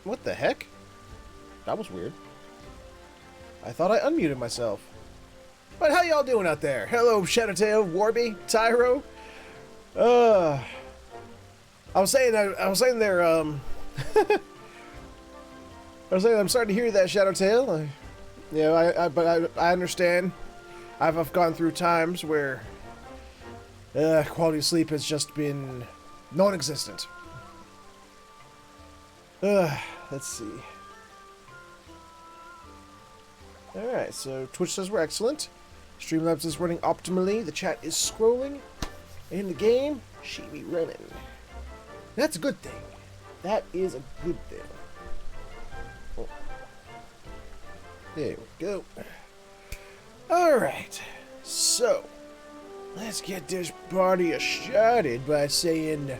What the heck? That was weird. I thought I unmuted myself. But how y'all doing out there? Hello, Shadowtail, Warby, Tyro. I was saying there, I was saying I'm starting to hear that, Shadowtail. But I understand. I've gone through times where quality of sleep has just been non-existent. Let's see. Alright, so Twitch says we're excellent. Streamlabs is running optimally. The chat is scrolling. And the game, she be running. That's a good thing. That is a good thing. Oh. There we go. Alright, so let's get this party started by saying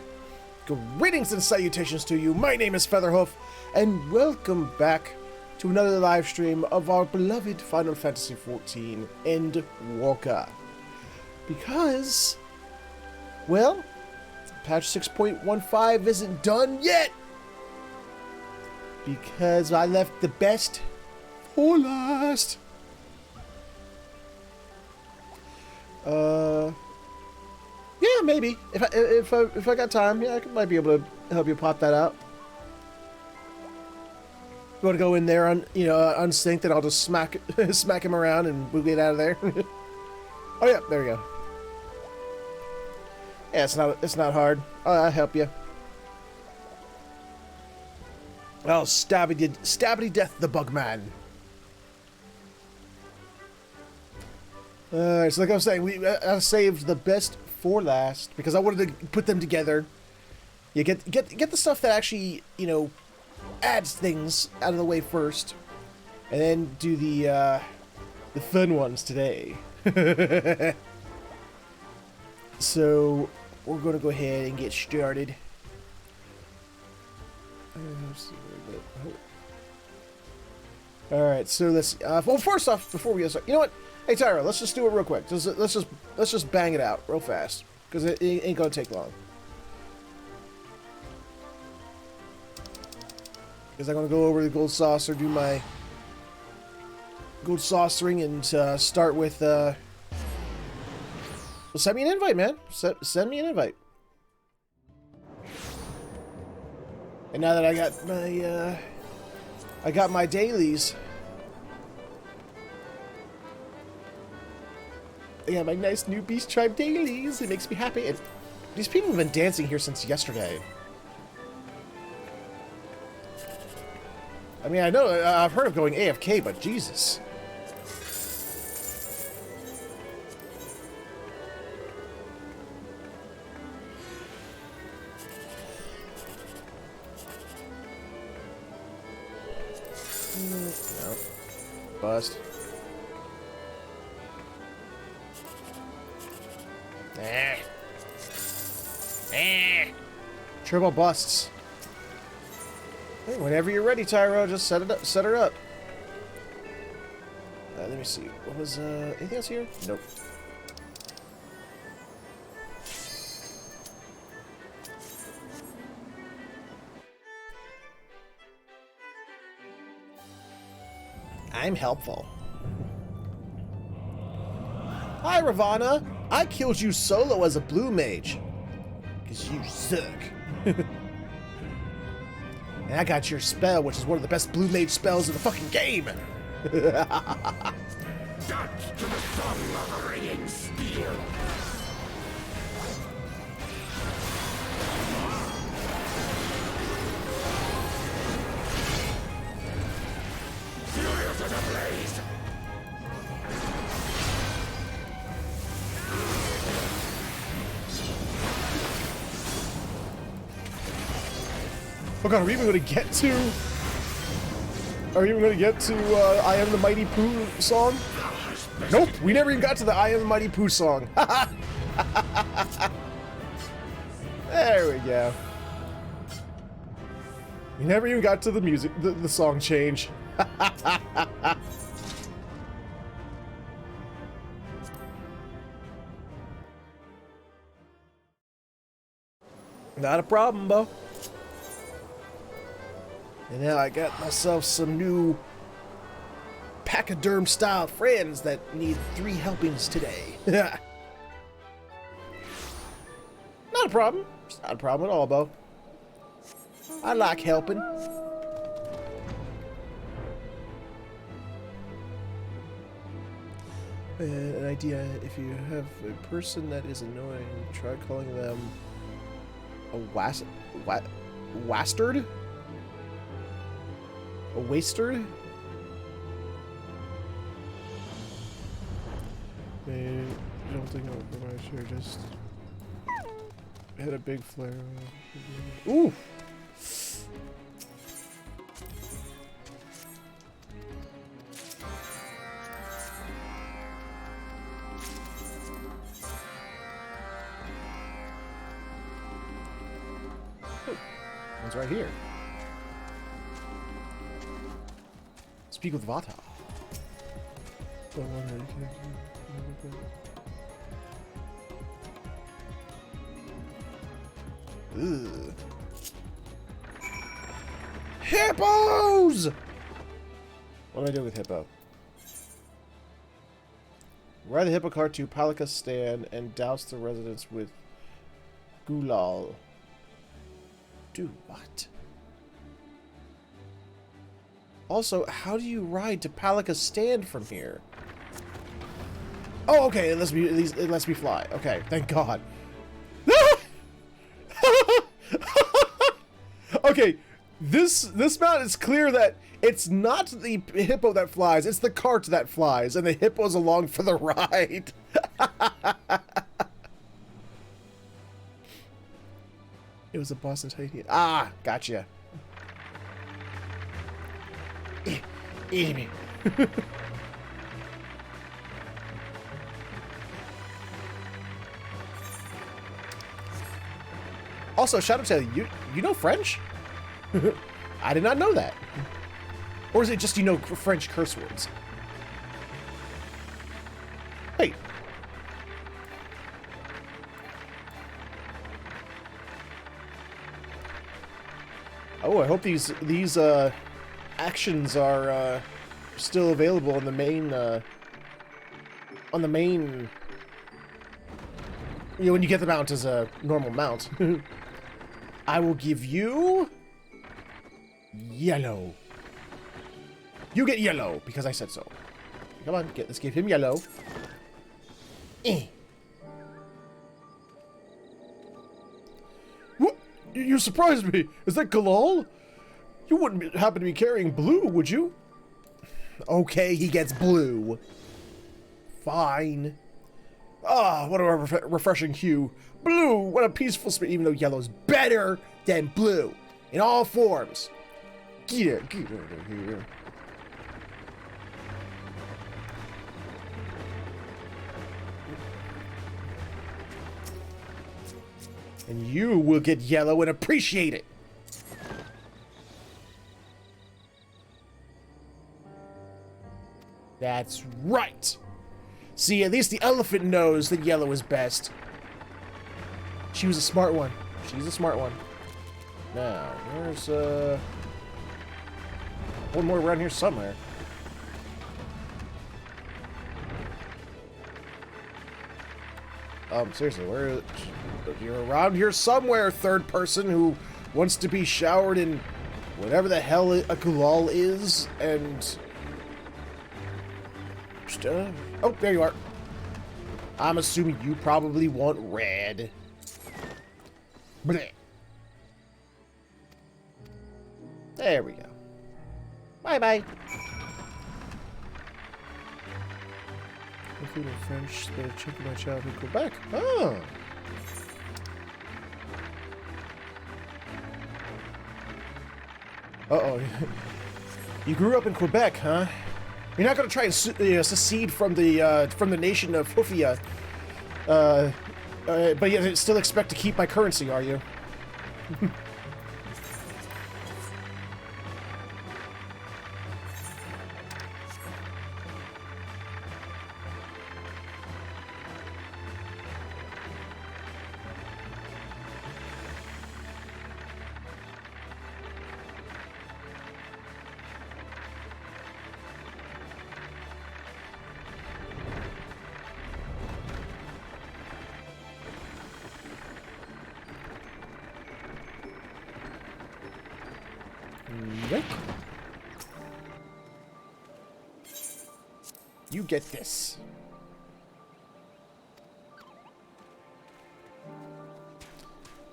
greetings and salutations to you. My name is Featherhoof, and welcome back to another live stream of our beloved Final Fantasy XIV Endwalker. Because, well, patch 6.15 isn't done yet. Because I left the best for last. Yeah, maybe. If I got time, yeah, I might be able to help you pop that out. You want to go in there unsynced, and I'll just smack him around and we'll get out of there. Oh yeah, there we go. Yeah, it's not hard. I'll help you. Oh, stabby death the Bugman. So like I was saying, I saved the best for last because I wanted to put them together. You get the stuff that actually, adds things out of the way first, and then do the fun ones today. So we're gonna go ahead and get started. All right, so let's. Well, first off, before we get started, you know what? Hey Tyra, let's just do it real quick. Let's just bang it out real fast because it ain't gonna take long. Because I'm gonna go over the gold saucer, do my gold saucering, and start with. Well, send me an invite, man. Send me an invite. And now that I got my dailies. Yeah, my nice new Beast Tribe dailies. It makes me happy. And these people have been dancing here since yesterday. I mean, I know I've heard of going AFK, but Jesus. No. Bust. Turbo busts. Hey, whenever you're ready, Tyro, just set her up. Let me see. What was anything else here? Nope. I'm helpful. Hi, Ravana. I killed you solo as a blue mage. Because you suck. And I got your spell, which is one of the best blue mage spells in the fucking game. Dance to the song of a ringing steel. Furious as a blaze. Oh god, are we even going to get to... Are we even going to get to I Am the Mighty Pooh song? Nope, we never even got to the I Am the Mighty Pooh song. There we go. We never even got to the music, the song change. Not a problem, Bo. And now I got myself some new pachyderm style friends that need 3 helpings today. Not a problem. It's not a problem at all, Bo. I like helping. An idea: if you have a person that is annoying, try calling them a wastard? A wastard? Maybe, I don't think I'll provide sure, just hit a big flare. Ooh! One's right here. Speak with Vata. Ugh. Hippos! What do I do with Hippo? Ride the Hippo cart to Palika Stand and douse the residents with Gulal. Do what? Also, how do you ride to Palika Stand from here? Oh, okay. It lets me fly. Okay, thank God. Okay, this mount is clear that it's not the hippo that flies; it's the cart that flies, and the hippo's along for the ride. It was a Boston Titan. Ah, gotcha. Eat me. Also, shout out to you know French? I did not know that. Or is it just you know French curse words? Wait. Oh, I hope these actions are still available on the main you know, when you get the mount as a normal mount. I will give you yellow. You get yellow because I said so. Come on, let's give him yellow. What? You surprised me. Is that Galal? You wouldn't happen to be carrying blue, would you? Okay, he gets blue. Fine. Ah, what a refreshing hue. Blue, what a peaceful spirit, even though yellow's better than blue. In all forms. Get out of here. And you will get yellow and appreciate it. That's right. See, at least the elephant knows that yellow is best. She was a smart one. She's a smart one. Now, there's one more around here somewhere. Seriously, where you're around here somewhere, third person who wants to be showered in whatever the hell a Gulal is, and oh, there you are. I'm assuming you probably want red. Blech. There we go. Bye-bye. Food in French, the chicken my child in Quebec. Oh. Uh-oh. You grew up in Quebec, huh? You're not going to try and secede from the nation of Hufia, but yet still expect to keep my currency, are you? welcome. You get this.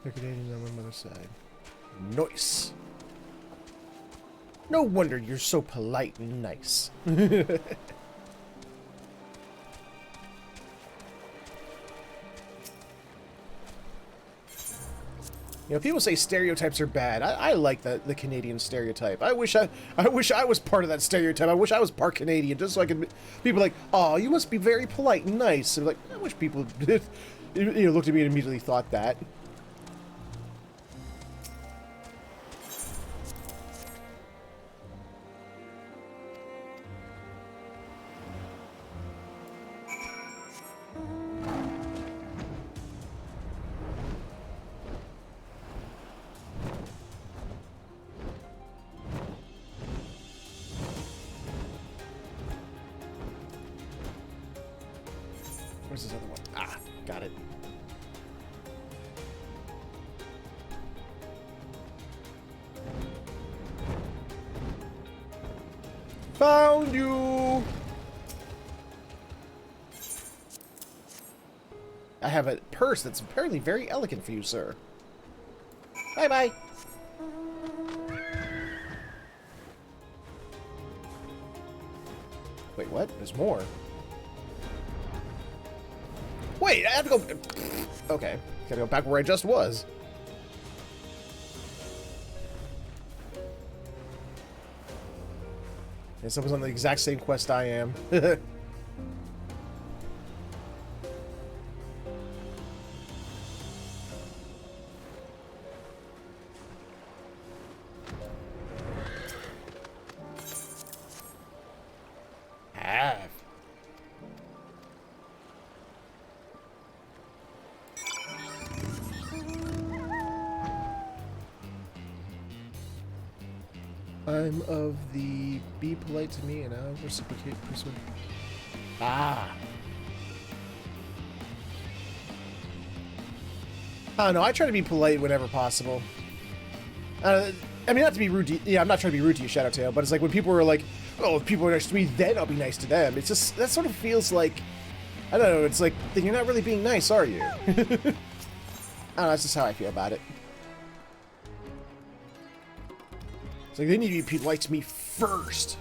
They're Canadian on my mother's side. Nice. No wonder you're so polite and nice. You know, people say stereotypes are bad. I like the Canadian stereotype. I wish I was part of that stereotype. I wish I was part Canadian, just so I could. People are like, oh, you must be very polite and nice. And like, I wish people, looked at me and immediately thought that. Where's this other one? Ah, got it. Found you! I have a purse that's apparently very elegant for you, sir. Bye-bye! Wait, what? There's more. Wait, I have to go... Okay, gotta go back where I just was. And someone's on the exact same quest I am. Have. I'm of the be polite to me and I'll reciprocate persuade. Ah. I don't know, I try to be polite whenever possible. I mean, not to be rude to you. Yeah, I'm not trying to be rude to you, Shadowtail, but it's like when people are like, oh, if people are nice to me, then I'll be nice to them. It's just, that sort of feels like, I don't know, it's like, then you're not really being nice, are you? I don't know, that's just how I feel about it. It's like, they need to be polite to me first.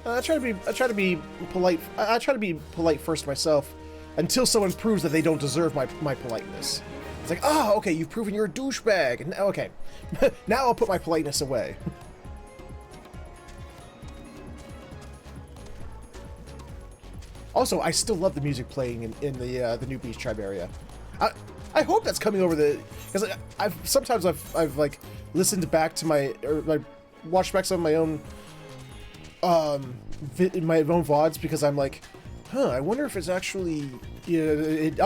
I try to be polite. I try to be polite first myself, until someone proves that they don't deserve my politeness. It's like, oh, okay, you've proven you're a douchebag, and okay, now I'll put my politeness away. Also, I still love the music playing in the new Beast Tribe area. I hope that's coming over the, because sometimes I've like listened back to my watched back some of my own VoDs because I'm like, huh, I wonder if it's actually it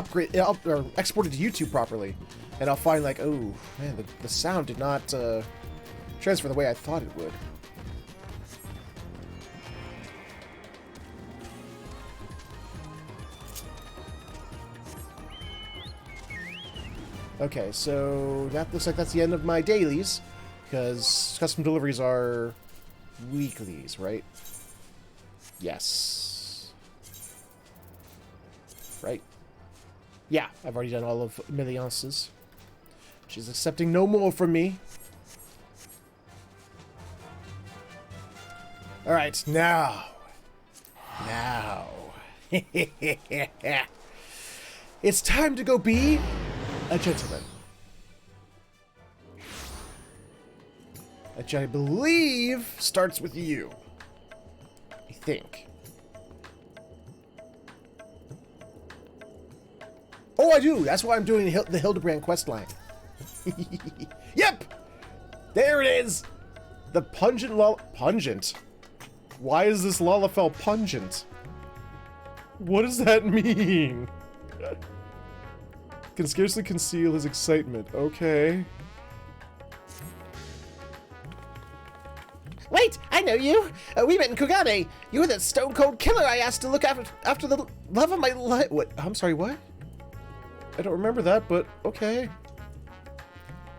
or exported to YouTube properly, and I'll find like, oh man, the sound did not transfer the way I thought it would. Okay, so that looks like that's the end of my dailies, because custom deliveries are weeklies, right? Yes. Right? Yeah, I've already done all of Miliance's. She's accepting no more from me. Alright, now. It's time to go be a gentleman. Which I believe starts with you. I think. Oh, I do! That's why I'm doing the Hildibrand questline. Yep! There it is! The pungent Why is this Lalafell pungent? What does that mean? Can scarcely conceal his excitement. Okay. Wait, I know you. We met in Kugane. You were that stone-cold killer I asked to look after the love of my life. What? I'm sorry, what? I don't remember that, but okay.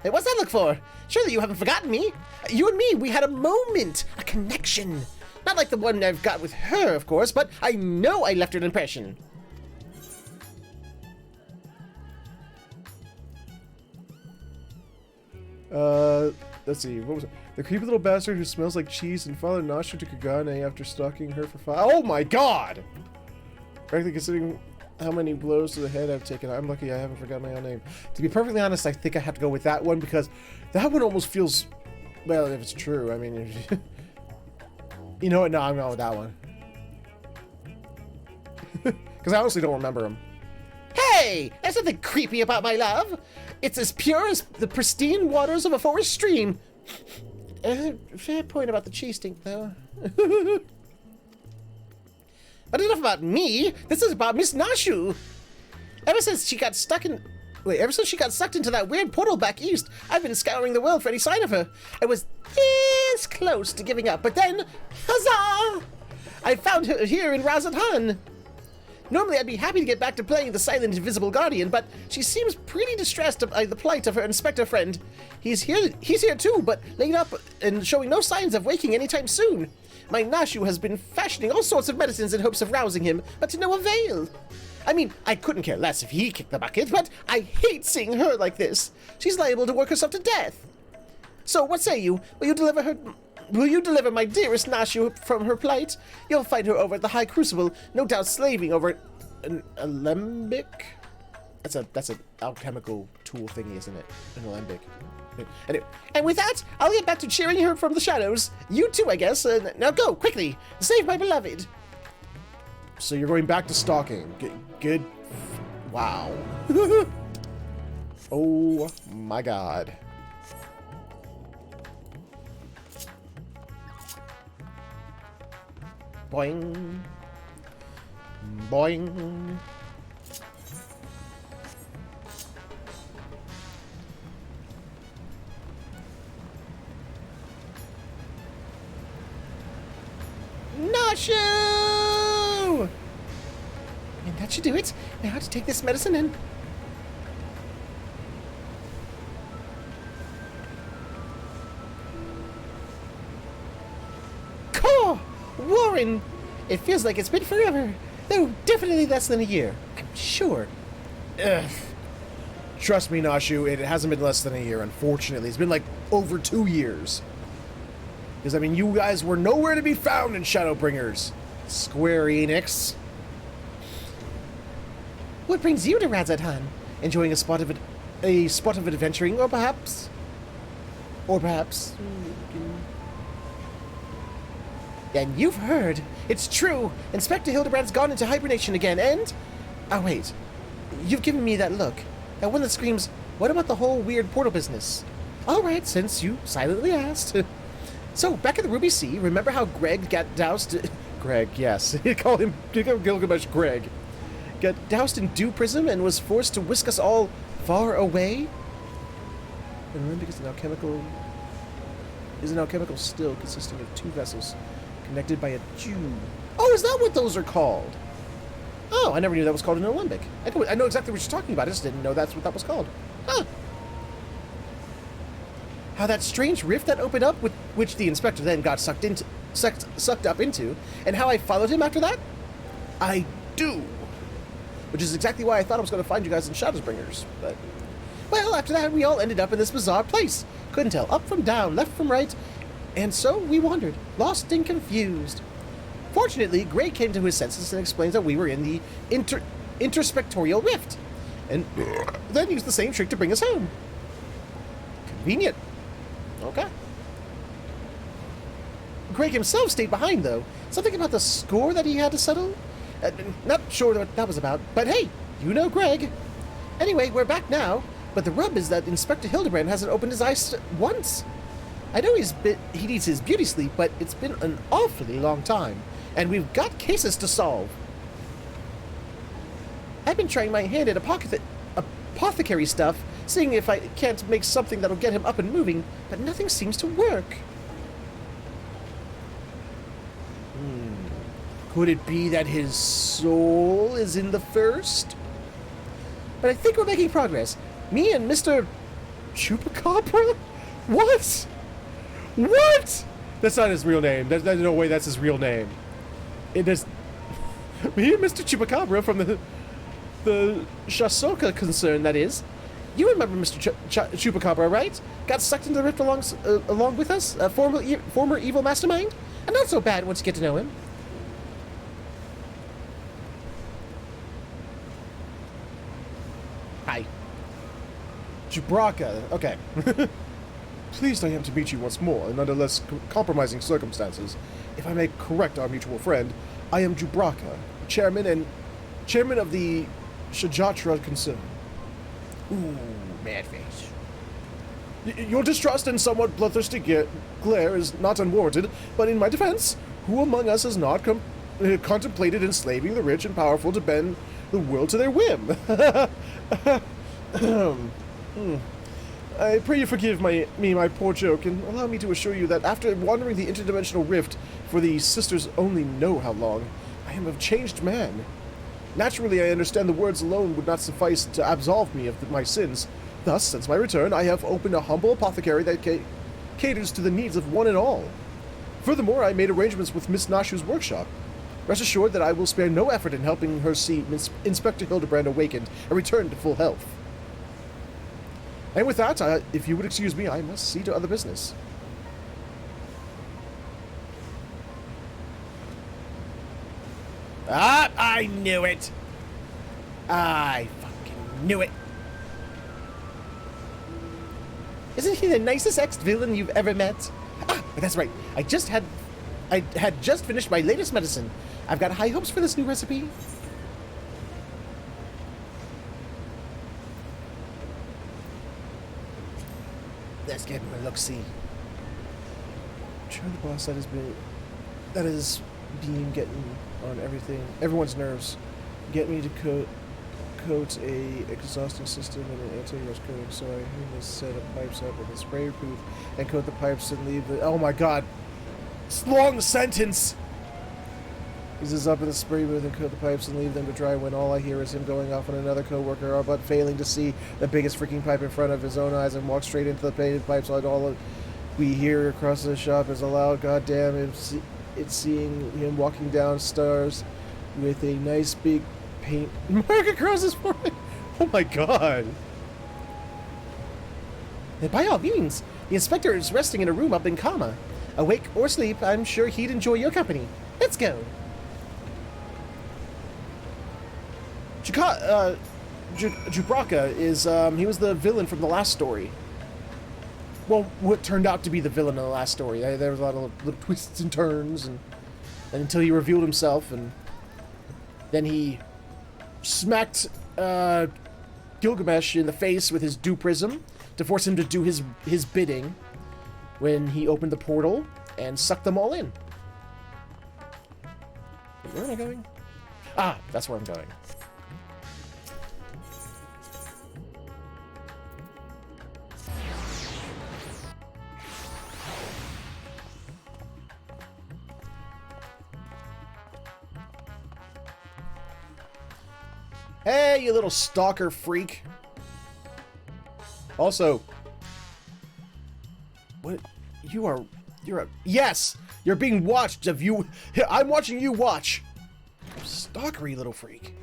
Hey, what's that look for? Surely you haven't forgotten me. You and me, we had a moment, a connection. Not like the one I've got with her, of course, but I know I left her an impression. Let's see, what was it? The creepy little bastard who smells like cheese and followed Nashu to Kagane after stalking her for 5. Oh my god! Frankly, considering how many blows to the head I've taken, I'm lucky I haven't forgotten my own name. To be perfectly honest, I think I have to go with that one because that one almost feels... Well, if it's true, I mean... You know what? No, I'm going with that one. Because I honestly don't remember him. Hey! There's nothing creepy about my love. It's as pure as the pristine waters of a forest stream. Fair point about the cheese stink, though. But enough about me. This is about Miss Nashu. Ever since she got stuck into that weird portal back east, I've been scouring the world for any sign of her. I was this close to giving up, but then, huzzah! I found her here in Razathan. Normally I'd be happy to get back to playing the silent invisible guardian, but she seems pretty distressed by the plight of her inspector friend. He's here too, but laid up and showing no signs of waking anytime soon. My Nashu has been fashioning all sorts of medicines in hopes of rousing him, but to no avail. I mean, I couldn't care less if he kicked the bucket, but I hate seeing her like this. She's liable to work herself to death. So what say you? Will you deliver my dearest Nashu from her plight? You'll find her over at the High Crucible, no doubt slaving over an alembic? That's an alchemical tool thingy, isn't it? An alembic. Anyway, and with that, I'll get back to cheering her from the shadows. You too, I guess. Now go, quickly. Save my beloved. So you're going back to stalking. Good. Wow. Oh my god. Boing. Boing. Nashu! And that should do it. Now to take this medicine and... Caw! Warren! It feels like it's been forever. Though definitely less than a year. I'm sure. Ugh. Trust me, Nashu, it hasn't been less than a year, unfortunately. It's been like over 2 years. Because, I mean, you guys were nowhere to be found in Shadowbringers. Square Enix. What brings you to Razathan? Enjoying a spot of adventuring, or perhaps... And you've heard. It's true. Inspector Hildibrand's gone into hibernation again, and... Oh, wait. You've given me that look. That one that screams, what about the whole weird portal business? All right, since you silently asked. So, back at the Ruby Sea, remember how Greg got doused... Greg, yes. He called him Gilgamesh Greg. Got doused in dew prism and was forced to whisk us all far away? And Olympic is an alchemical still consisting of 2 vessels connected by a Jew. Oh, is that what those are called? Oh, I never knew that was called an alembic. I know exactly what you're talking about. I just didn't know that's what that was called. Huh. How that strange rift that opened up, with which the inspector then got sucked up into, and how I followed him after that? I do. Which is exactly why I thought I was going to find you guys in Shadowbringers. But, well, after that, we all ended up in this bizarre place. Couldn't tell up from down, left from right, and so we wandered, lost and confused. Fortunately, Gray came to his senses and explains that we were in the interspectorial rift, and then used the same trick to bring us home. Convenient. Okay. Greg himself stayed behind, though. Something about the score that he had to settle? Not sure what that was about, but hey, you know Greg. Anyway, we're back now, but the rub is that Inspector Hildibrand hasn't opened his eyes once. I know he needs his beauty sleep, but it's been an awfully long time, and we've got cases to solve. I've been trying my hand at apothecary stuff, seeing if I can't make something that'll get him up and moving, but nothing seems to work. Could it be that his soul is in the first? but I think we're making progress. Me and Mr. Chupacabra? What? What? That's not his real name. There's no way that's his real name. It is... Me and Mr. Chupacabra from the Shasoka concern, that is. You remember Mr. Chupacabra, right? Got sucked into the rift along with us? A former evil mastermind? And not so bad once you get to know him. Hi. Jubraka. Okay. Pleased I am to meet you once more, and under less compromising circumstances. If I may correct our mutual friend, I am Jubraka, chairman of the Shajatra concern. Ooh, mad face. Your distrust and somewhat bloodthirsty glare is not unwarranted, but in my defense, who among us has not contemplated enslaving the rich and powerful to bend the world to their whim? I pray you forgive my poor joke, and allow me to assure you that after wandering the interdimensional rift for the sisters only know how long, I am a changed man. Naturally, I understand the words alone would not suffice to absolve me of my sins. Thus, since my return, I have opened a humble apothecary that caters to the needs of one and all. Furthermore, I made arrangements with Miss Nashu's workshop. Rest assured that I will spare no effort in helping her see Inspector Hildibrand awakened and return to full health. And with that, if you would excuse me, I must see to other business. Ah, I knew it! I fucking knew it! Isn't he the nicest ex-villain you've ever met? Ah, but that's right. I had just finished my latest medicine. I've got high hopes for this new recipe. Let's get him a look-see. Sure, the boss that is being getting on everyone's nerves. Get me to coat a exhausting system and an anti-rust coating, so I hang this set of pipes up in the spray booth and coat the pipes and leave the... Oh my god! Long sentence! He's just up in the spray booth and coat the pipes and leave them to dry when all I hear is him going off on another co-worker, or but failing to see the biggest freaking pipe in front of his own eyes and walk straight into the painted pipes. All we hear across the shop is a loud goddamn. It's seeing him walking down stairs with a nice big paint mark across his forehead. Oh my god. And by all means, the inspector is resting in a room up in Kama. Awake or asleep, I'm sure he'd enjoy your company. Let's go. Jubraka is, he was the villain from the last story. Well, what turned out to be the villain in the last story. There was a lot of little twists and turns, and until he revealed himself, and then he smacked Gilgamesh in the face with his dew prism to force him to do his bidding when he opened the portal and sucked them all in. Where am I going? Ah, that's where I'm going. Hey, you little stalker freak. Also, what? You're a... Yes! You're being watched of you... I'm watching you watch! Stalkery little freak.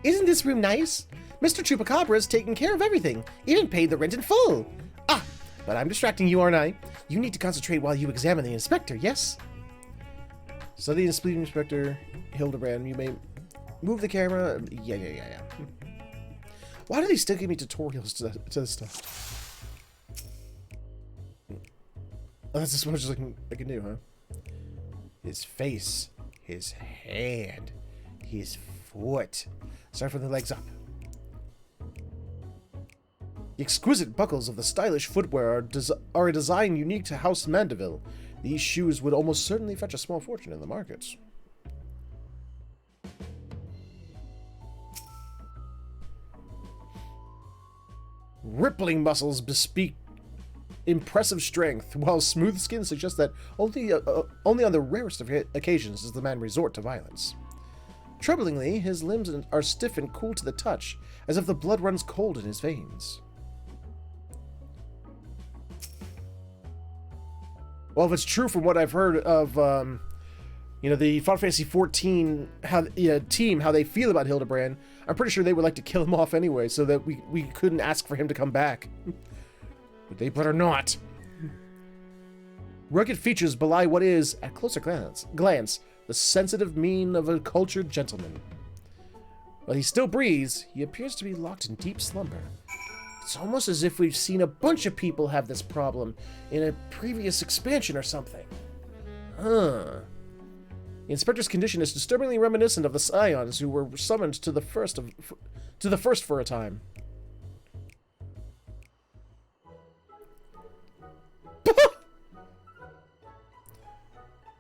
Isn't this room nice? Mr. Chupacabra's taken care of everything, even paid the rent in full. Ah, but I'm distracting you, aren't I? You need to concentrate while you examine the inspector, yes? Study and Speed Inspector Hildibrand, you may move the camera. Yeah. Why do they still give me tutorials to this stuff? Oh, that's as much as I can do, huh? His face, his hand, his foot. Start from the legs up. The exquisite buckles of the stylish footwear are a design unique to House Mandeville. These shoes would almost certainly fetch a small fortune in the markets. Rippling muscles bespeak impressive strength, while smooth skin suggests that only on the rarest of occasions does the man resort to violence. Troublingly, his limbs are stiff and cool to the touch, as if the blood runs cold in his veins. Well, if it's true from what I've heard of, the Final Fantasy XIV team, how they feel about Hildibrand, I'm pretty sure they would like to kill him off anyway, so that we couldn't ask for him to come back. But they better not. Rugged features belie what is, at closer glance, the sensitive mien of a cultured gentleman. While he still breathes, he appears to be locked in deep slumber. It's almost as if we've seen a bunch of people have this problem in a previous expansion or something. The Inspector's condition is disturbingly reminiscent of the Scions who were summoned to the first for a time.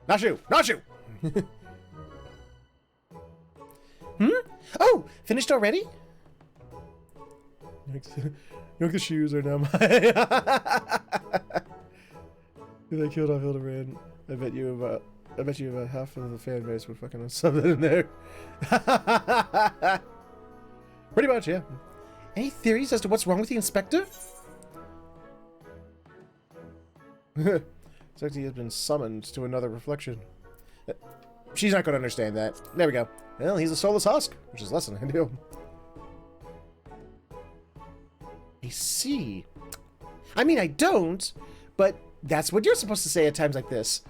Nashu! Nashu! Oh, finished already? Young's shoes are now mine. They killed off Hildibrand. I bet you about half of the fan base would fucking sub that in there. Pretty much, yeah. Any theories as to what's wrong with the Inspector? It's like he has been summoned to another reflection. She's not going to understand that. There we go. Well, he's a soulless husk, which is less than ideal. I see. I mean, I don't, but that's what you're supposed to say at times like this.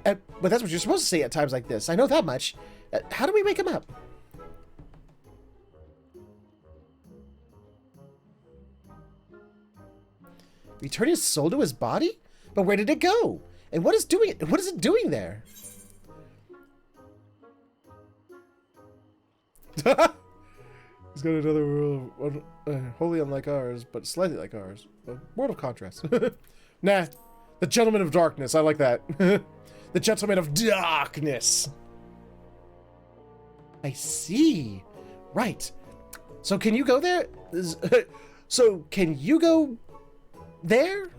But that's what you're supposed to say at times like this. I know that much. How do we wake him up? Return his soul to his body? But where did it go? And what is it doing there? He's got another world, wholly unlike ours, but slightly like ours. A world of contrast. Nah, the Gentleman of Darkness. I like that. The Gentleman of Darkness. I see. Right. So can you go there? So can you go there?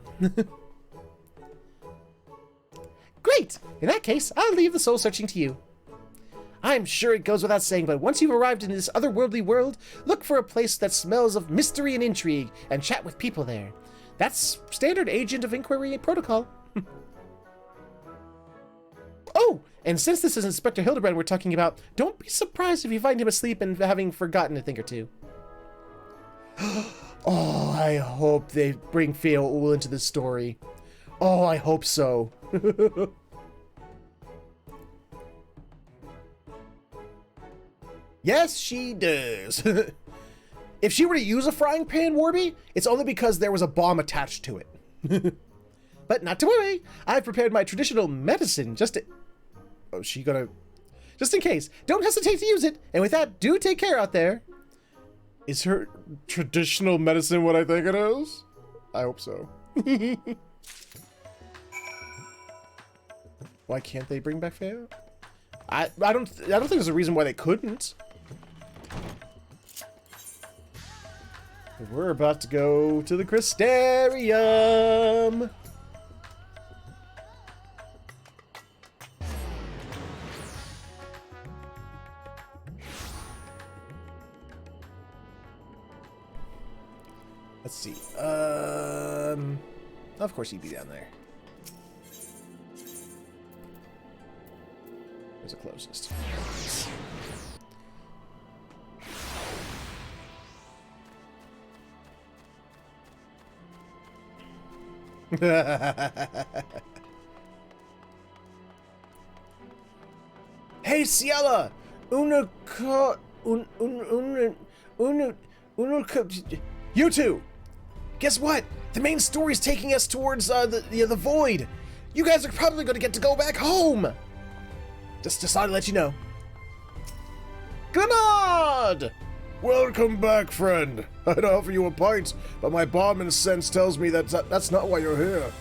Great! In that case, I'll leave the soul searching to you. I'm sure it goes without saying, but once you've arrived in this otherworldly world, look for a place that smells of mystery and intrigue, and chat with people there. That's standard agent of inquiry protocol. Oh, and since this is Inspector Hildibrand we're talking about, don't be surprised if you find him asleep and having forgotten a thing or two. Oh, I hope they bring Feoul into this story. Oh, I hope so. Yes, she does. If she were to use a frying pan, Warby, it's only because there was a bomb attached to it. But not to worry. I've prepared my traditional medicine just to... Oh, she gonna... Just in case. Don't hesitate to use it. And with that, do take care out there. Is her traditional medicine what I think it is? I hope so. Why can't they bring back Feo? I don't think there's a reason why they couldn't. We're about to go to the Crystarium. Let's see. Of course he'd be down there. Where's the closest? Hey, Ciela! You two! Guess what? The main story's taking us towards the void. You guys are probably going to get to go back home. Just thought I'd let you know. Gunnar! Welcome back, friend. I'd offer you a pint, but my barman sense tells me that's not why you're here.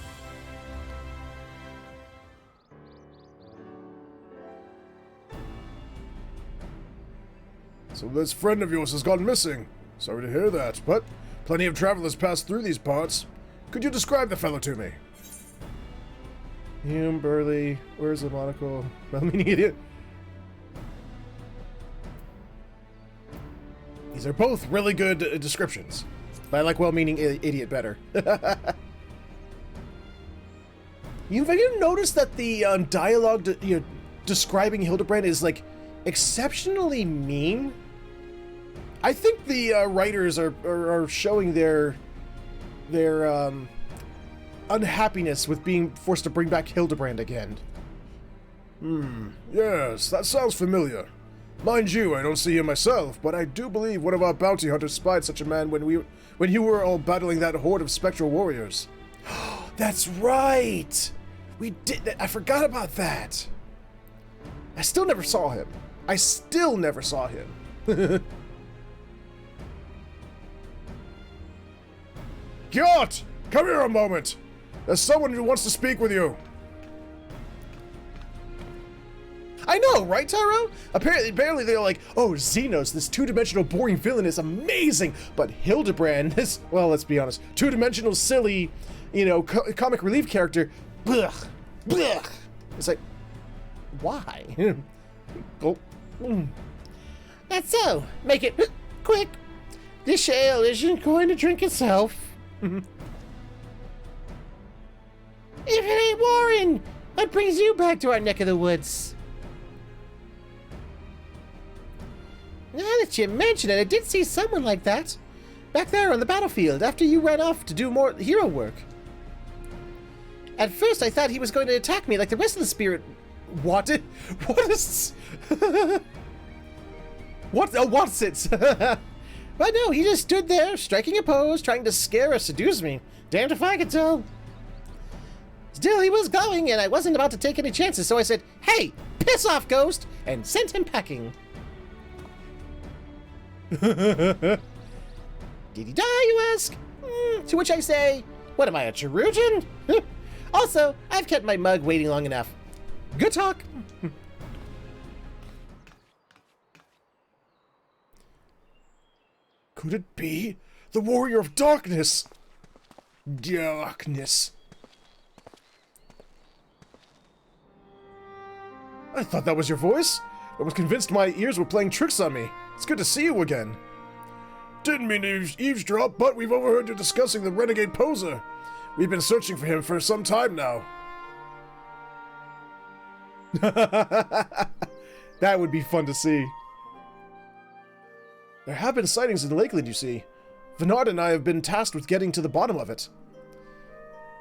So this friend of yours has gone missing. Sorry to hear that, but plenty of travelers pass through these parts. Could you describe the fellow to me? Him, burly, wears a monocle, well-meaning idiot. These are both really good descriptions. But I like well-meaning idiot better. Have you noticed that the dialogue, describing Hildibrand is like exceptionally mean? I think the writers are showing their unhappiness with being forced to bring back Hildibrand again. Yes, that sounds familiar. Mind you, I don't see him myself, but I do believe one of our bounty hunters spied such a man when you were all battling that horde of spectral warriors. That's right! We did. I forgot about that. I still never saw him. Gyot! Come here a moment! There's someone who wants to speak with you. I know, right, Tyro? Apparently they're like, oh, Xenos, this two-dimensional boring villain is amazing, but Hildibrand, this, well, let's be honest, two-dimensional silly, comic relief character, blech, blech. It's like, why? Oh. That's so. Make it quick. This ale isn't going to drink itself. If it ain't Warren, what brings you back to our neck of the woods? Now that you mention it, I did see someone like that back there on the battlefield after you ran off to do more hero work. At first, I thought he was going to attack me like the rest of the spirit. What is... What? Oh, what's it? But no, he just stood there, striking a pose, trying to scare or seduce me. Damned if I could tell. Still, he was going, and I wasn't about to take any chances, so I said, hey, piss off, ghost, and sent him packing. Did he die, you ask? To which I say, what am I, a Cherugian? Also, I've kept my mug waiting long enough. Good talk. Could it be the Warrior of Darkness? Darkness. I thought that was your voice. I was convinced my ears were playing tricks on me. It's good to see you again. Didn't mean to eavesdrop, but we've overheard you discussing the renegade poser. We've been searching for him for some time now. That would be fun to see. There have been sightings in Lakeland, you see. Venard and I have been tasked with getting to the bottom of it.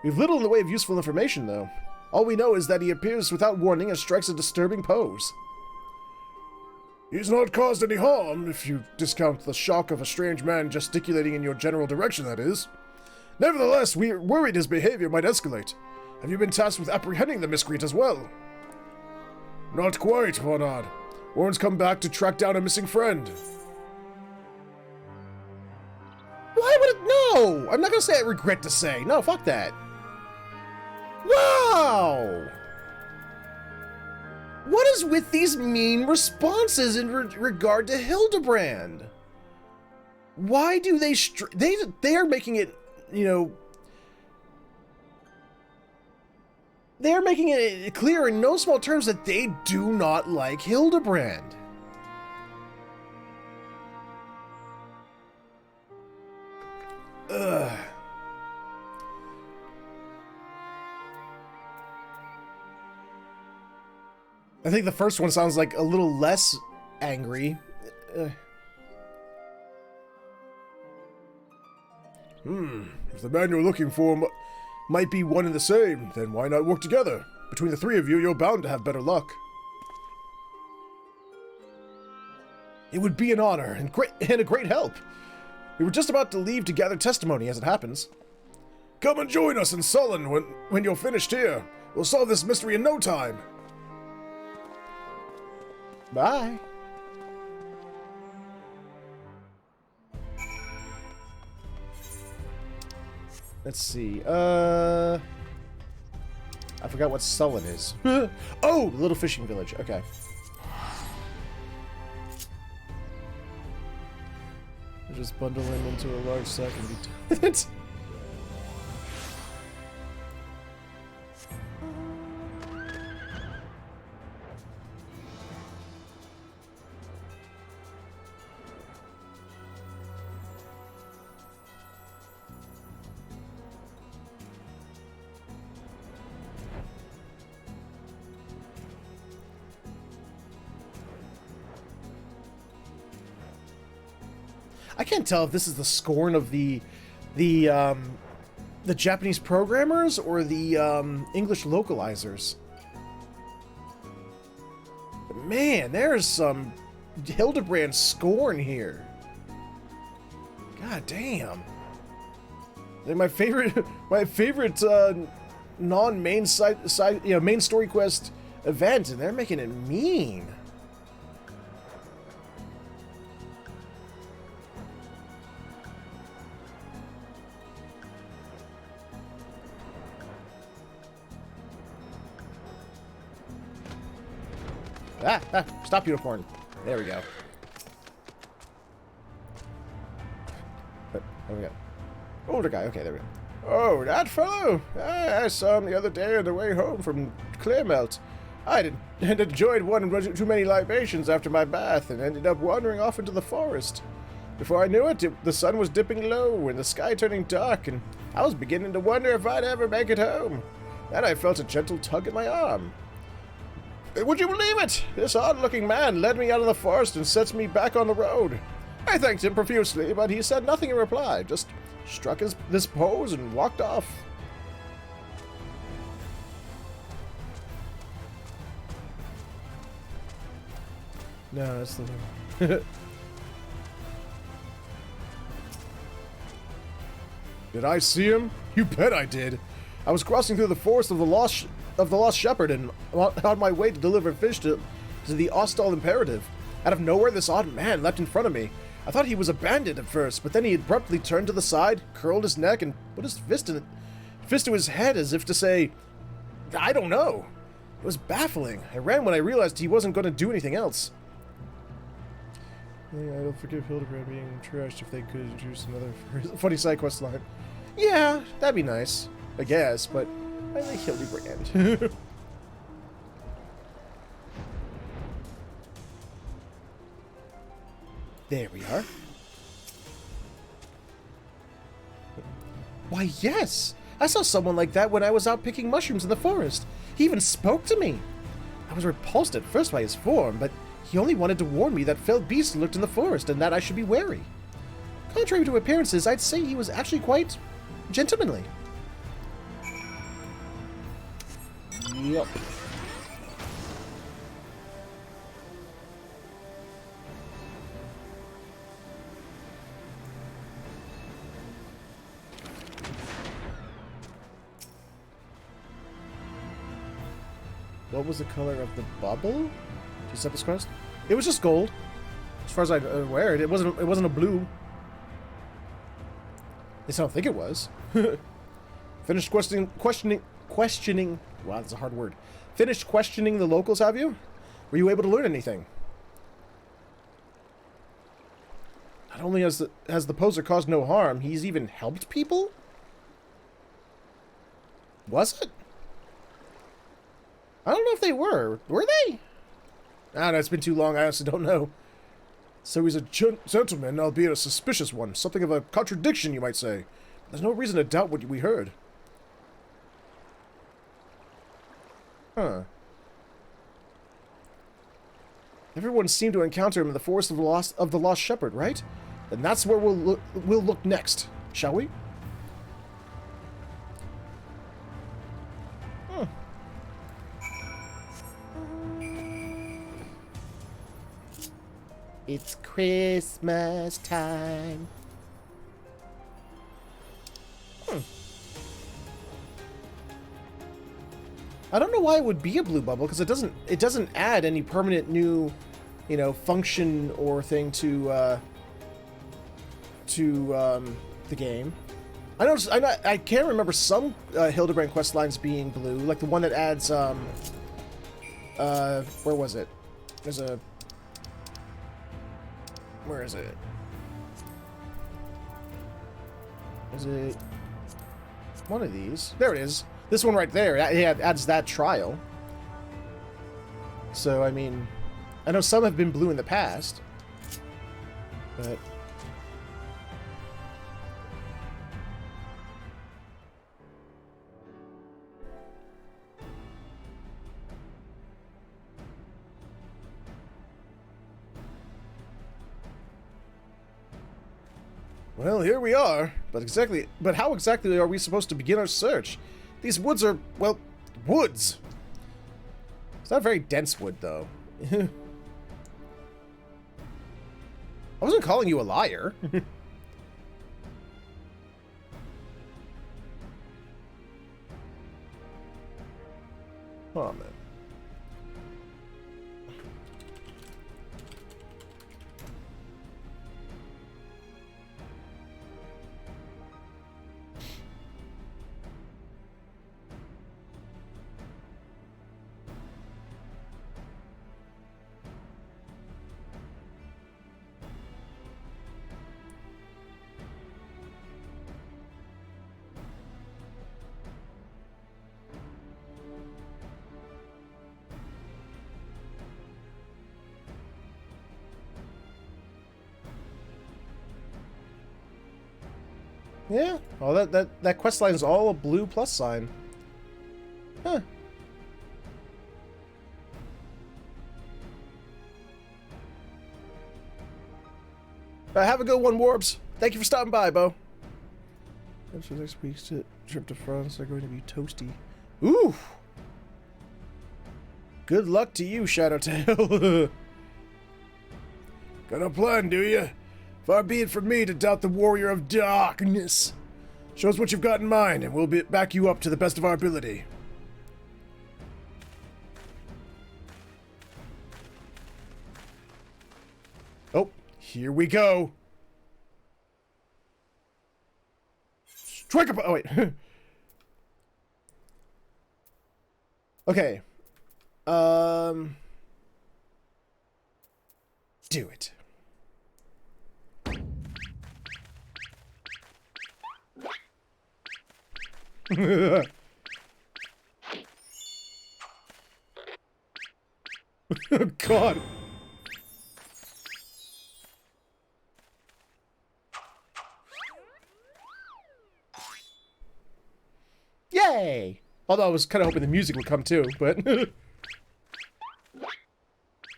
We've little in the way of useful information, though. All we know is that he appears without warning and strikes a disturbing pose. He's not caused any harm, if you discount the shock of a strange man gesticulating in your general direction, that is. Nevertheless, we're worried his behavior might escalate. Have you been tasked with apprehending the miscreant as well? Not quite, Venard. Warren's come back to track down a missing friend. Why would it? No! I'm not gonna say I regret to say. No, fuck that. Wow! What is with these mean responses in regard to Hildibrand? Why do they they are making it, they're making it clear in no small terms that they do not like Hildibrand. Ugh. I think the first one sounds like a little less angry. If the man you're looking for might be one and the same, then why not work together? Between the three of you, you're bound to have better luck. It would be an honor and a great help. We were just about to leave to gather testimony, as it happens. Come and join us in Sullen when you're finished here. We'll solve this mystery in no time. Bye. Let's see. I forgot what Sullen is. Oh, Little Fishing Village. Okay. Just bundle him into a large sack and be I can't tell if this is the scorn of the Japanese programmers or the English localizers. But man, there's some Hildibrand scorn here. God damn. Like my favorite non-main main story quest event, and they're making it mean. Stop unicorn. There we go. There we go. Older guy. Okay, there we go. Oh, that fellow! I saw him the other day on the way home from Clearmelt. I had enjoyed one too many libations after my bath and ended up wandering off into the forest. Before I knew it, the sun was dipping low and the sky turning dark, and I was beginning to wonder if I'd ever make it home. Then I felt a gentle tug at my arm. Would you believe it? This odd-looking man led me out of the forest and sets me back on the road. I thanked him profusely, but he said nothing in reply, just struck this pose and walked off. No, that's the one. Did I see him? You bet I did. I was crossing through the forest of the Lost Shepherd and on my way to deliver fish to the Ostal Imperative. Out of nowhere, this odd man leapt in front of me. I thought he was a bandit at first, but then he abruptly turned to the side, curled his neck, and put his fist to his head as if to say, I don't know. It was baffling. I ran when I realized he wasn't going to do anything else. Yeah, I don't forgive Hildibrand being trashed if they could introduce another funny side quest line. Yeah, that'd be nice, I guess, but I like Hildibrand. There we are. Why, yes! I saw someone like that when I was out picking mushrooms in the forest. He even spoke to me. I was repulsed at first by his form, but he only wanted to warn me that fell beasts lurked in the forest and that I should be wary. Contrary to appearances, I'd say he was actually quite gentlemanly. Yep. What was the color of the bubble? Giuseppe's crest? It was just gold. As far as I'm aware, it wasn't a blue. At least I don't think it was. Finished questioning. Wow, that's a hard word. Finished questioning the locals, have you? Were you able to learn anything? Not only has the poser caused no harm, he's even helped people? Was it? I don't know if they were. Were they? I don't know, it's been too long, I honestly don't know. So he's a gentleman, albeit a suspicious one. Something of a contradiction, you might say. There's no reason to doubt what we heard. Huh. Everyone seemed to encounter him in the forest of the Lost Shepherd, right? And that's where we'll look next, shall we? It's Christmas time. I don't know why it would be a blue bubble, because it doesn't add any permanent new, function or thing to the game. I can't remember some Hildibrand quest lines being blue, like the one that adds where was it? Where is it? Is it one of these? There it is. This one right there, it adds that trial. So, I mean, I know some have been blue in the past, but... Well, here we are. But how exactly are we supposed to begin our search? These woods are, well, woods. It's not very dense wood, though. I wasn't calling you a liar. Oh, man. Yeah. Oh, that quest line is all a blue plus sign. Huh. Have a good one, Warbs. Thank you for stopping by, Bo. So next week's trip to France are going to be toasty. Ooh. Good luck to you, Shadowtail. Got a plan, do you? Far be it from me to doubt the warrior of darkness. Show us what you've got in mind, and we'll back you up to the best of our ability. Oh, here we go. Strike up. Oh, wait. Okay. Do it. Oh, God. Yay! Although I was kind of hoping the music would come too, but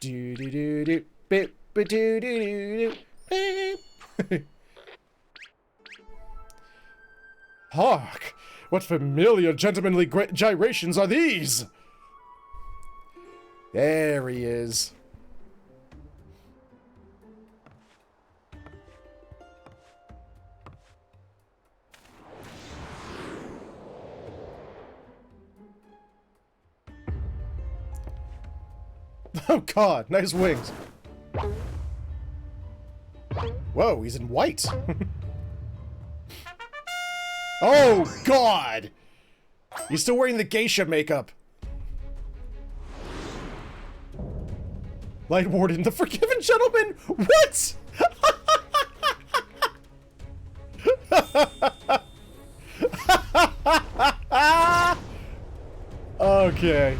do do do do bip do do do beep. Hark! What familiar gentlemanly gyrations are these? There he is. Oh God, nice wings. Whoa, he's in white. Oh God! He's still wearing the geisha makeup. Light Warden, the Forgiven Gentleman? What? Okay.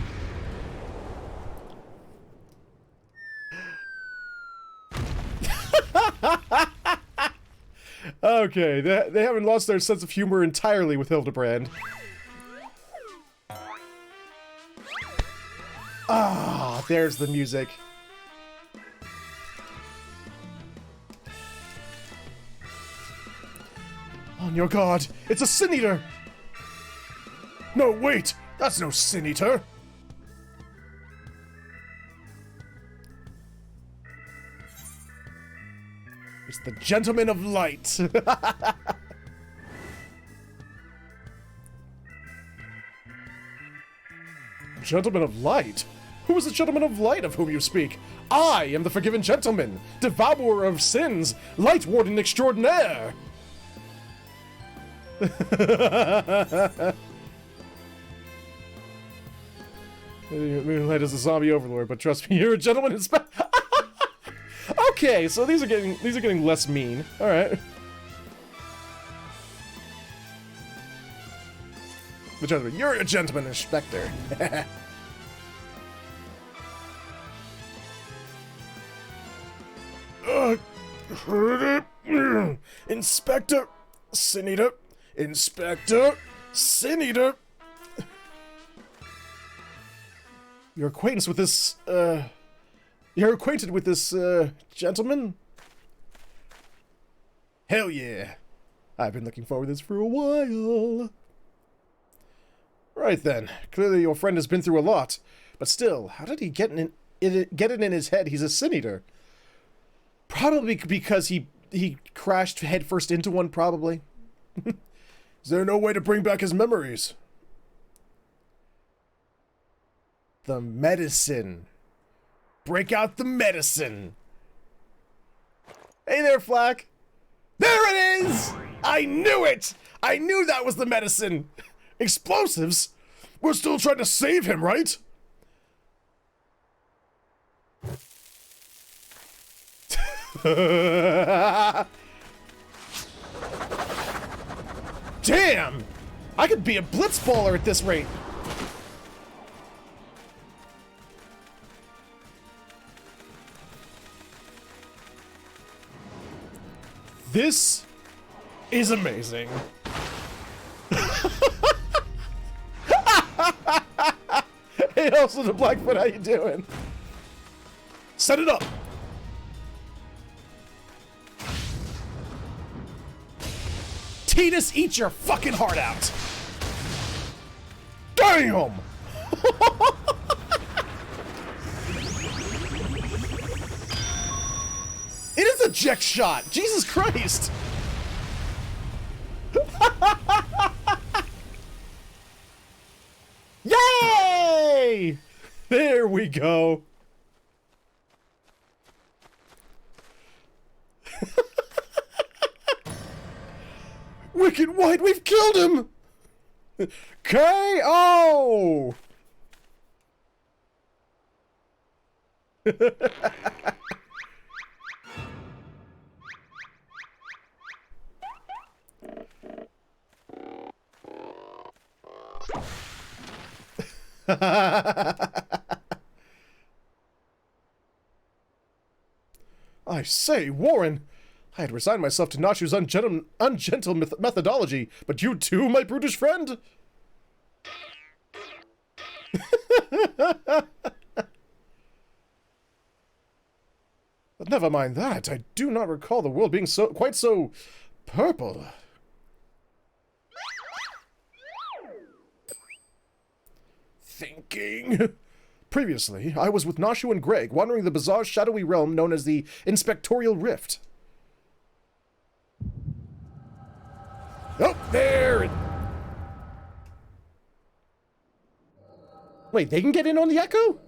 Okay, they haven't lost their sense of humor entirely with Hildibrand. Ah, there's the music. On your guard, it's a Sin Eater! No, wait! That's no Sin Eater! It's the Gentleman of Light! Gentleman of Light? Who is the Gentleman of Light of whom you speak? I am the Forgiven Gentleman, Devourer of Sins, Light Warden Extraordinaire! Moonlight is a zombie overlord, but trust me, you're a gentleman in Okay, so these are getting less mean. All right. The gentleman, you're a gentleman inspector. Inspector, Sin Eater, Inspector, Sin Eater. You're acquainted with this, gentleman? Hell yeah. I've been looking forward to this for a while. Right then. Clearly your friend has been through a lot. But still, how did he get it in his head he's a sin eater? Probably because he crashed headfirst into one, probably. Is there no way to bring back his memories? The medicine. Break out the medicine. Hey there, Flack. There it is! I knew it! I knew that was the medicine! Explosives? We're still trying to save him, right? Damn! I could be a blitzballer at this rate. This is amazing. Hey, also the Blackfoot, how you doing? Set it up. Titus, eat your fucking heart out. Damn! It is a Jex shot! Jesus Christ! Yay! There we go. Wicked White, we've killed him! KO! I say, Warren, I had resigned myself to Nashu's ungentle methodology, but you too, my brutish friend? But never mind that. I do not recall the world being quite so purple. Thinking. Previously, I was with Nashu and Greg, wandering the bizarre, shadowy realm known as the Inspectorial Rift. Oh, there! Wait, they can get in on the Echo?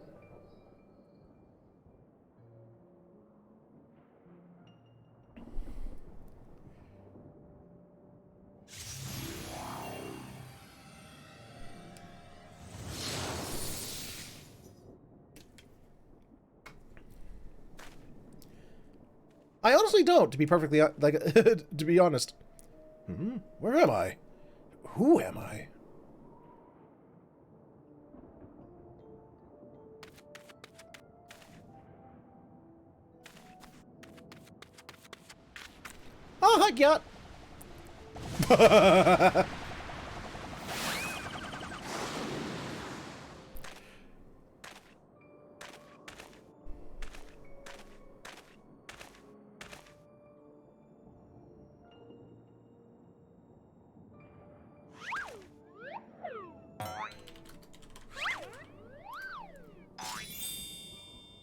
I honestly don't, to be perfectly, to be honest. Where am I? Who am I? Oh, hi, Yacht.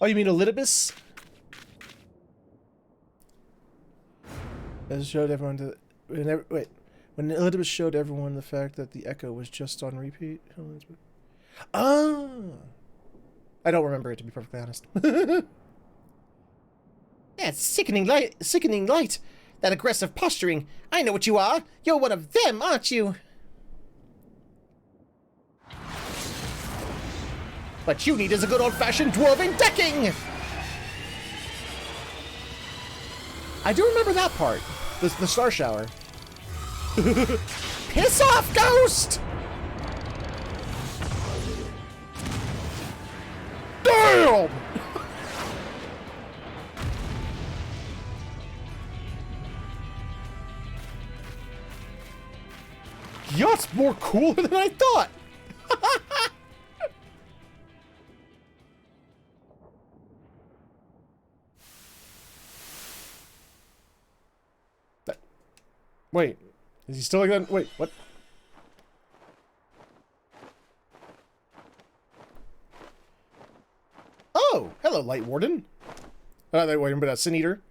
Oh, you mean Elidibus? It showed everyone to... When Elidibus showed everyone the fact that the Echo was just on repeat... Ah! I don't remember it, to be perfectly honest. Yeah, sickening light! That aggressive posturing! I know what you are! You're one of them, aren't you? What you need is a good old-fashioned dwarven decking! I do remember that part. The star shower. Piss off, ghost! Damn! Yacht's more cooler than I thought! Wait. Is he still like that? Wait, what? Oh! Hello, Light Warden. Wait, but a Sin Eater.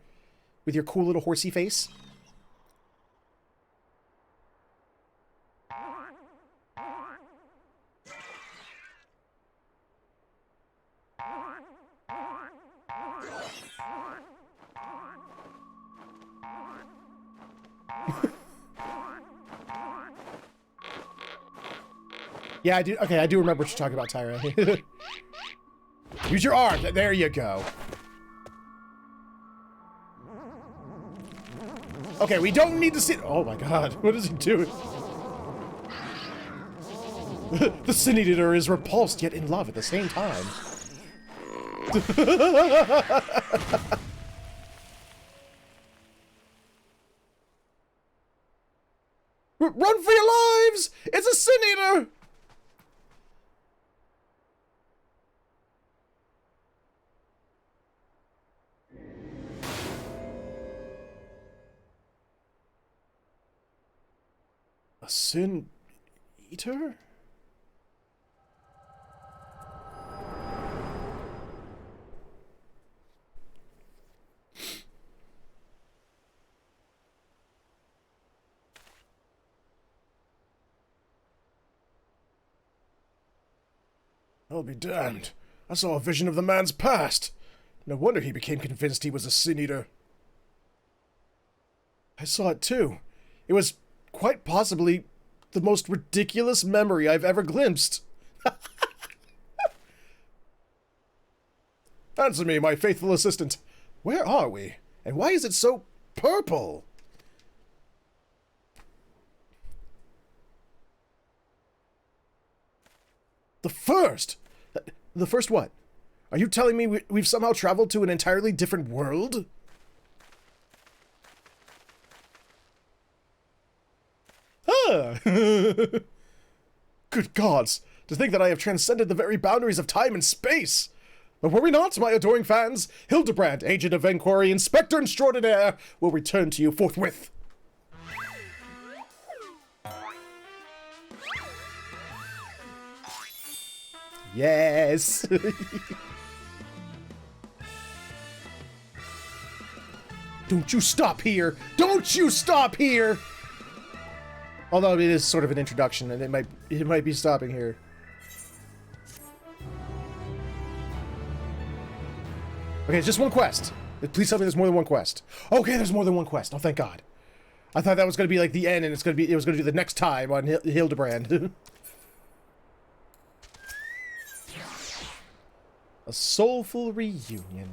With your cool little horsey face. Yeah, I do. Okay, I do remember what you're talking about, Tyra. Use your arm. There you go. Okay, we don't need to see. Oh my God, what is he doing? The Sin Eater is repulsed yet in love at the same time. Run for your lives! It's a Sin Eater! A Sin Eater? I'll be damned. I saw a vision of the man's past. No wonder he became convinced he was a Sin Eater. I saw it too. It was quite possibly the most ridiculous memory I've ever glimpsed. Answer me, my faithful assistant. Where are we? And why is it so purple? The first? The first what? Are you telling me we've somehow traveled to an entirely different world? Ah! Good gods! To think that I have transcended the very boundaries of time and space! But were we not, my adoring fans? Hildibrand, agent of inquiry, inspector extraordinaire, will return to you forthwith. Yes! Don't you stop here! Don't you stop here! Although it is sort of an introduction, and it might be stopping here. Okay, it's just one quest. Please tell me there's more than one quest. Okay, there's more than one quest. Oh, thank God. I thought that was gonna be like the end, and it was gonna be the next time on Hildibrand. A soulful reunion.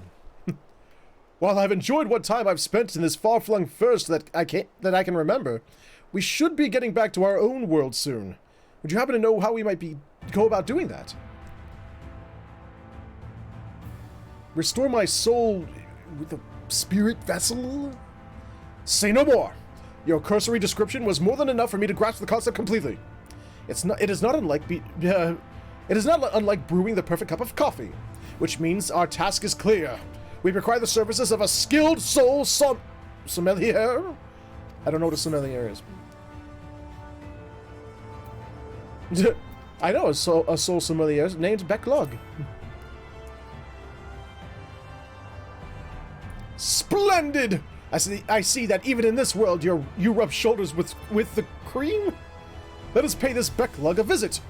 While I've enjoyed what time I've spent in this far-flung first that I can remember, we should be getting back to our own world soon. Would you happen to know how we might go about doing that? Restore my soul with a spirit vessel? Say no more. Your cursory description was more than enough for me to grasp the concept completely. It is not unlike brewing the perfect cup of coffee, which means our task is clear. We require the services of a skilled soul sommelier. I don't know what a sommelier is. I know a soul sommelier named Becklog. Splendid! I see that even in this world you rub shoulders with the cream. Let us pay this Becklug a visit.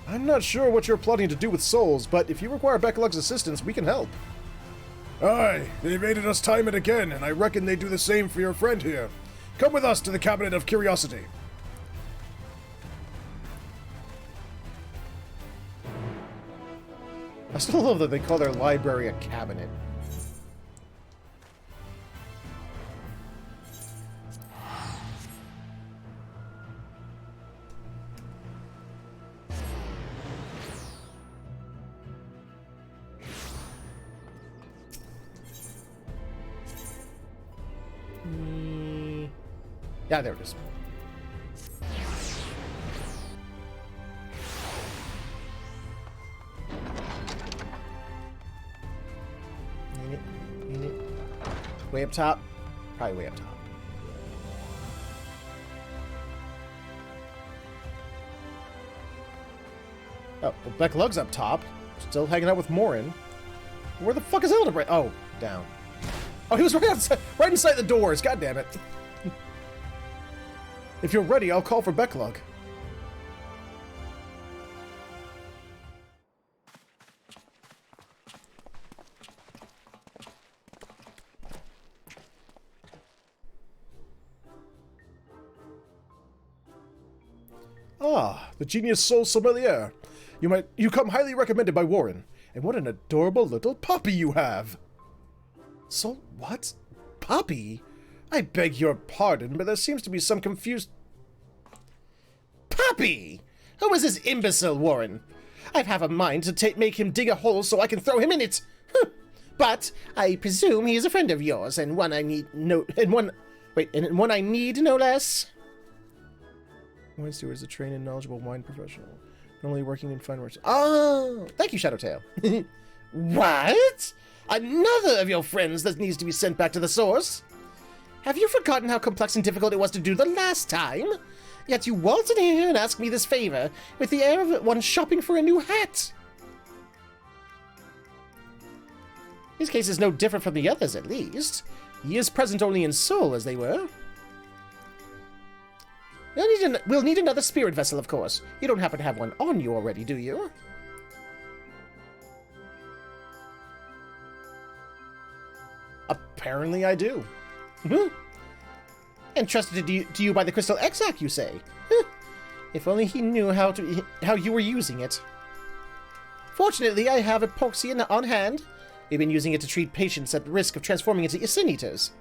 I'm not sure what you're plotting to do with souls, but if you require Becklug's assistance, we can help. Aye, they evaded us time and again, and I reckon they do the same for your friend here. Come with us to the Cabinet of Curiosity. I still love that they call their library a cabinet. Yeah, there it is. Way up top? Probably way up top. Oh, well, Becklug's up top. Still hanging out with Morin. Where the fuck is Hildibrand? Oh, down. Oh, he was right outside, right inside the doors. God damn it. If you're ready, I'll call for Becklug. Ah, the genius soul sommelier. You come highly recommended by Warren. And what an adorable little puppy you have. So what? Puppy? I beg your pardon, but there seems to be some confused... Puppy? Who is this imbecile, Warren? I've half a mind to make him dig a hole so I can throw him in it. But I presume he is a friend of yours, and one I need no less. Wine steward is a trained and knowledgeable wine professional, normally working in fine works. Oh, thank you, Shadowtail. What? Another of your friends that needs to be sent back to the source? Have you forgotten how complex and difficult it was to do the last time? Yet you waltz in here and ask me this favor with the air of one shopping for a new hat. His case is no different from the others, at least. He is present only in soul, as they were. We'll need another spirit vessel, of course. You don't happen to have one on you already, do you? Apparently I do. Entrusted to you by the Crystal Exarch, you say? If only he knew how you were using it. Fortunately, I have epoxy on hand. We've been using it to treat patients at risk of transforming into Sin-Eaters.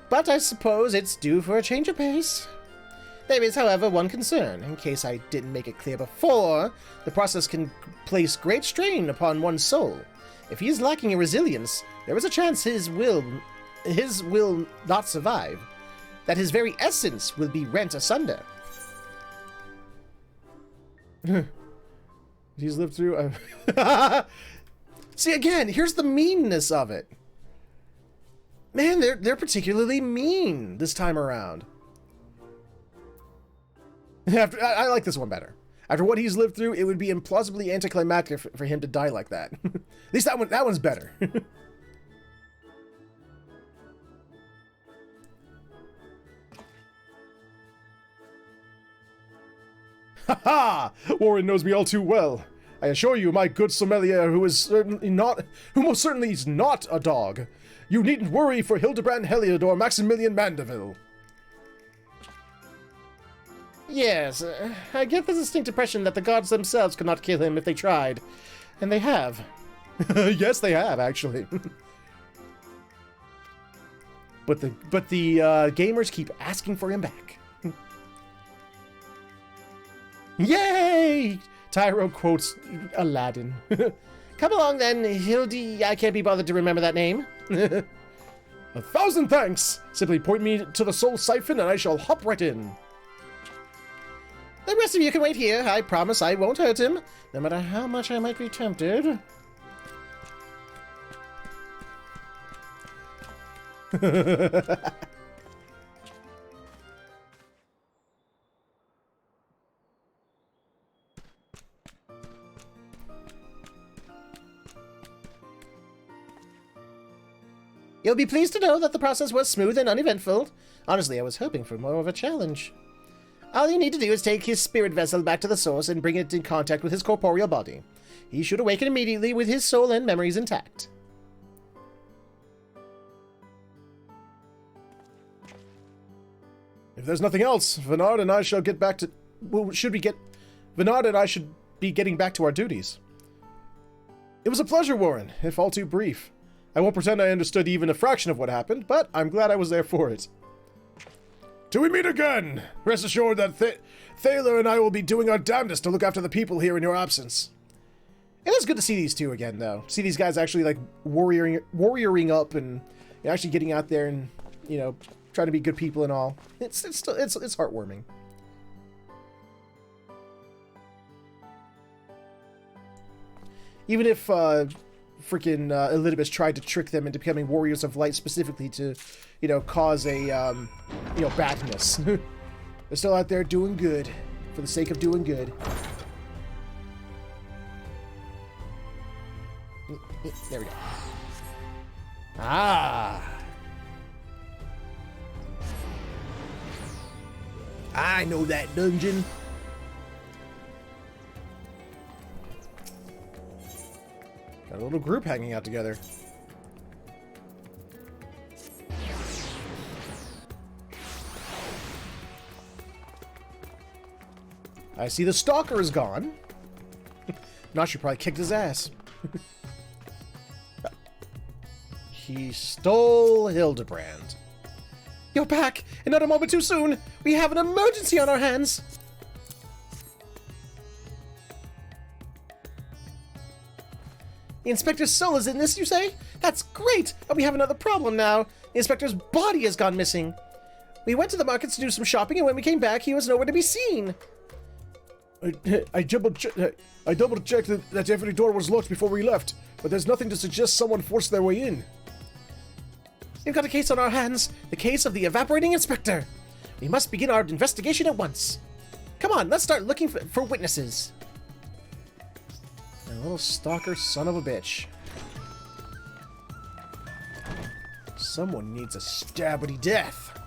But I suppose it's due for a change of pace. There is, however, one concern. In case I didn't make it clear before, the process can place great strain upon one's soul. If he is lacking in resilience, there is a chance his will not survive. That his very essence will be rent asunder. He's lived through... See, again, here's the meanness of it. Man, they're particularly mean this time around. I like this one better. After what he's lived through, it would be implausibly anticlimactic for him to die like that. At least that one's better. Ha ha! Warren knows me all too well. I assure you, my good sommelier, who most certainly is not a dog. You needn't worry for Hildibrand Heliodor Maximilian Mandeville. Yes, I get the distinct impression that the gods themselves could not kill him if they tried. And they have. Yes, they have, actually. But the gamers keep asking for him back. Yay! Tyro quotes Aladdin. Come along then, Hildy. I can't be bothered to remember that name. 1,000 thanks! Simply point me to the soul siphon and I shall hop right in. The rest of you can wait here. I promise I won't hurt him, no matter how much I might be tempted. You'll be pleased to know that the process was smooth and uneventful. Honestly, I was hoping for more of a challenge. All you need to do is take his spirit vessel back to the source and bring it in contact with his corporeal body. He should awaken immediately with his soul and memories intact. If there's nothing else, Venard and I shall get back to... Well, Venard and I should be getting back to our duties. It was a pleasure, Warren, if all too brief. I won't pretend I understood even a fraction of what happened, but I'm glad I was there for it. Till we meet again! Rest assured that Thaler and I will be doing our damnedest to look after the people here in your absence. It is good to see these two again, though. See these guys actually, like, warrioring up and actually getting out there and, you know, trying to be good people and all. It's heartwarming. Even if, freaking Elidibus tried to trick them into becoming warriors of light specifically to, you know, cause a, you know, badness. They're still out there doing good for the sake of doing good. There we go. Ah. I know that dungeon. Got a little group hanging out together. I see the stalker is gone. Now she probably kicked his ass. He stole Hildibrand. You're back! And not a moment too soon! We have an emergency on our hands! The inspector's soul is in this, you say? That's great! But we have another problem now. The inspector's body has gone missing. We went to the markets to do some shopping, and when we came back, he was nowhere to be seen. I double-checked that every door was locked before we left, but there's nothing to suggest someone forced their way in. We've got a case on our hands, the case of the evaporating inspector. We must begin our investigation at once. Come on, let's start looking for witnesses. A little stalker son of a bitch. Someone needs a stabbity death.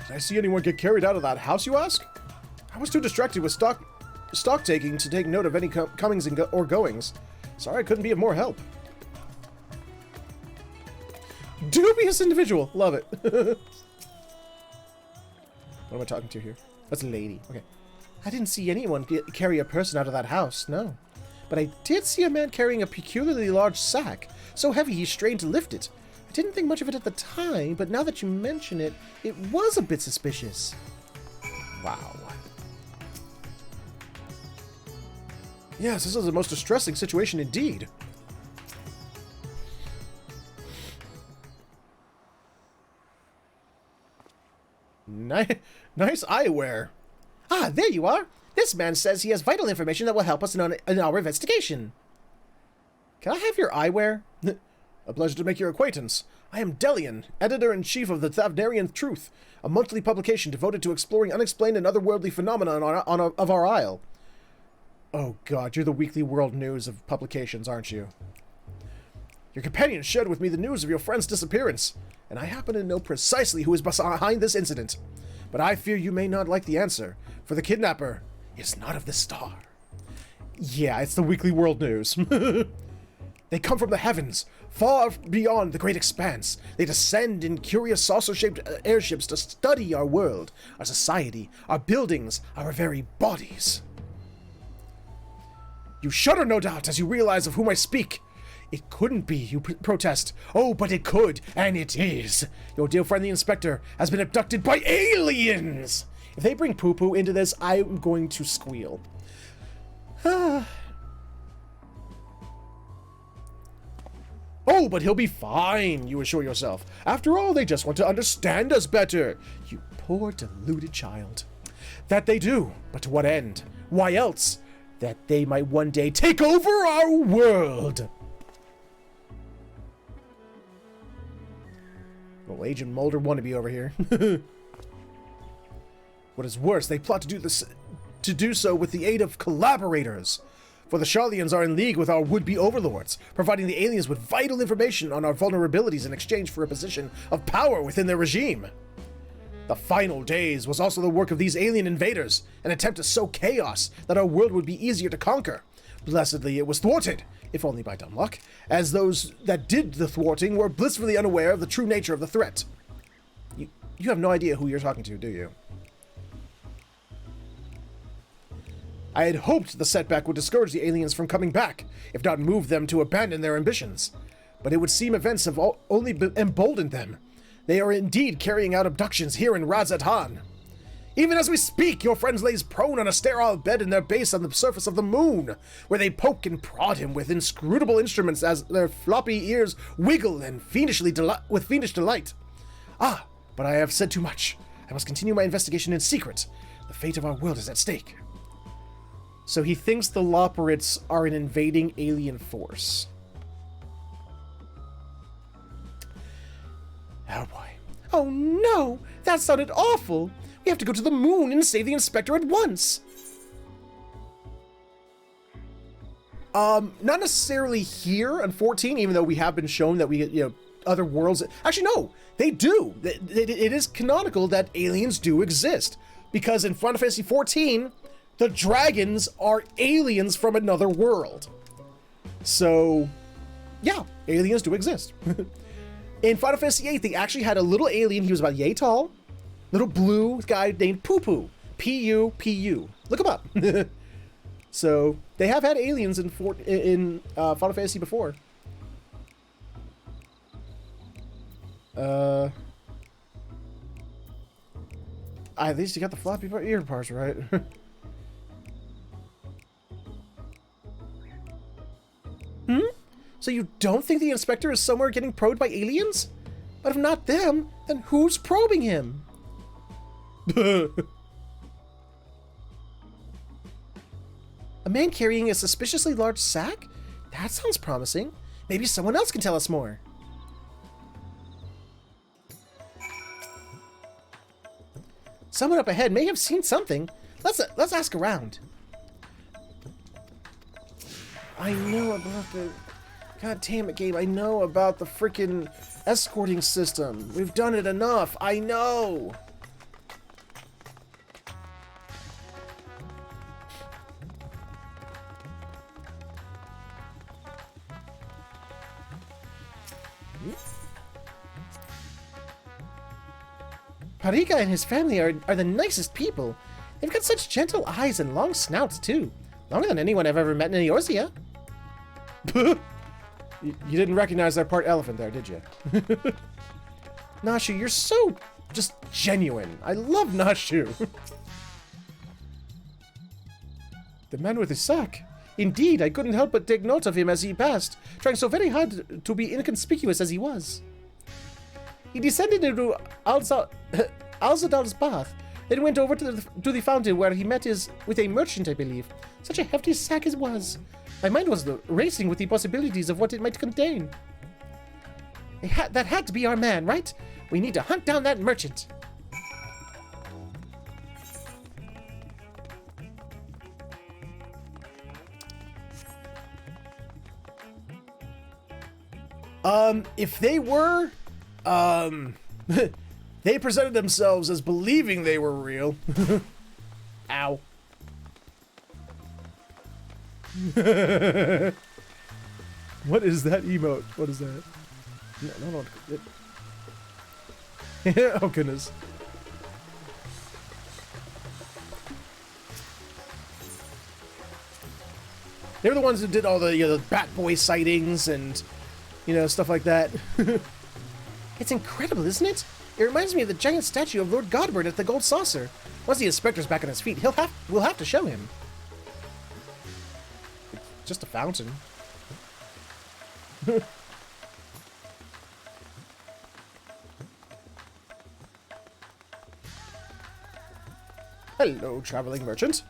Did I see anyone get carried out of that house, you ask? I was too distracted with stock taking to take note of any comings or goings. Sorry I couldn't be of more help. Dubious individual. Love it. What am I talking to here? That's a lady. Okay. I didn't see anyone carry a person out of that house, no. But I did see a man carrying a peculiarly large sack, so heavy he strained to lift it. I didn't think much of it at the time, but now that you mention it, it was a bit suspicious. Wow. Yes, this is the most distressing situation indeed. Nice eyewear. Ah, there you are. This man says he has vital information that will help us in our investigation. Can I have your eyewear? A pleasure to make your acquaintance. I am Delian, editor-in-chief of the Thavnarian Truth, a monthly publication devoted to exploring unexplained and otherworldly phenomena of our isle. Oh god, you're the weekly world news of publications, aren't you? Your companion shared with me the news of your friend's disappearance, and I happen to know precisely who is behind this incident. But I fear you may not like the answer, for the kidnapper is not of this star. Yeah, it's the weekly world news. They come from the heavens, far beyond the great expanse. They descend in curious saucer-shaped airships to study our world, our society, our buildings, our very bodies. You shudder, no doubt, as you realize of whom I speak. It couldn't be, you protest. Oh, but it could, and it is. Your dear friend the inspector has been abducted by aliens! If they bring poo-poo into this, I'm going to squeal. Oh, but he'll be fine, you assure yourself. After all, they just want to understand us better. You poor deluded child. That they do, but to what end? Why else? That they might one day take over our world. Well, Agent Mulder wannabe over here. What is worse, they plot to do so with the aid of collaborators. For the Sharlians are in league with our would-be overlords, providing the aliens with vital information on our vulnerabilities in exchange for a position of power within their regime. The final days was also the work of these alien invaders, an attempt to sow chaos that our world would be easier to conquer. Blessedly, it was thwarted, if only by dumb luck, as those that did the thwarting were blissfully unaware of the true nature of the threat. You have no idea who you're talking to, do you? I had hoped the setback would discourage the aliens from coming back, if not move them to abandon their ambitions. But it would seem events have only emboldened them. They are indeed carrying out abductions here in Razatan. Even as we speak, your friend lays prone on a sterile bed in their base on the surface of the moon, where they poke and prod him with inscrutable instruments as their floppy ears wiggle and with fiendish delight. Ah, but I have said too much. I must continue my investigation in secret. The fate of our world is at stake. So he thinks the Loporrits are an invading alien force. Oh boy. Oh no! That sounded awful! We have to go to the moon and save the inspector at once! Not necessarily here on 14, even though we have been shown that we get, other worlds. Actually, no, they do. It is canonical that aliens do exist. Because in Final Fantasy 14, the dragons are aliens from another world. So, yeah, aliens do exist. In Final Fantasy VIII, they actually had a little alien. He was about yay tall. Little blue guy named Poo Poo. P-U-P-U. Look him up. So, they have had aliens in Final Fantasy before. At least you got the floppy ear parts right. So you don't think the inspector is somewhere getting probed by aliens? But if not them, then who's probing him? A man carrying a suspiciously large sack? That sounds promising. Maybe someone else can tell us more. Someone up ahead may have seen something. Let's ask around. I know about the... God damn it, Gabe. I know about the freaking escorting system. We've done it enough. I know. Parika and his family are the nicest people. They've got such gentle eyes and long snouts, too. Longer than anyone I've ever met in Eorzea. You didn't recognize that part elephant there, did you? Nashu, you're so just genuine. I love Nashu. The man with the sack. Indeed, I couldn't help but take note of him as he passed, trying so very hard to be inconspicuous as he was. He descended into Alzadal's path, then went over to the fountain where he met with a merchant, I believe. Such a hefty sack it was. My mind was racing with the possibilities of what it might contain. That had to be our man, right? We need to hunt down that merchant. If they were, they presented themselves as believing they were real. Ow. What is that emote? What is that? No. Oh, goodness. They were the ones who did all the, the Bat Boy sightings and, stuff like that. It's incredible, isn't it? It reminds me of the giant statue of Lord Godbert at the Gold Saucer. Once the inspector's back on his feet, we'll have to show him. It's just a fountain. Hello, traveling merchant.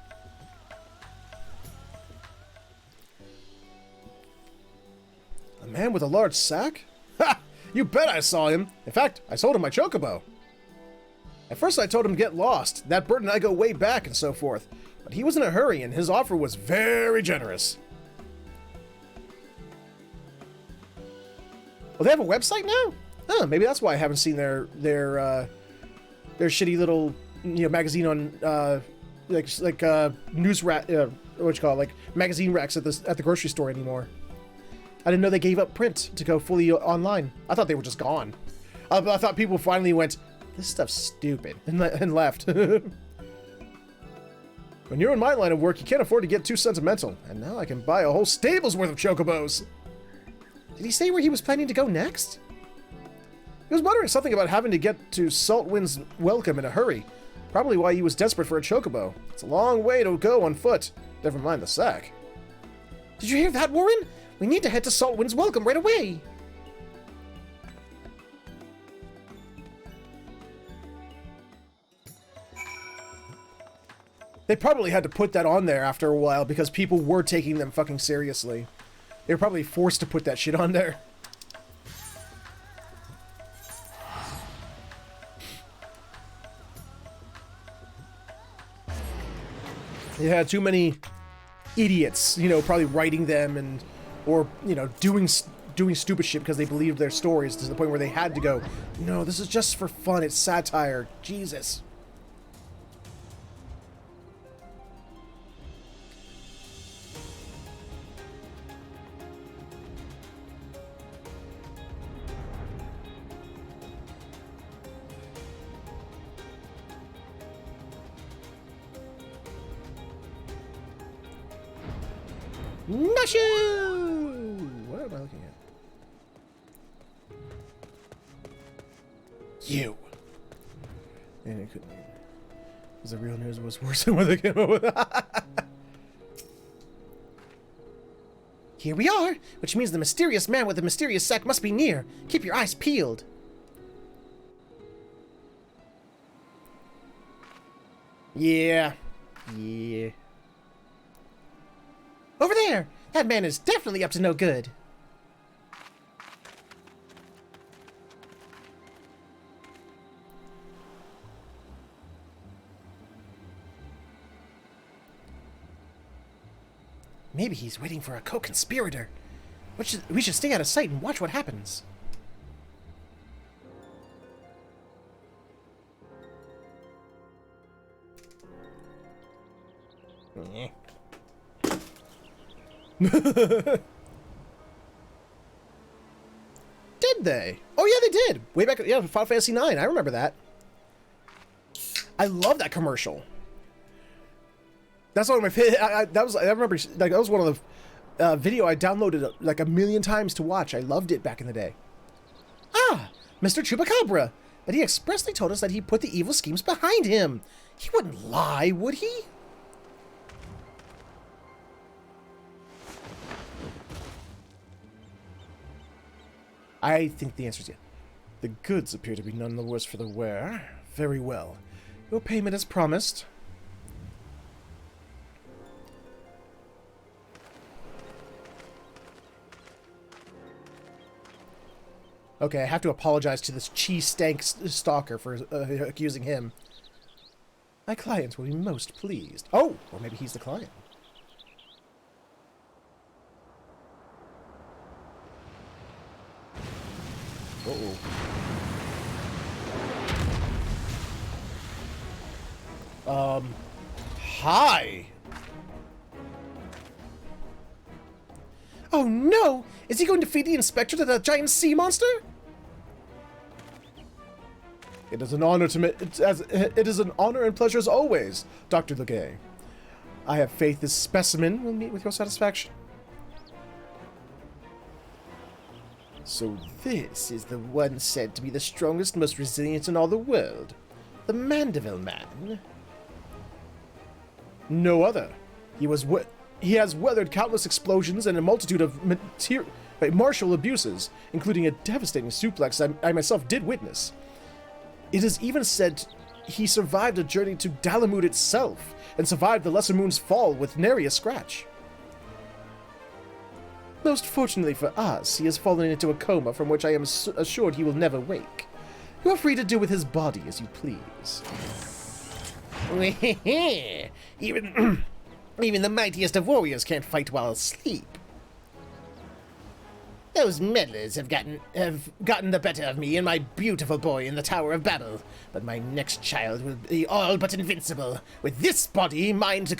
A man with a large sack? Ha! You bet I saw him. In fact, I sold him my chocobo. At first I told him to get lost. That bird and I go way back and so forth. But he was in a hurry and his offer was very generous. Well, they have a website now? Oh, maybe that's why I haven't seen their shitty little magazine on news rack, what you call it, like magazine racks at the grocery store anymore. I didn't know they gave up print to go fully online. I thought they were just gone. I thought people finally went, this stuff's stupid, and left. When you're in my line of work, you can't afford to get too sentimental. And now I can buy a whole stable's worth of chocobos. Did he say where he was planning to go next? He was muttering something about having to get to Saltwind's welcome in a hurry. Probably why he was desperate for a chocobo. It's a long way to go on foot. Never mind the sack. Did you hear that, Warren? We need to head to Saltwind's welcome right away. They probably had to put that on there after a while because people were taking them fucking seriously. They were probably forced to put that shit on there. Yeah, too many idiots, you know, probably writing them and, or, you know, doing stupid shit because they believed their stories to the point where they had to go, no, this is just for fun, it's satire, Jesus. Nashu! What am I looking at? You. And it couldn't. Because the real news was worse than what they came up with. Here we are, which means the mysterious man with the mysterious sack must be near. Keep your eyes peeled. Yeah. Yeah. Over there! That man is definitely up to no good. Maybe he's waiting for a co-conspirator. We should stay out of sight and watch what happens. Yeah. Did they? Oh yeah, they did. Way back, yeah, Final Fantasy IX. I remember that. I love that commercial. That's one of my favorite. I remember, like, that was one of the video I downloaded like a million times to watch. I loved it back in the day. Ah, Mr. Chupacabra. But he expressly told us that he put the evil schemes behind him. He wouldn't lie, would he? I think the answer is yes. The goods appear to be none the worse for the wear. Very well. Your payment as promised. Okay, I have to apologize to this cheese stank stalker for accusing him. My client will be most pleased. Oh, or maybe he's the client. Uh-oh. Hi! Oh no! Is he going to feed the inspector to that giant sea monster? It is an honor to it is an honor and pleasure as always, Dr. Legay. I have faith this specimen will meet with your satisfaction. So this is the one said to be the strongest, most resilient in all the world. The Mandeville man. No other. He has weathered countless explosions and a multitude of martial abuses, including a devastating suplex I myself did witness. It is even said he survived a journey to Dalamud itself, and survived the Lesser Moon's fall with nary a scratch. Most fortunately for us, he has fallen into a coma from which I am assured he will never wake. You are free to do with his body as you please. Even the mightiest of warriors can't fight while asleep. Those meddlers have gotten the better of me and my beautiful boy in the Tower of Babel, but my next child will be all but invincible. With this body mine to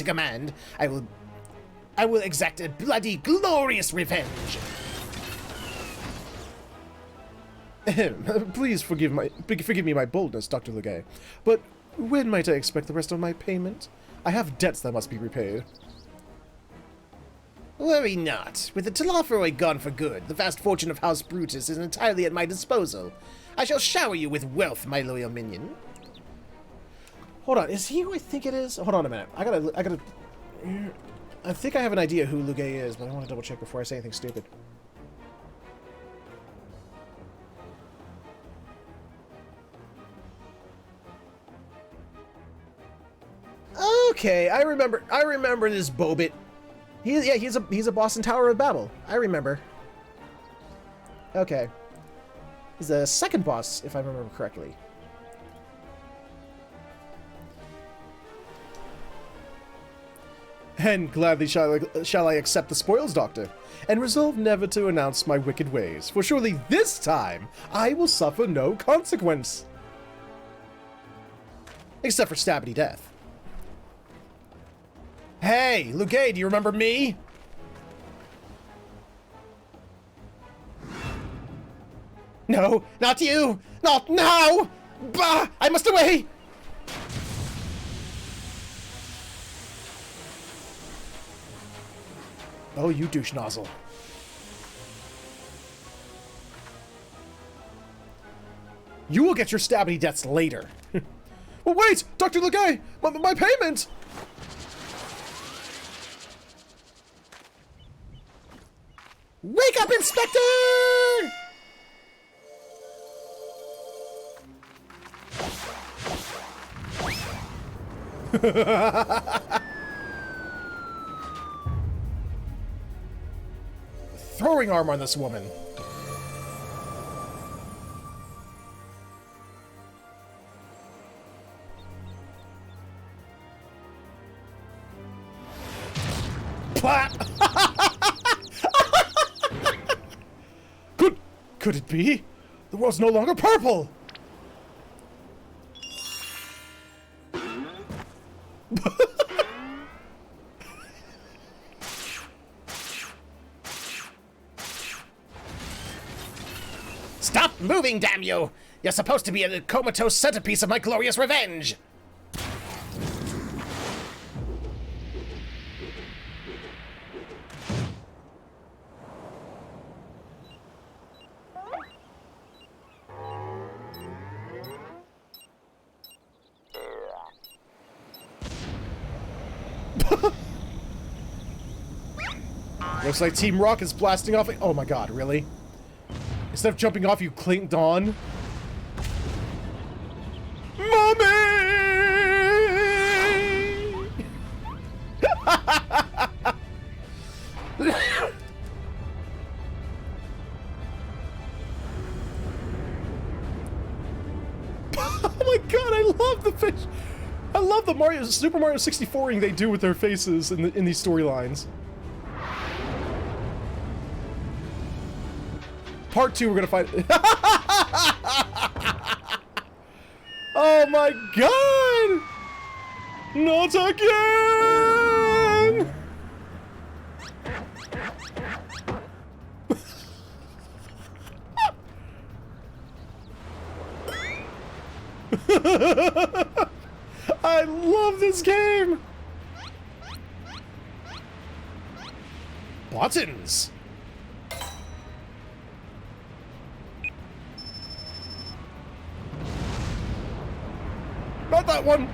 command, I will exact a bloody glorious revenge. Please forgive me my boldness, Dr. Legay, but when might I expect the rest of my payment? I have debts that must be repaid. Worry not. With the Telophoroi gone for good, the vast fortune of House Brutus is entirely at my disposal. I shall shower you with wealth, my loyal minion. Hold on, is he who I think it is? Hold on a minute. I think I have an idea who Legay is, but I want to double check before I say anything stupid. Okay, I remember this Bobit. He's a boss in Tower of Babel. I remember. Okay. He's a second boss, if I remember correctly. And gladly shall I accept the spoils, Doctor, and resolve never to announce my wicked ways, for surely this time I will suffer no consequence. Except for stabby death. Hey, Lugay, do you remember me? No, not you! Not now! Bah! I must away! Oh, you douche nozzle. You will get your stabby deaths later. Well, wait! Dr. Lugay! My payment! Wake up, Inspector! Throwing arm on this woman. Plat! Could it be? The world's no longer purple! Stop moving, damn you! You're supposed to be a comatose centerpiece of my glorious revenge! Looks like Team Rock is blasting off. Oh my god, really? Instead of jumping off, you clinked on. Mommy! Oh my god, I love the fish. I love the Super Mario 64ing they do with their faces in these storylines. Part 2, we're gonna fight. Oh my god! Not again! I love this game! Buttons! Not that one!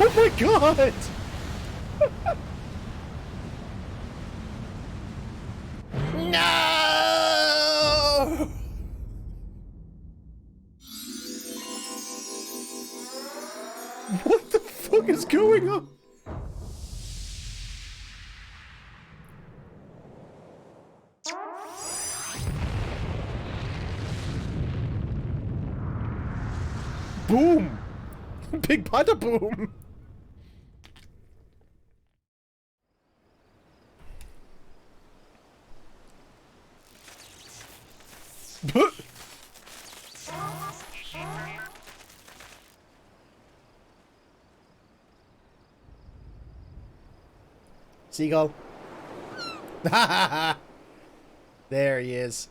Oh my god! No! What the fuck is going on? Boom! Big panda boom! Seagull. There he is.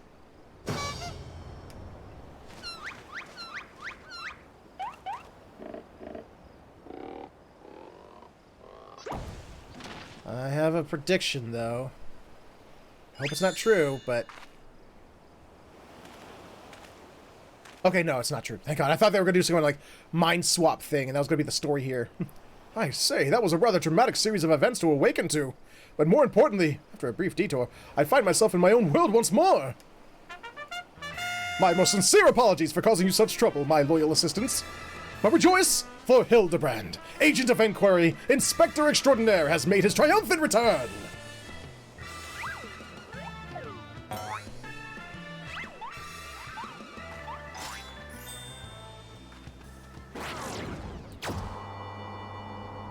I have a prediction, though. I hope it's not true, but... Okay, no, it's not true. Thank God. I thought they were going to do some kind of, like, mind swap thing, and that was going to be the story here. I say, that was a rather dramatic series of events to awaken to. But more importantly, after a brief detour, I find myself in my own world once more. My most sincere apologies for causing you such trouble, my loyal assistants. But rejoice, for Hildibrand, agent of inquiry, Inspector Extraordinaire, has made his triumphant return.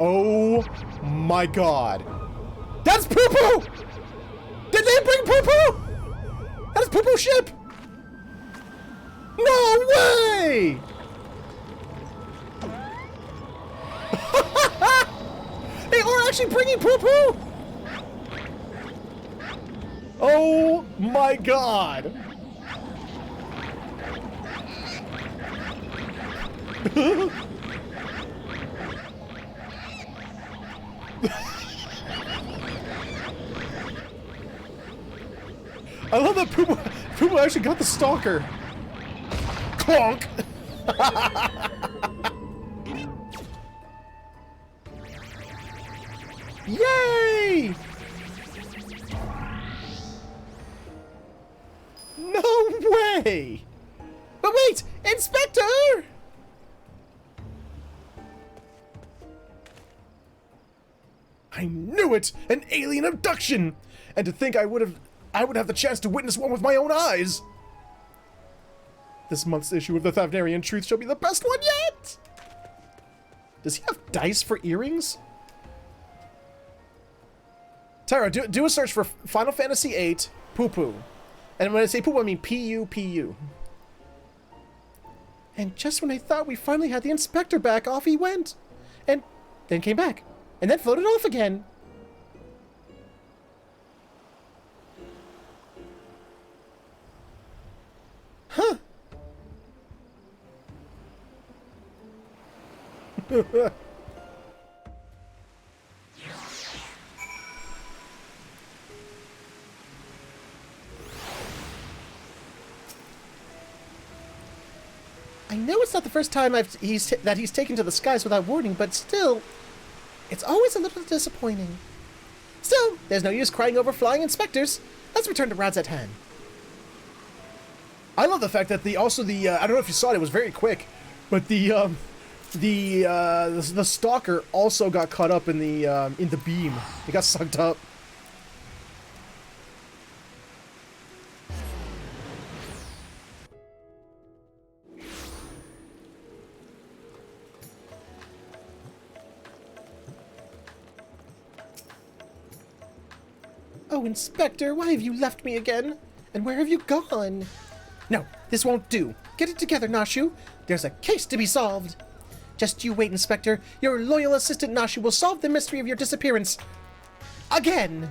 Oh my god. That's Poo-Poo! Did they bring Poo-Poo? That's Poo-Poo's ship! No way! They are actually bringing Poo-Poo! Oh my god! I love that Poo-Poo actually got the stalker. Clonk! Yay! No way! But wait! Inspector! I knew it! An alien abduction! And to think I would have the chance to witness one with my own eyes! This month's issue of the Thavnarian Truth shall be the best one yet! Does he have dice for earrings? Tyra, do a search for Final Fantasy VIII Poo-Poo. And when I say Poo-Poo, I mean P-U-P-U. And just when I thought we finally had the inspector back, off he went. And then came back. And then floated off again. Huh. I know it's not the first time he's taken to the skies without warning, but still, it's always a little disappointing. Still, there's no use crying over flying inspectors. Let's return to routes at hand. I love the fact that I don't know if you saw it, it was very quick, but the stalker also got caught up in the beam. It got sucked up. Oh, Inspector, why have you left me again? And where have you gone? No, this won't do. Get it together, Nashu. There's a case to be solved. Just you wait, Inspector. Your loyal assistant Nashu will solve the mystery of your disappearance. Again!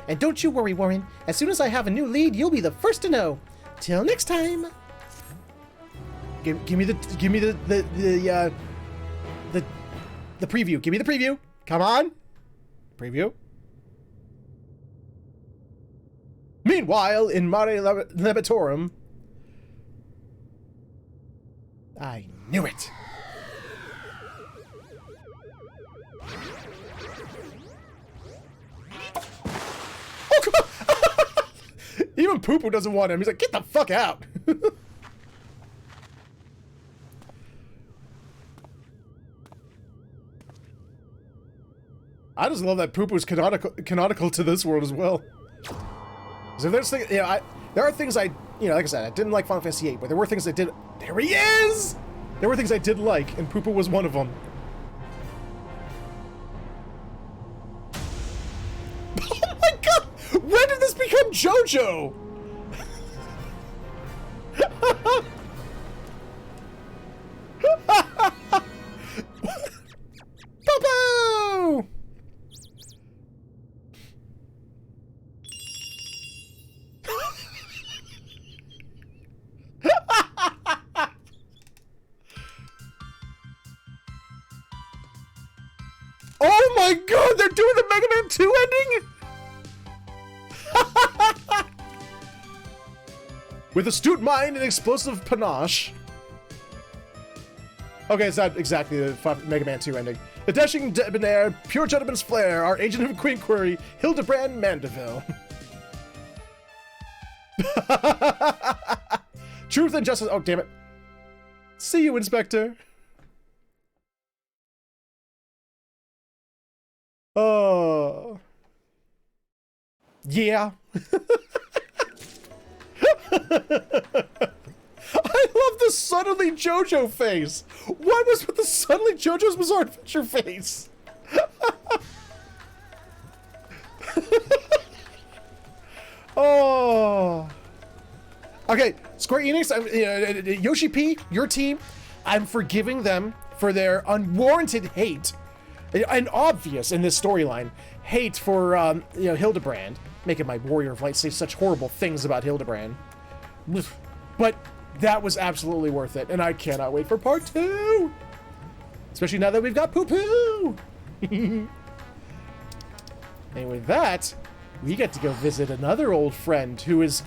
And don't you worry, Warren. As soon as I have a new lead, you'll be the first to know. Till next time. Give me the preview. Give me the preview. Come on. Preview. Meanwhile, in Mare Lebitorum... I knew it! Oh, come on! Even Poo-Poo doesn't want him. He's like, get the fuck out! I just love that Poo-Poo's canonical to this world as well. So there's things, there are things like I said, I didn't like Final Fantasy VIII, but there were things I did. There he is! There were things I did like, and Poo-Poo was one of them. Oh my god! When did this become JoJo? Poo-Poo! Oh my god, they're doing the Mega Man 2 ending? With astute mind and explosive panache. Okay, it's not exactly the Mega Man 2 ending. The dashing debonair, pure gentleman's flair, our agent of inquiry, Hildibrand Mandeville. Truth and justice. Oh, damn it. See you, Inspector. Oh. Yeah. I love the suddenly JoJo face. What was with the suddenly JoJo's Bizarre Adventure face? Okay, Square Enix, Yoshi P, your team, I'm forgiving them for their unwarranted hate, and obvious in this storyline, hate for, Hildibrand, making my Warrior of Light say such horrible things about Hildibrand. But that was absolutely worth it, and I cannot wait for part 2! Especially now that we've got Poo-Poo! And with that, we get to go visit another old friend who is...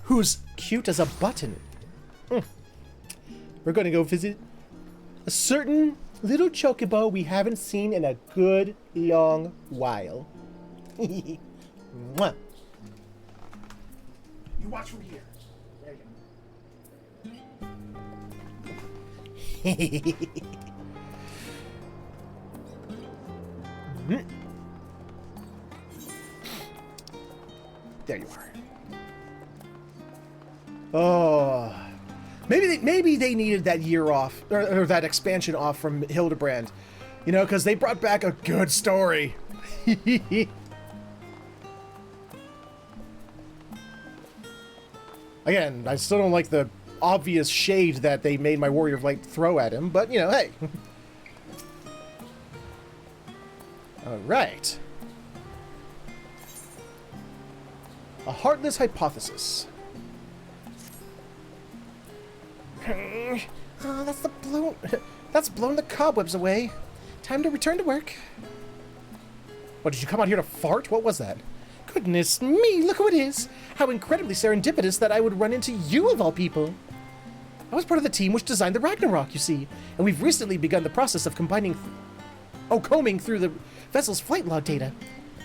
who's cute as a button. We're going to go visit a certain little chocobo we haven't seen in a good long while. Mwah. You watch from here. There you go. There you are. Oh, maybe they needed that year off, or that expansion off from Hildibrand, you know, because they brought back a good story. Again, I still don't like the obvious shade that they made my Warrior of Light throw at him, but, you know, hey. Alright. A heartless hypothesis. Oh, that's blown the cobwebs away. Time to return to work. What, did you come out here to fart? What was that? Goodness me, look who it is! How incredibly serendipitous that I would run into you of all people! I was part of the team which designed the Ragnarok, you see, and we've recently begun the process of combing through the vessel's flight log data.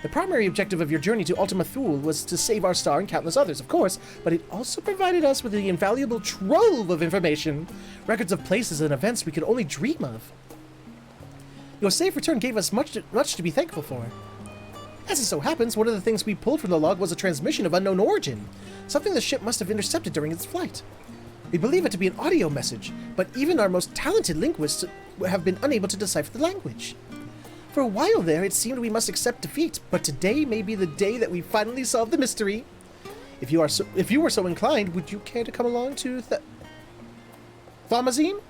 The primary objective of your journey to Ultima Thule was to save our star and countless others, of course, but it also provided us with the invaluable trove of information, records of places and events we could only dream of. Your safe return gave us much to be thankful for. As it so happens, one of the things we pulled from the log was a transmission of unknown origin, something the ship must have intercepted during its flight. We believe it to be an audio message, but even our most talented linguists have been unable to decipher the language. For a while there, it seemed we must accept defeat, but today may be the day that we finally solve the mystery. If you were so inclined, would you care to come along to Thomazine?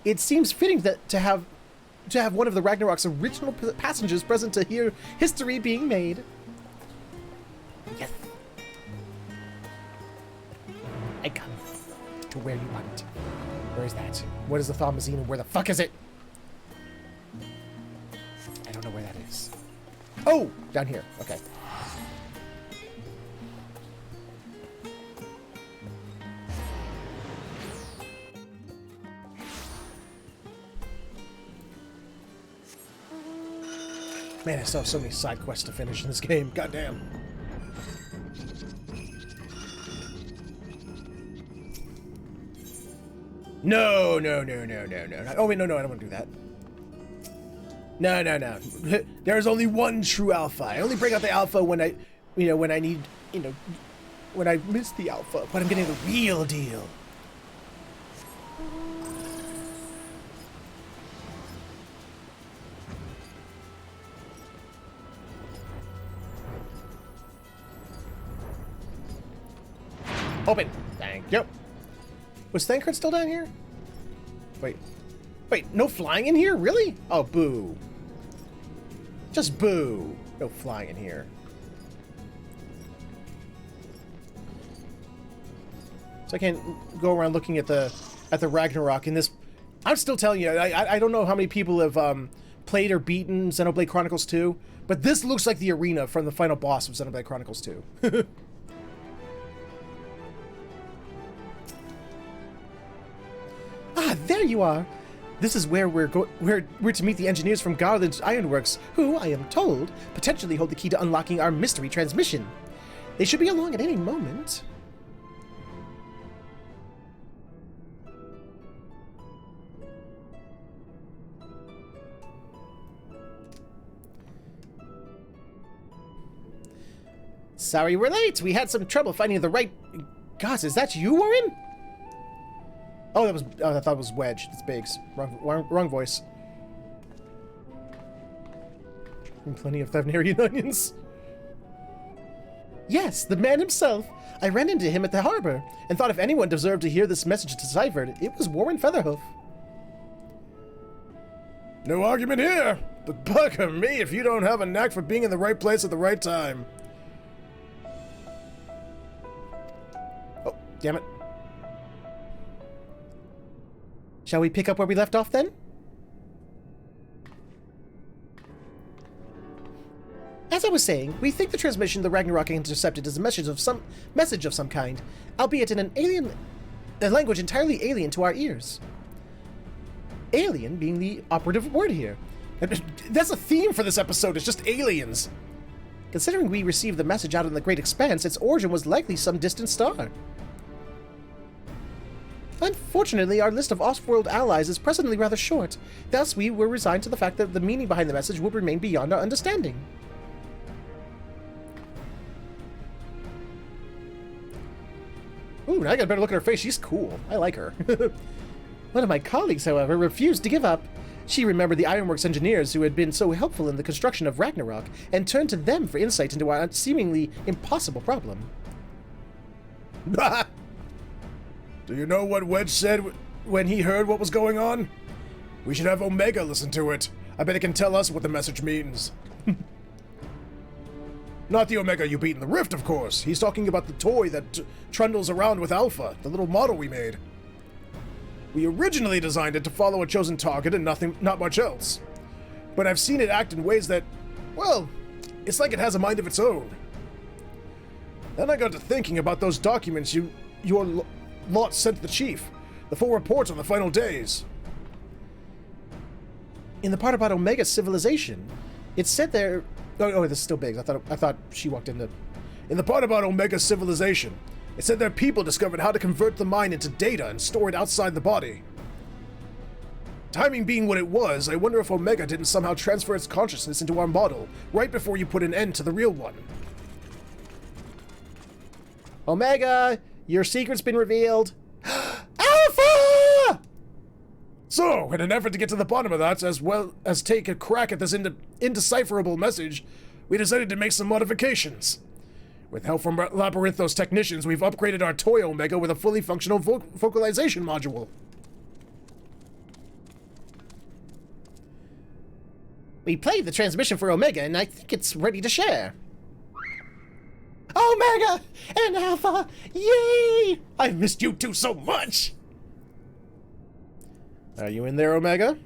It seems fitting that to have one of the Ragnarok's original passengers present to hear history being made. Yes. I come to where you want. Where is that? What is the Thomazine and where the fuck is it? I don't know where that is. Oh! Down here. Okay. Man, I still have so many side quests to finish in this game. Goddamn. No. Oh, wait, no, I don't want to do that. No. There's only one true alpha. I only bring out the alpha when I need, when I miss the alpha. But I'm getting the real deal. Open. Thank you. Was Thancred still down here? Wait, no flying in here? Really? Oh, boo. Just boo. No flying in here. So I can't go around looking at the Ragnarok in this. I'm still telling you, I don't know how many people have played or beaten Xenoblade Chronicles 2, but this looks like the arena from the final boss of Xenoblade Chronicles 2. Ah, there you are. This is where we're to meet the engineers from Garland's Ironworks, who, I am told, potentially hold the key to unlocking our mystery transmission. They should be along at any moment. Sorry we're late. We had some trouble finding the right... Gosh, is that you, Warren? Oh, I thought it was Wedge. That's Biggs. Wrong voice. And plenty of Thavnarian onions. Yes, the man himself. I ran into him at the harbor, and thought if anyone deserved to hear this message deciphered, it was Warren Featherhoof. No argument here, but bugger me if you don't have a knack for being in the right place at the right time. Oh, damn it. Shall we pick up where we left off then? As I was saying, we think the transmission the Ragnarok intercepted is a message of some kind, albeit in a language entirely alien to our ears. Alien being the operative word here. That's a theme for this episode, it's just aliens. Considering we received the message out in the great expanse, its origin was likely some distant star. Unfortunately, our list of off-world allies is presently rather short, thus we were resigned to the fact that the meaning behind the message would remain beyond our understanding. Ooh, now I got a better look at her face. She's cool. I like her. One of my colleagues, however, refused to give up. She remembered the Ironworks engineers who had been so helpful in the construction of Ragnarok and turned to them for insight into our seemingly impossible problem. Do you know what Wedge said when he heard what was going on? We should have Omega listen to it. I bet it can tell us what the message means. Not the Omega you beat in the Rift, of course. He's talking about the toy that trundles around with Alpha, the little model we made. We originally designed it to follow a chosen target and not much else. But I've seen it act in ways that, well, it's like it has a mind of its own. Then I got to thinking about those documents your lot sent to the Chief, the full reports on the final days. In the part about Omega civilization, it said there... Oh, this is still Biggs. I thought she walked into... In the part about Omega civilization, it said their people discovered how to convert the mind into data and store it outside the body. Timing being what it was, I wonder if Omega didn't somehow transfer its consciousness into our model, right before you put an end to the real one. Omega, your secret's been revealed. Alpha! So, in an effort to get to the bottom of that, as well as take a crack at this indecipherable message, we decided to make some modifications. With help from Labyrinthos technicians, we've upgraded our toy Omega with a fully functional vocalization module. We played the transmission for Omega, and I think it's ready to share. Omega and Alpha! Yay! I've missed you two so much! Are you in there, Omega?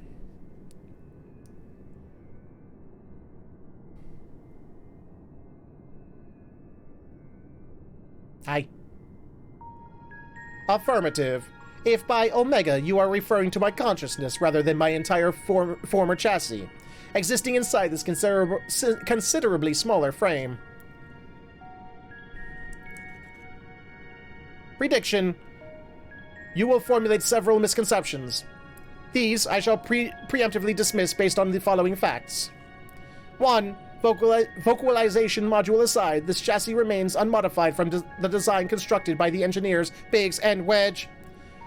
Hi. Affirmative. If by Omega you are referring to my consciousness rather than my entire former chassis, existing inside this considerably smaller frame. Prediction. You will formulate several misconceptions. These I shall preemptively dismiss based on the following facts. 1. Vocalization module aside, this chassis remains unmodified from the design constructed by the engineers Biggs and Wedge.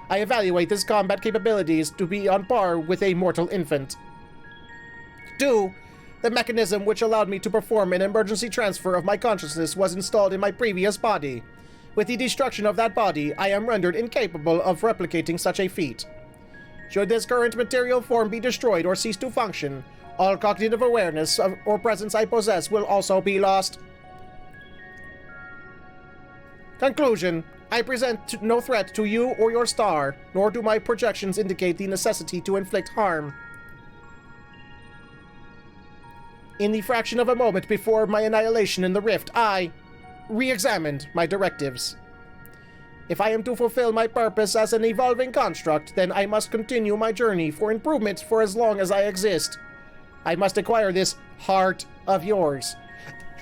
I evaluate this combat capabilities to be on par with a mortal infant. 2. The mechanism which allowed me to perform an emergency transfer of my consciousness was installed in my previous body. With the destruction of that body, I am rendered incapable of replicating such a feat. Should this current material form be destroyed or cease to function, all cognitive awareness or presence I possess will also be lost. Conclusion. I present no threat to you or your star, nor do my projections indicate the necessity to inflict harm. In the fraction of a moment before my annihilation in the rift, I re-examined my directives. If I am to fulfill my purpose as an evolving construct, then I must continue my journey for improvement for as long as I exist. I must acquire this heart of yours.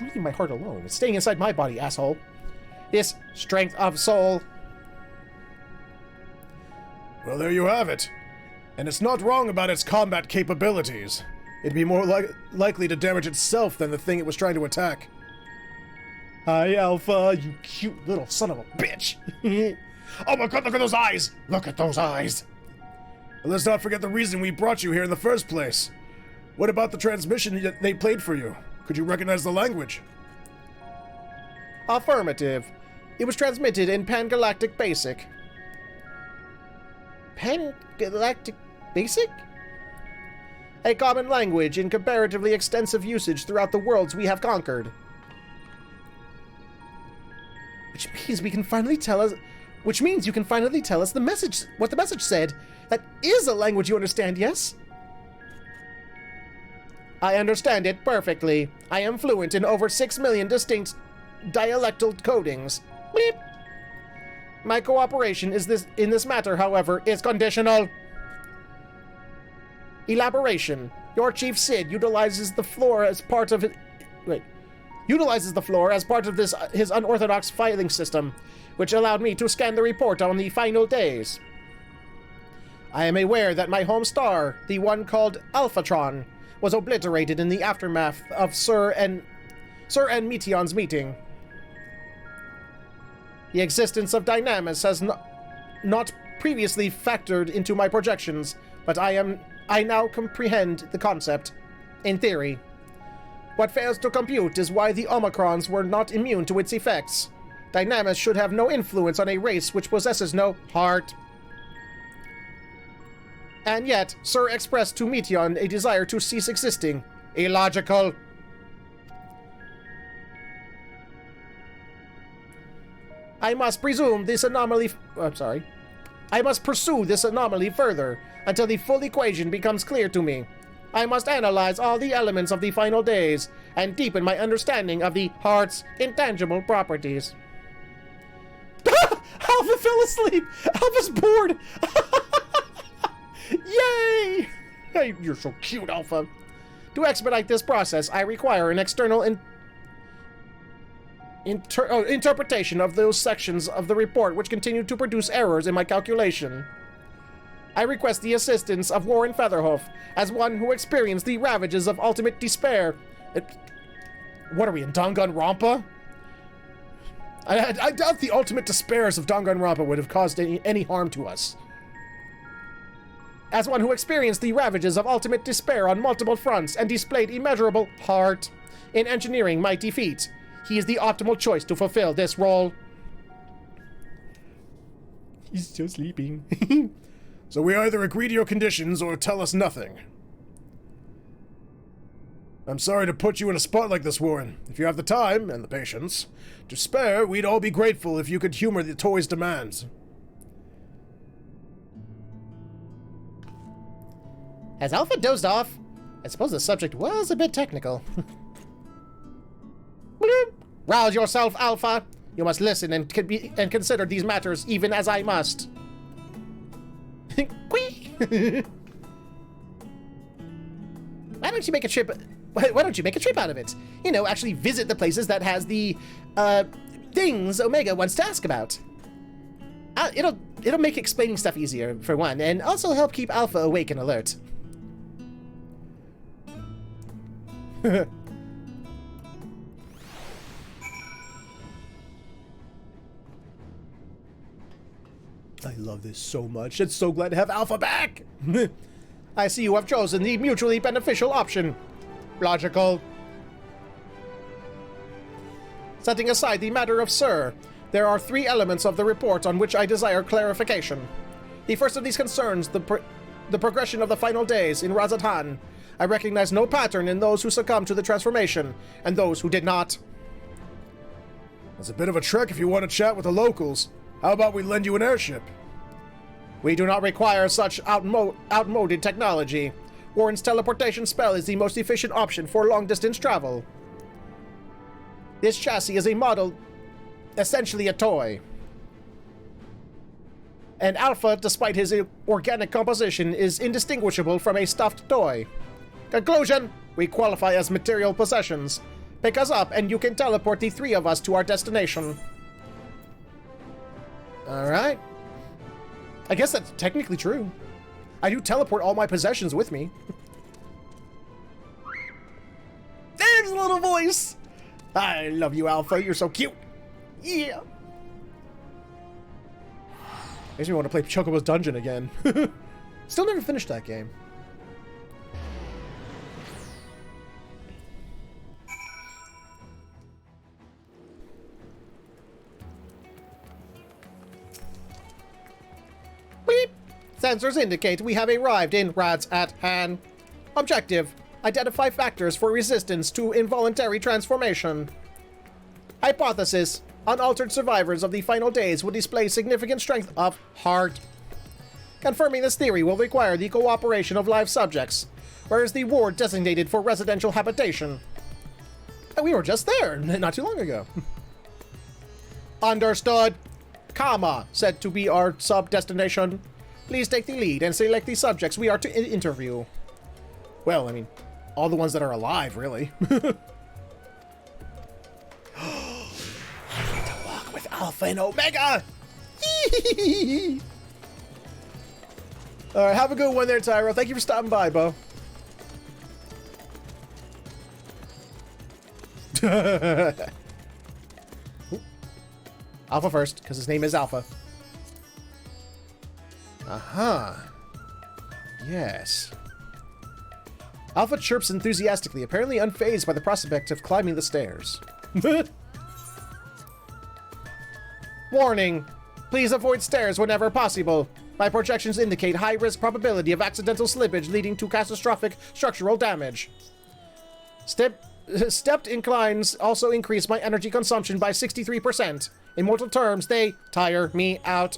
You leave my heart alone. It's staying inside my body, asshole. This strength of soul. Well, there you have it. And it's not wrong about its combat capabilities. It'd be more likely to damage itself than the thing it was trying to attack. Hi, Alpha, you cute little son of a bitch. Oh my god, look at those eyes! Look at those eyes! And let's not forget the reason we brought you here in the first place. What about the transmission that they played for you? Could you recognize the language? Affirmative. It was transmitted in Pangalactic Basic. Pangalactic Basic? A common language in comparatively extensive usage throughout the worlds we have conquered. Which means you can finally tell us the message, what the message said. That is a language you understand, yes? I understand it perfectly. I am fluent in over 6 million distinct dialectal codings. Bleep. My cooperation in this matter, however, is conditional. Elaboration. Your chief Sid utilizes the floor as part of his his unorthodox filing system, which allowed me to scan the report on the final days. I am aware that my home star, the one called Alphatron, was obliterated in the aftermath of Sir and Meteon's meeting. The existence of Dynamis has not previously factored into my projections, but I now comprehend the concept, in theory. What fails to compute is why the Omicrons were not immune to its effects. Dynamis should have no influence on a race which possesses no heart. And yet, Sir expressed to Meteon a desire to cease existing. Illogical. I must pursue this anomaly further until the full equation becomes clear to me. I must analyze all the elements of the final days and deepen my understanding of the heart's intangible properties. Alpha fell asleep! Alpha's bored! Yay! Hey, you're so cute, Alpha. To expedite this process, I require an external interpretation of those sections of the report which continue to produce errors in my calculation. I request the assistance of Warren Featherhoof, as one who experienced the ravages of ultimate despair. What are we, in Danganronpa? I doubt the ultimate despairs of Danganronpa would have caused any harm to us. As one who experienced the ravages of ultimate despair on multiple fronts and displayed immeasurable heart in engineering my defeat, he is the optimal choice to fulfill this role. He's still sleeping. So we either agree to your conditions or tell us nothing. I'm sorry to put you in a spot like this, Warren. If you have the time and the patience to spare, we'd all be grateful if you could humor the toy's demands. Has Alpha dozed off? I suppose the subject was a bit technical. Rouse yourself, Alpha. You must listen and consider these matters even as I must. Why don't you make a trip? Why don't you make a trip out of it? You know, actually visit the places that has the things Omega wants to ask about. It'll make explaining stuff easier for one, and also help keep Alpha awake and alert. I love this so much. I'm so glad to have Alpha back. I see you have chosen the mutually beneficial option. Logical. Setting aside the matter of Sir, there are 3 elements of the report on which I desire clarification. The first of these concerns the progression of the final days in Razatan. I recognize no pattern in those who succumbed to the transformation, and those who did not. That's a bit of a trek if you want to chat with the locals. How about we lend you an airship? We do not require such outmoded technology. Warren's teleportation spell is the most efficient option for long-distance travel. This chassis is a model, essentially a toy. And Alpha, despite his organic composition, is indistinguishable from a stuffed toy. Conclusion, we qualify as material possessions. Pick us up and you can teleport the 3 of us to our destination. Alright. I guess that's technically true. I do teleport all my possessions with me. There's a little voice! I love you, Alpha. You're so cute. Yeah. Makes me want to play Chocobo's Dungeon again. Still never finished that game. Sensors indicate we have arrived in Rats at Han. Objective: identify factors for resistance to involuntary transformation. Hypothesis: unaltered survivors of the final days will display significant strength of heart. Confirming this theory will require the cooperation of live subjects. Where is the ward designated for residential habitation? We were just there not too long ago. Understood. Kama said to be our sub-destination. Please take the lead and select the subjects we are to interview. Well, I mean, all the ones that are alive, really. I get to walk with Alpha and Omega! Alright, have a good one there, Tyro. Thank you for stopping by, Bo. Alpha first, because his name is Alpha. Uh-huh. Yes. Alpha chirps enthusiastically, apparently unfazed by the prospect of climbing the stairs. Warning! Please avoid stairs whenever possible. My projections indicate high-risk probability of accidental slippage leading to catastrophic structural damage. Stepped inclines also increase my energy consumption by 63%. In mortal terms, they tire me out.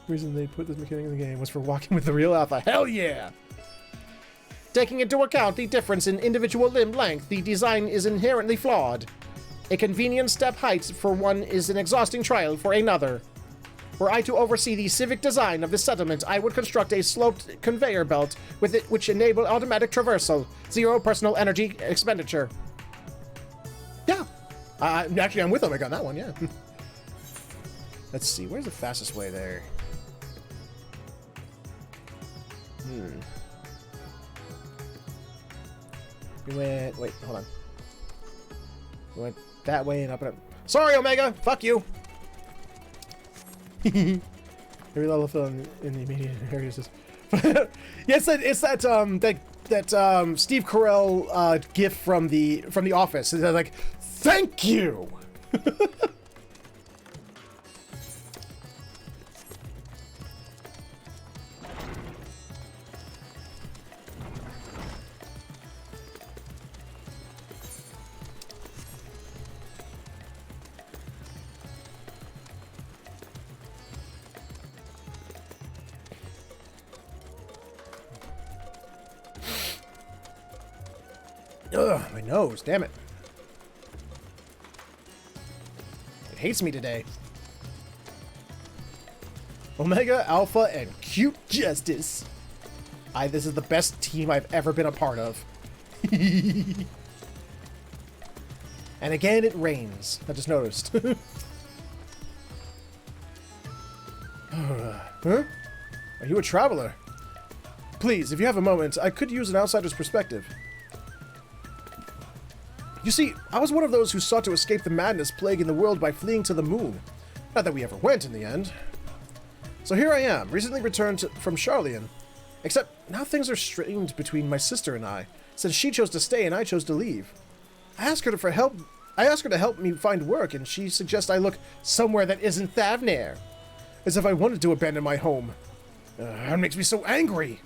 The reason they put this mechanic in the game was for walking with the real Alpha. Hell yeah! Taking into account the difference in individual limb length, the design is inherently flawed. A convenient step height for one is an exhausting trial for another. Were I to oversee the civic design of this settlement, I would construct a sloped conveyor belt with it which enable automatic traversal, zero personal energy expenditure. Yeah. Actually, I'm with Omega on that one, yeah. Let's see, where's the fastest way there? We went... Wait, hold on. We went that way and up and up. Sorry, Omega! Fuck you! Every level fill in the immediate areas is... Yes, it's that Steve Carell gif from the Office. It's like, thank you! Ugh, my nose, damn it. It hates me today. Omega, Alpha, and Cute Justice. This is the best team I've ever been a part of. And again, it rains. I just noticed. Huh? Are you a traveler? Please, if you have a moment, I could use an outsider's perspective. You see, I was one of those who sought to escape the madness plaguing the world by fleeing to the moon. Not that we ever went in the end. So here I am, recently returned from Charlian. Except now things are strained between my sister and I, since she chose to stay and I chose to leave. I asked her to help me find work, and she suggests I look somewhere that isn't Thavnair. As if I wanted to abandon my home. That makes me so angry.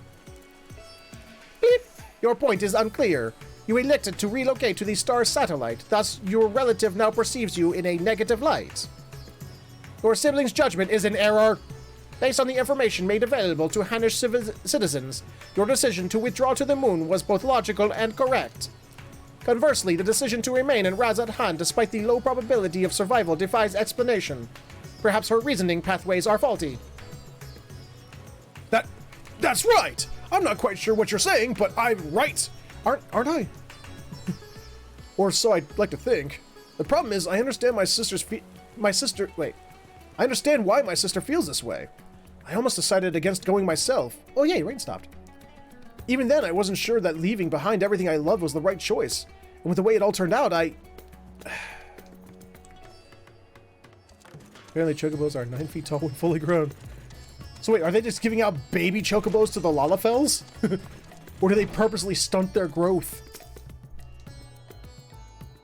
Beep. Your point is unclear. You elected to relocate to the star satellite, thus your relative now perceives you in a negative light. Your sibling's judgment is in error. Based on the information made available to Hanish citizens, your decision to withdraw to the moon was both logical and correct. Conversely, the decision to remain in Razat Han despite the low probability of survival defies explanation. Perhaps her reasoning pathways are faulty. That's right! I'm not quite sure what you're saying, but I'm right! Aren't I? Or so I'd like to think. The problem is, I understand I understand why my sister feels this way. I almost decided against going myself. Oh yay, rain stopped. Even then, I wasn't sure that leaving behind everything I loved was the right choice. And with the way it all turned out, Apparently chocobos are 9 feet tall and fully grown. So wait, are they just giving out baby chocobos to the Lalafels? Or do they purposely stunt their growth?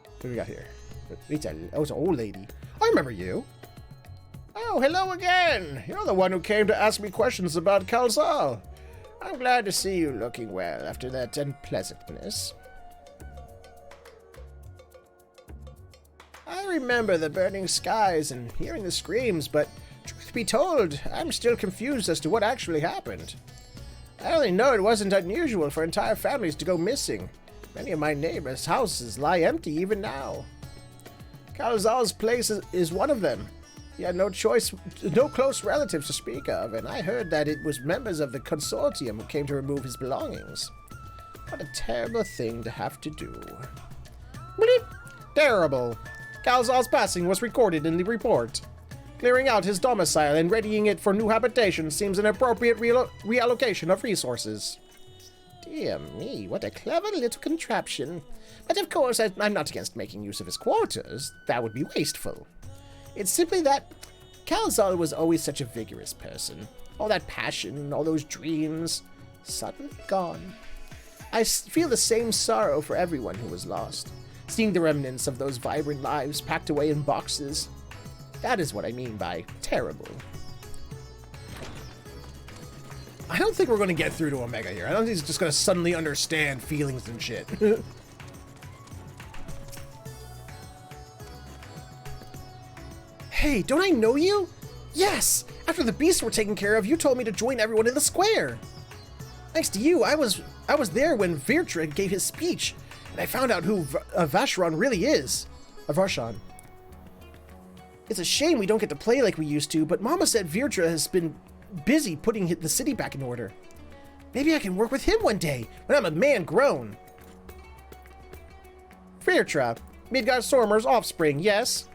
What do we got here? Oh, it's an old lady. I remember you. Oh, hello again! You're the one who came to ask me questions about Kalzal. I'm glad to see you looking well after that unpleasantness. I remember the burning skies and hearing the screams, but truth be told, I'm still confused as to what actually happened. I only know it wasn't unusual for entire families to go missing. Many of my neighbors' houses lie empty even now. Kalzal's place is one of them. He had no close relatives to speak of, and I heard that it was members of the consortium who came to remove his belongings. What a terrible thing to have to do. Bleep! Terrible. Kalzal's passing was recorded in the report. Clearing out his domicile and readying it for new habitation seems an appropriate reallocation of resources. Dear me, what a clever little contraption. But of course, I'm not against making use of his quarters. That would be wasteful. It's simply that Kalzal was always such a vigorous person. All that passion, all those dreams, suddenly gone. I feel the same sorrow for everyone who was lost, seeing the remnants of those vibrant lives packed away in boxes. That is what I mean by terrible. I don't think we're going to get through to Omega here. I don't think he's just going to suddenly understand feelings and shit. Hey, don't I know you? Yes! After the beasts were taken care of, you told me to join everyone in the square. Thanks to you, I was there when Virtra gave his speech, and I found out who Vacheron really is. Varshan. It's a shame we don't get to play like we used to, but Mama said Virtra has been busy putting the city back in order. Maybe I can work with him one day, when I'm a man grown. Virtra, Midgard Stormer's offspring, yes?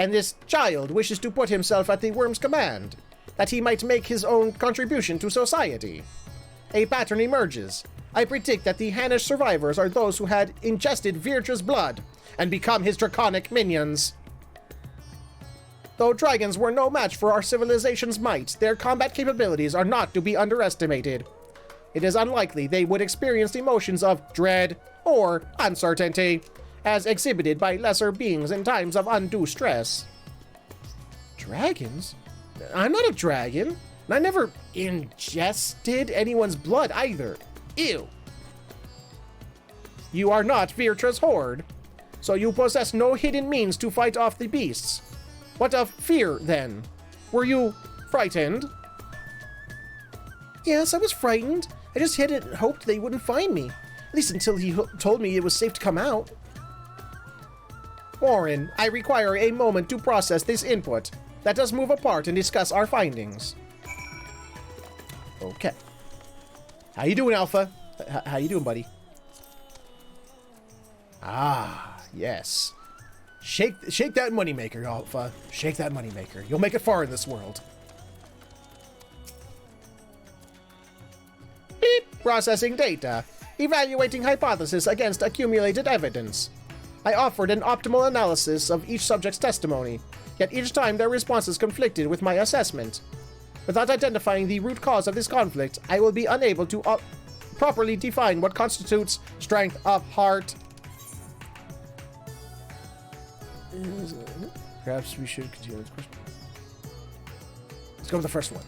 And this child wishes to put himself at the worm's command, that he might make his own contribution to society. A pattern emerges. I predict that the Hanish survivors are those who had ingested Virtra's blood and become his draconic minions. Though dragons were no match for our civilization's might, their combat capabilities are not to be underestimated. It is unlikely they would experience emotions of dread or uncertainty, as exhibited by lesser beings in times of undue stress. Dragons? I'm not a dragon, and I never ingested anyone's blood either. Ew. You are not Virtra's horde, so you possess no hidden means to fight off the beasts. What of fear, then? Were you frightened? Yes, I was frightened. I just hadn't hoped they wouldn't find me. At least until he told me it was safe to come out. Warren, I require a moment to process this input. Let us move apart and discuss our findings. Okay. How you doing, Alpha? How you doing, buddy? Ah, yes. Shake that moneymaker, Alpha. Shake that moneymaker. You'll make it far in this world. Beep. Processing data. Evaluating hypothesis against accumulated evidence. I offered an optimal analysis of each subject's testimony, yet each time their responses conflicted with my assessment. Without identifying the root cause of this conflict, I will be unable to properly define what constitutes strength of heart. Perhaps we should continue this question. Let's go with the first one.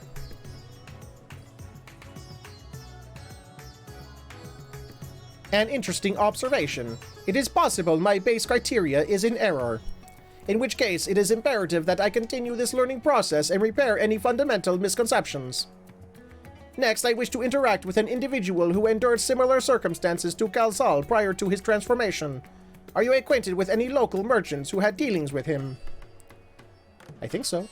An interesting observation. It is possible my base criteria is in error, in which case it is imperative that I continue this learning process and repair any fundamental misconceptions. Next, I wish to interact with an individual who endured similar circumstances to Kalzal prior to his transformation. Are you acquainted with any local merchants who had dealings with him? I think so.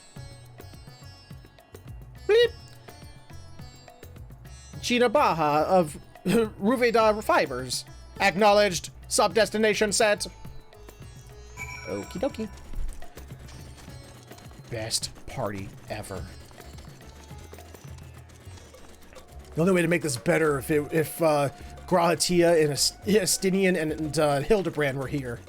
Bleep! Gina Baha of Ruveda Fibers. Acknowledged. Sub-destination set. Okie dokie. Best party ever. The only way to make this better if Grahatia and Estinian and Hildibrand were here.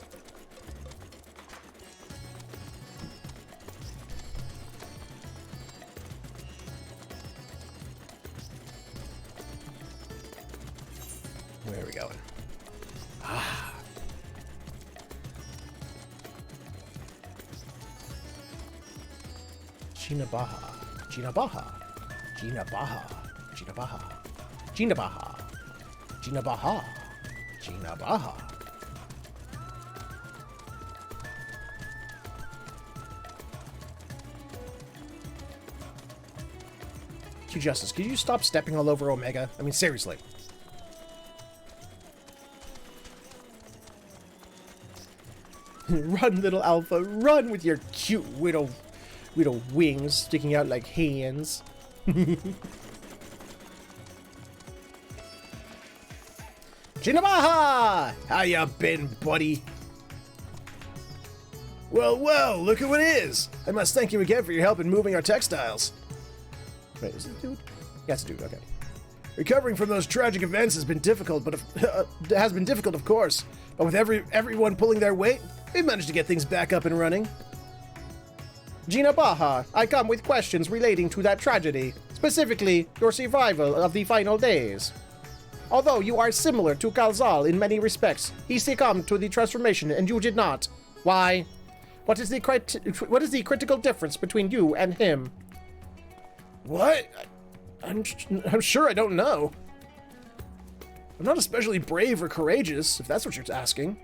Where are we going? Ah. Gina Baha. Gina Baha. Gina Baha. Gina Baha. Gina Baha. Gina Baha. Gina Baha. Q Justice, could you stop stepping all over Omega? I mean, seriously. Run, little Alpha, run with your cute widow wings sticking out like hands. Jinabaha! How ya been, buddy? Well, well, look at what it is. I must thank you again for your help in moving our textiles. Wait, is it a dude? Yeah, it's a dude, okay. Recovering from those tragic events has been difficult, but of course. But with everyone pulling their weight, we've managed to get things back up and running. Gina Baha, I come with questions relating to that tragedy, specifically your survival of the final days. Although you are similar to Kalzal in many respects, he succumbed to the transformation and you did not. Why? What is the critical difference between you and him? What? I'm sure I don't know. I'm not especially brave or courageous, if that's what you're asking.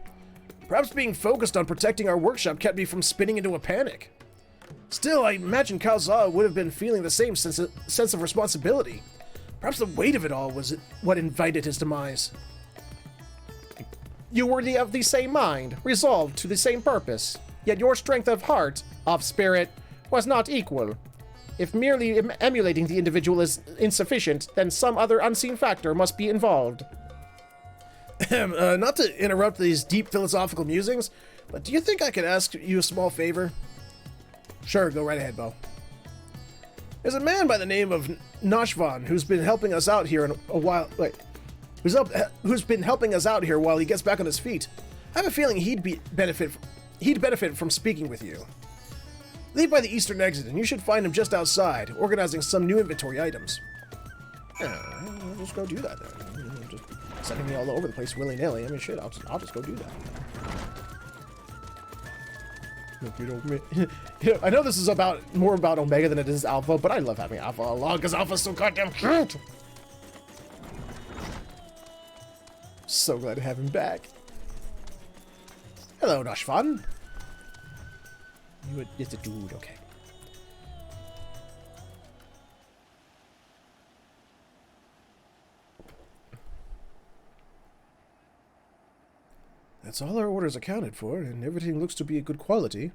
Perhaps being focused on protecting our workshop kept me from spinning into a panic. Still, I imagine Kalza would have been feeling the same sense of responsibility. Perhaps the weight of it all was what invited his demise. You were of the same mind, resolved to the same purpose, yet your strength of heart, of spirit, was not equal. If merely emulating the individual is insufficient, then some other unseen factor must be involved. Not to interrupt these deep philosophical musings, but do you think I could ask you a small favor? Sure, go right ahead, Bo. There's a man by the name of Nashvan who's been helping us out here in a while. Wait, who's been helping us out here while he gets back on his feet. I have a feeling he'd benefit from speaking with you. Leave by the eastern exit, and you should find him just outside, organizing some new inventory items. Yeah, I'll just go do that then. Just sending me all over the place willy-nilly. I mean, shit, I'll just go do that. I know this is more about Omega than it is Alpha, but I love having Alpha along because Alpha's so goddamn cute. So glad to have him back. Hello, Nashvan. It's a dude, okay. That's all our orders accounted for, and everything looks to be a good quality.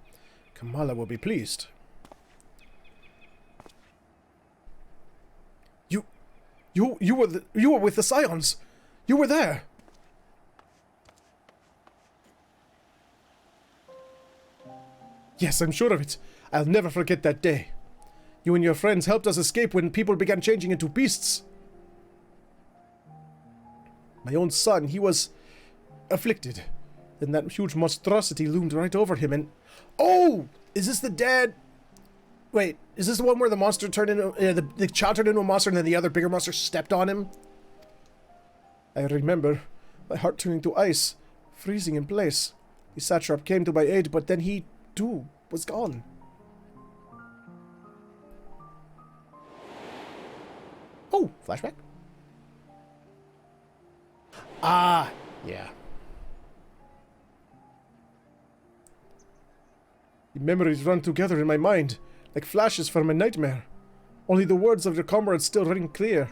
Kamala will be pleased. You were with the Scions. You were there. Yes, I'm sure of it. I'll never forget that day. You and your friends helped us escape when people began changing into beasts. My own son, he was afflicted. Then that huge monstrosity loomed right over him and... Oh! Is this the dad... Wait, is this the one where the monster turned into... the child turned into a monster and then the other bigger monster stepped on him? I remember. My heart turning to ice. Freezing in place. The satrap came to my aid, but then he... too was gone. Oh, flashback. Ah, yeah. The memories run together in my mind, like flashes from a nightmare. Only the words of your comrades still ring clear.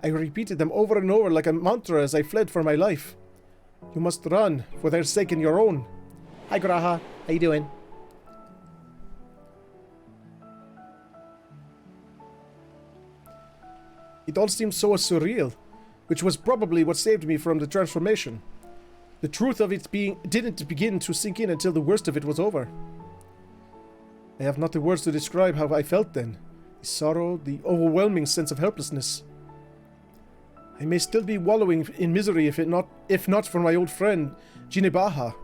I repeated them over and over like a mantra as I fled for my life. You must run, for their sake and your own. Hi, Graha. How you doing? It all seemed so surreal, which was probably what saved me from the transformation. The truth of it didn't begin to sink in until the worst of it was over. I have not the words to describe how I felt then. The sorrow, the overwhelming sense of helplessness. I may still be wallowing in misery if not for my old friend, Jinebaha.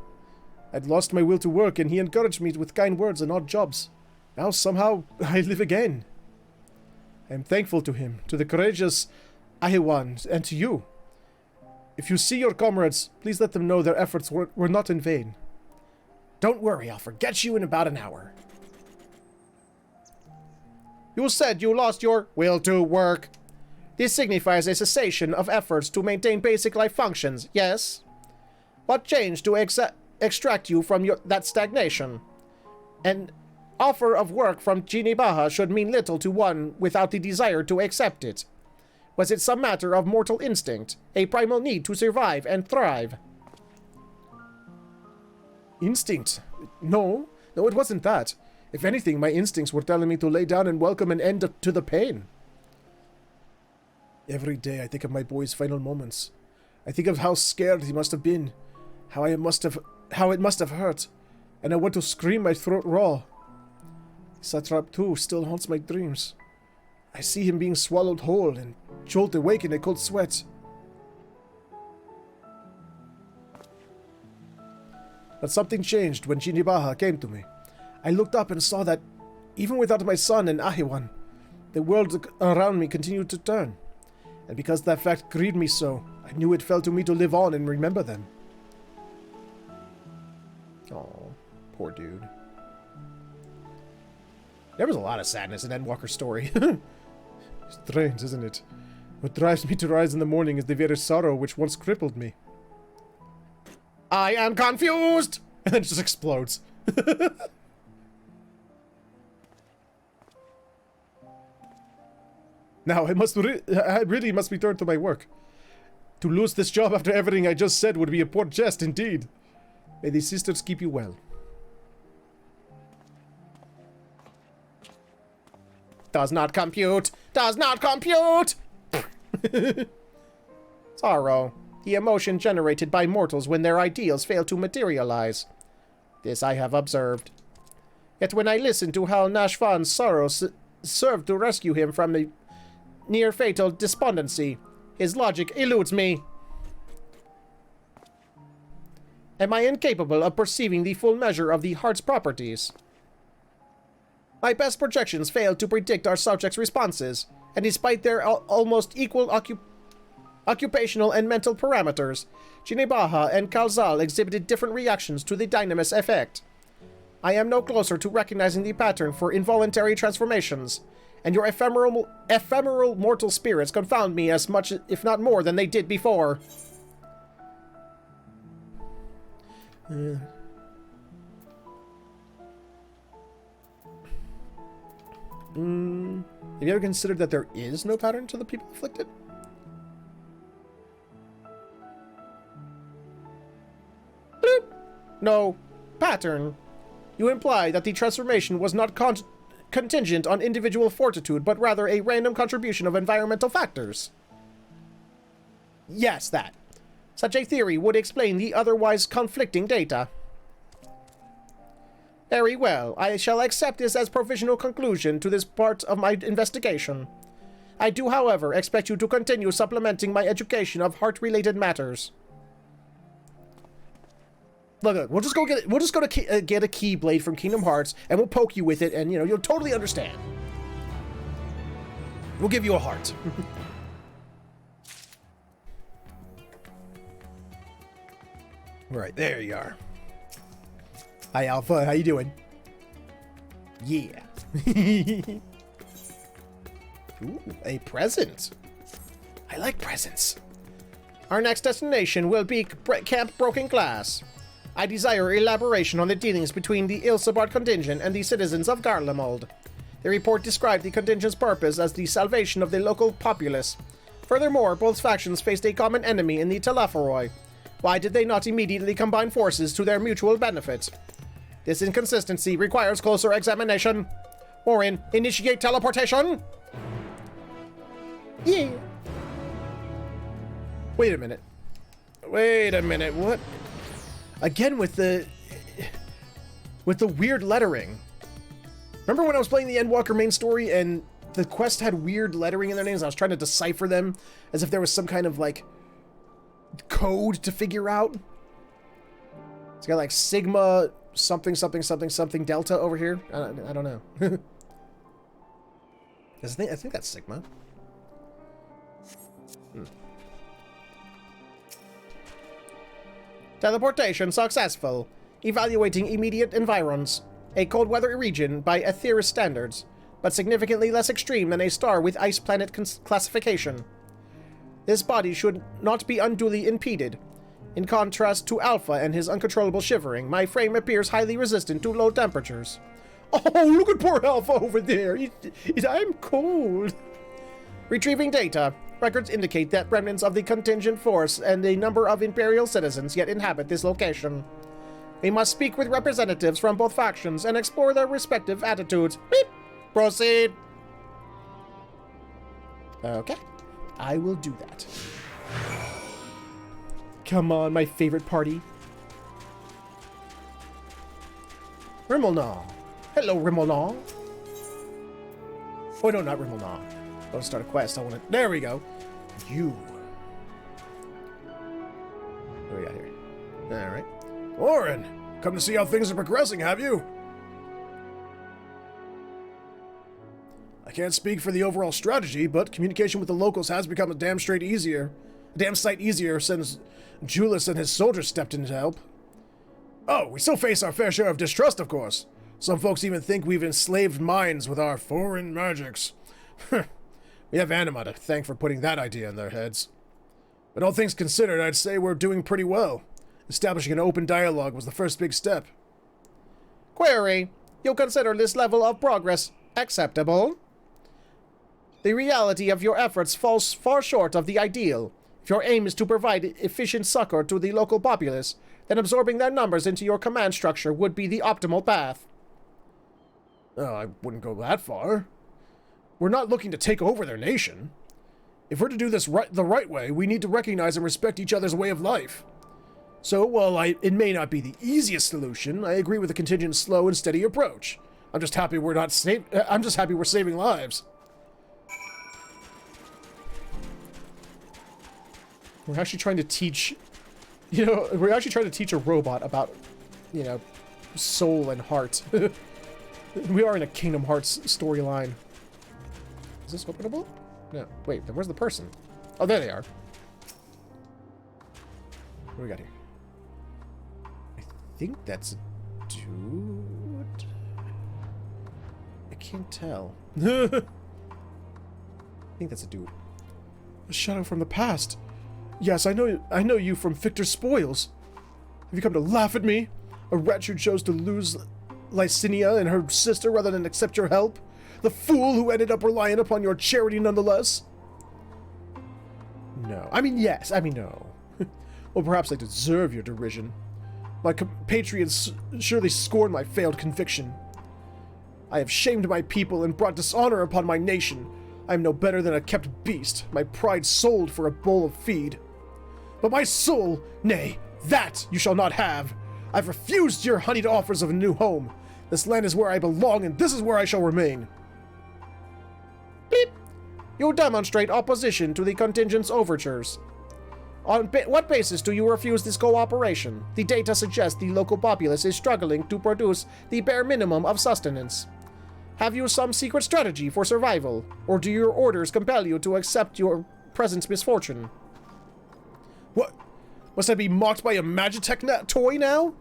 I'd lost my will to work, and he encouraged me with kind words and odd jobs. Now somehow I live again. I am thankful to him, to the courageous Ahiwan, and to you. If you see your comrades, please let them know their efforts were not in vain. Don't worry, I'll forget you in about an hour. You said you lost your will to work. This signifies a cessation of efforts to maintain basic life functions, yes? What changed to extract you from that stagnation? An offer of work from Jinibaha should mean little to one without the desire to accept it. Was it some matter of mortal instinct, a primal need to survive and thrive? Instinct? No, it wasn't that. If anything, my instincts were telling me to lay down and welcome an end to the pain. Every day I think of my boy's final moments. I think of how scared he must have been, how it must have hurt, and I want to scream my throat raw. Satrap too still haunts my dreams. I see him being swallowed whole and jolt awake in a cold sweat. But something changed when Jinibaha came to me. I looked up and saw that, even without my son and Ahiwan, the world around me continued to turn. And because that fact grieved me so, I knew it fell to me to live on and remember them. Oh, poor dude. There was a lot of sadness in Endwalker's story. Strange, isn't it? What drives me to rise in the morning is the very sorrow which once crippled me. I am confused! And then it just explodes. Now, I really must return to my work. To lose this job after everything I just said would be a poor jest indeed. May the sisters keep you well. Does not compute! Does not compute! Sorrow. The emotion generated by mortals when their ideals fail to materialize. This I have observed. Yet when I listen to how Nashvan's sorrow served to rescue him from the near-fatal despondency, his logic eludes me. Am I incapable of perceiving the full measure of the heart's properties? My best projections failed to predict our subject's responses, and despite their almost equal occupational and mental parameters, Jinibaha and Kalzal exhibited different reactions to the dynamis effect. I am no closer to recognizing the pattern for involuntary transformations, and your ephemeral mortal spirits confound me as much, if not more, than they did before. Have you ever considered that there is no pattern to the people afflicted? Bloop. No. Pattern. You imply that the transformation was not contingent on individual fortitude, but rather a random contribution of environmental factors. Yes, that. Such a theory would explain the otherwise conflicting data. Very well. I shall accept this as provisional conclusion to this part of my investigation. I do, however, expect you to continue supplementing my education of heart-related matters. Look, we'll just go get get a Keyblade from Kingdom Hearts, and we'll poke you with it, and you'll totally understand. We'll give you a heart. Right, there you are. Hi, Alpha. How you doing? Yeah. Ooh, a present. I like presents. Our next destination will be Camp Broken Glass. I desire elaboration on the dealings between the Ilsabard contingent and the citizens of Garlemald. The report described the contingent's purpose as the salvation of the local populace. Furthermore, both factions faced a common enemy in the Telephoroi. Why did they not immediately combine forces to their mutual benefit? This inconsistency requires closer examination. Warren, initiate teleportation! Yeah. Wait a minute, what? Again with the weird lettering. Remember when I was playing the Endwalker main story and the quest had weird lettering in their names? I was trying to decipher them as if there was some kind of, like, code to figure out. It's got, like, Sigma something something something something Delta over here. I don't know. I think that's Sigma. Teleportation successful. Evaluating immediate environs. A cold weather region by Aetherius standards. but significantly less extreme than a star with ice planet classification. This body should not be unduly impeded. In contrast to Alpha and his uncontrollable shivering, my frame appears highly resistant to low temperatures. Oh, look at poor Alpha over there! I'm cold! Retrieving data. Records indicate that remnants of the contingent force and a number of Imperial citizens yet inhabit this location. We must speak with representatives from both factions and explore their respective attitudes. Beep! Proceed! Okay. I will do that. Come on, my favorite party. Rimmelnaw. Hello, Rimmelnaw. Oh, no, not Rimmelnaw. I want to start a quest. I want to... There we go. You. What do we got here? All right. Warren, come to see how things are progressing, have you? I can't speak for the overall strategy, but communication with the locals has become a damn sight easier since Julius and his soldiers stepped in to help. Oh, we still face our fair share of distrust, of course. Some folks even think we've enslaved minds with our foreign magics. We have Anima to thank for putting that idea in their heads. But all things considered, I'd say we're doing pretty well. Establishing an open dialogue was the first big step. Query. You'll consider this level of progress acceptable? The reality of your efforts falls far short of the ideal. If your aim is to provide efficient succor to the local populace, then absorbing their numbers into your command structure would be the optimal path. Oh, I wouldn't go that far. We're not looking to take over their nation. If we're to do this the right way, we need to recognize and respect each other's way of life. So, while it may not be the easiest solution, I agree with the contingent's slow and steady approach. I'm just happy we're saving lives. We're actually trying to teach, we're actually trying to teach a robot about, soul and heart. We are in a Kingdom Hearts storyline. Is this openable? No. Wait, then where's the person? Oh, there they are. What do we got here? I think that's a dude. I can't tell. I think that's a dude. A shadow from the past. Yes, I know you from Victor Spoils. Have you come to laugh at me? A wretch who chose to lose Lycinia and her sister rather than accept your help? The fool who ended up relying upon your charity nonetheless? No. I mean, yes. I mean, no. Well, perhaps I deserve your derision. My compatriots surely scorn my failed conviction. I have shamed my people and brought dishonor upon my nation. I am no better than a kept beast, my pride sold for a bowl of feed. But my soul, nay, that you shall not have. I've refused your honeyed offers of a new home. This land is where I belong, and this is where I shall remain. Beep. You demonstrate opposition to the contingent's overtures. On what basis do you refuse this cooperation? The data suggests the local populace is struggling to produce the bare minimum of sustenance. Have you some secret strategy for survival, or do your orders compel you to accept your present misfortune? What? Must I be mocked by a Magitech toy now?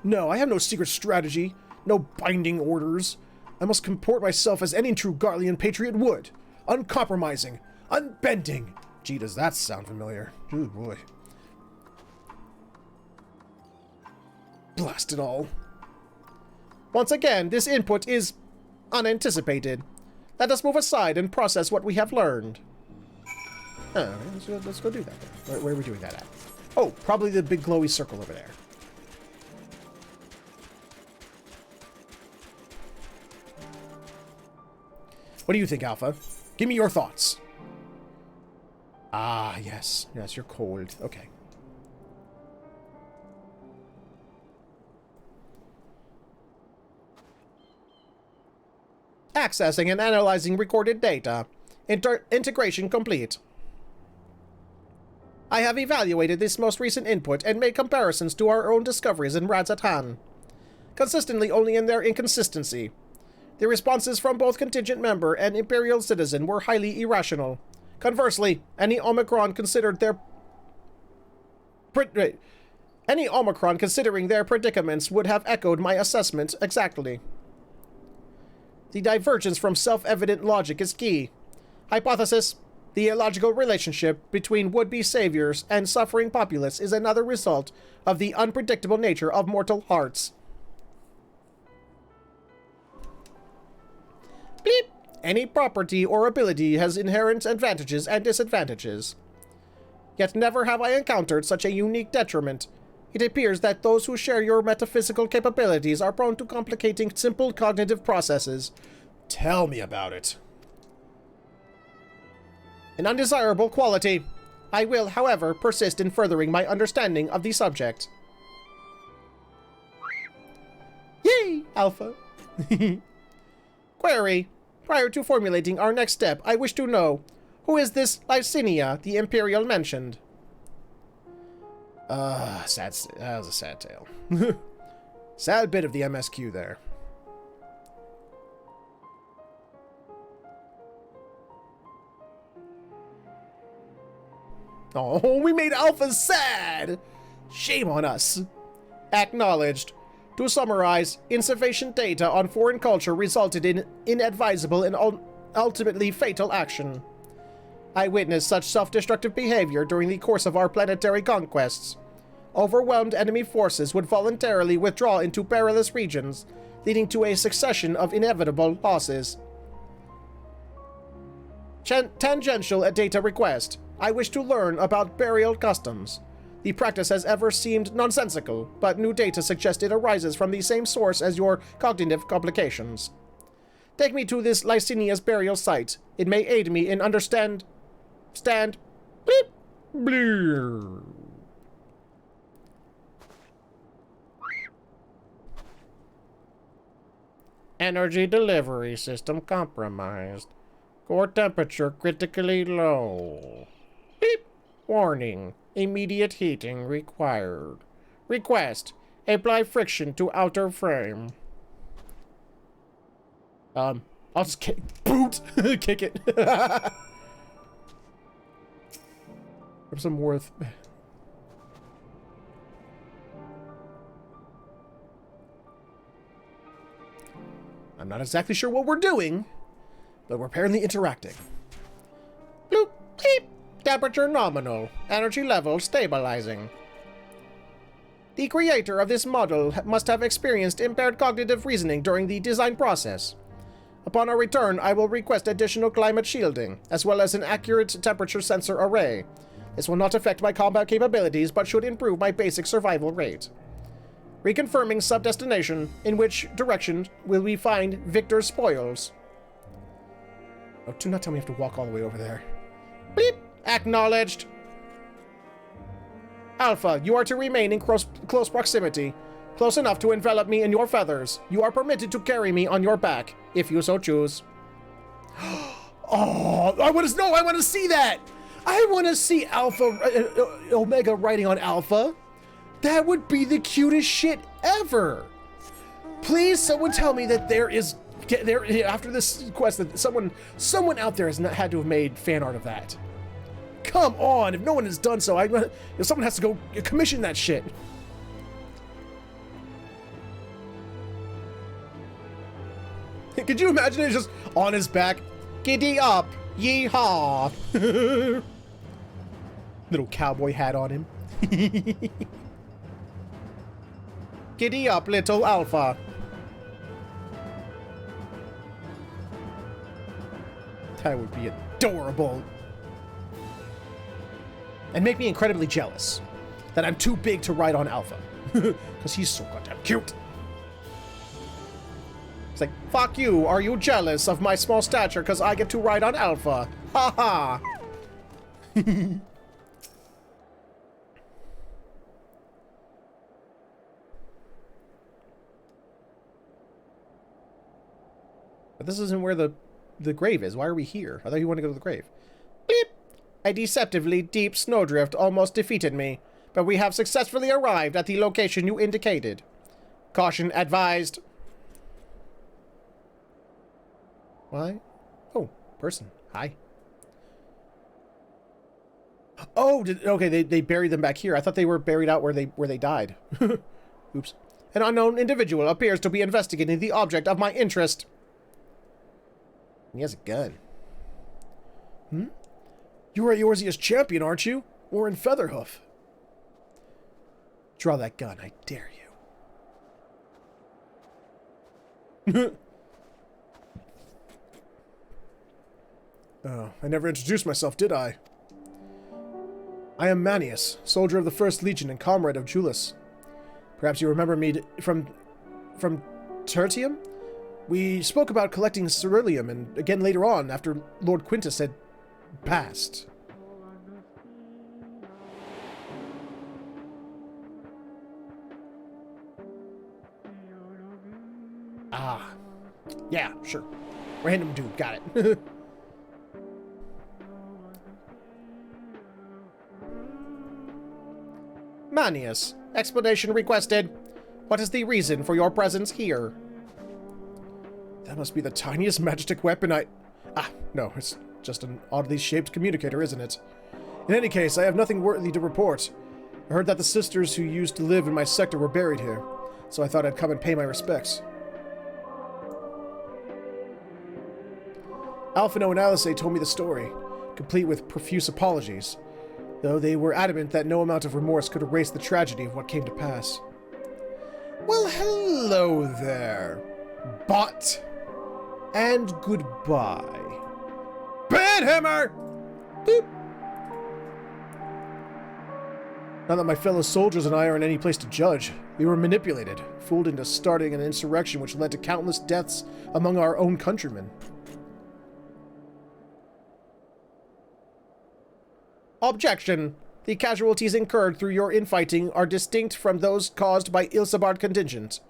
No, I have no secret strategy, no binding orders. I must comport myself as any true Garlean patriot would. Uncompromising, unbending. Gee, does that sound familiar? Oh boy. Blast it all. Once again, this input is unanticipated. Let us move aside and process what we have learned. Oh, let's go do that then. Where are we doing that at? Oh, probably the big glowy circle over there. What do you think, Alpha? Give me your thoughts. Ah, yes. Yes, you're cold. Okay. Accessing and analyzing recorded data. Integration complete. I have evaluated this most recent input and made comparisons to our own discoveries in Radzatan. Consistently only in their inconsistency. The responses from both contingent member and Imperial citizen were highly irrational. Conversely, any Omicron considering their predicaments would have echoed my assessment exactly. The divergence from self-evident logic is key. Hypothesis: the illogical relationship between would-be saviors and suffering populace is another result of the unpredictable nature of mortal hearts. Bleep! Any property or ability has inherent advantages and disadvantages. Yet never have I encountered such a unique detriment. It appears that those who share your metaphysical capabilities are prone to complicating simple cognitive processes. Tell me about it. An undesirable quality. I will, however, persist in furthering my understanding of the subject. Yay, Alpha. Query. Prior to formulating our next step, I wish to know, who is this Lycinia the Imperial mentioned? That was a sad tale. Sad bit of the MSQ there. Oh, we made Alpha sad! Shame on us. Acknowledged. To summarize, insufficient data on foreign culture resulted in inadvisable and ultimately fatal action. I witnessed such self-destructive behavior during the course of our planetary conquests. Overwhelmed enemy forces would voluntarily withdraw into perilous regions, leading to a succession of inevitable losses. Tangential data request. I wish to learn about burial customs. The practice has ever seemed nonsensical, but new data suggests it arises from the same source as your cognitive complications. Take me to this Lycinia's burial site. It may aid me in stand. Bleep. Bleep. Energy delivery system compromised. Core temperature critically low. Beep. Warning. Immediate heating required. Request. Apply friction to outer frame. I'll just kick it. Grab some worth. I'm not exactly sure what we're doing, but we're apparently interacting. Bloop, bleep. Temperature nominal. Energy level stabilizing. The creator of this model must have experienced impaired cognitive reasoning during the design process. Upon our return, I will request additional climate shielding, as well as an accurate temperature sensor array. This will not affect my combat capabilities, but should improve my basic survival rate. Reconfirming sub-destination. In which direction will we find Victor's spoils? Oh, do not tell me I have to walk all the way over there. Bleep. Acknowledged. Alpha, you are to remain in close proximity. Close enough to envelop me in your feathers. You are permitted to carry me on your back, if you so choose. Oh, I want to see that! I want to see Alpha, Omega riding on Alpha. That would be the cutest shit ever. Please, someone tell me that after this quest, that someone out there has not had to have made fan art of that. Come on, if no one has done so, if someone has to go commission that shit. Could you imagine it just on his back? Giddy up, yee-haw. Little cowboy hat on him. Giddy up, little Alpha. That would be adorable. And make me incredibly jealous that I'm too big to ride on Alpha. Because he's so goddamn cute. It's like, fuck you, are you jealous of my small stature because I get to ride on Alpha? Ha ha! But this isn't where the grave is. Why are we here? I thought you wanted to go to the grave. Beep! A deceptively deep snowdrift almost defeated me, but we have successfully arrived at the location you indicated. Caution advised. Why? Oh, person. Hi. Oh, okay, they buried them back here. I thought they were buried out where they died. Oops. An unknown individual appears to be investigating the object of my interest. He has a gun. You are Eorzea's champion, aren't you? Or in Featherhoof? Draw that gun, I dare you. Oh, I never introduced myself, did I? I am Manius, soldier of the 1st Legion and comrade of Julius. Perhaps you remember me from Tertium? We spoke about collecting ceruleum, and again later on, after Lord Quintus had passed. Ah. Yeah, sure. Random dude, got it. Manius, explanation requested. What is the reason for your presence here? That must be the tiniest magic weapon Ah, no, it's just an oddly shaped communicator, isn't it? In any case, I have nothing worthy to report. I heard that the sisters who used to live in my sector were buried here, so I thought I'd come and pay my respects. Alphino and Alice told me the story, complete with profuse apologies, though they were adamant that no amount of remorse could erase the tragedy of what came to pass. Well, hello there, bot, and goodbye. Banhammer! Boop! Now that my fellow soldiers and I are in any place to judge, we were manipulated, fooled into starting an insurrection which led to countless deaths among our own countrymen. Objection. The casualties incurred through your infighting are distinct from those caused by Ilsabard contingent.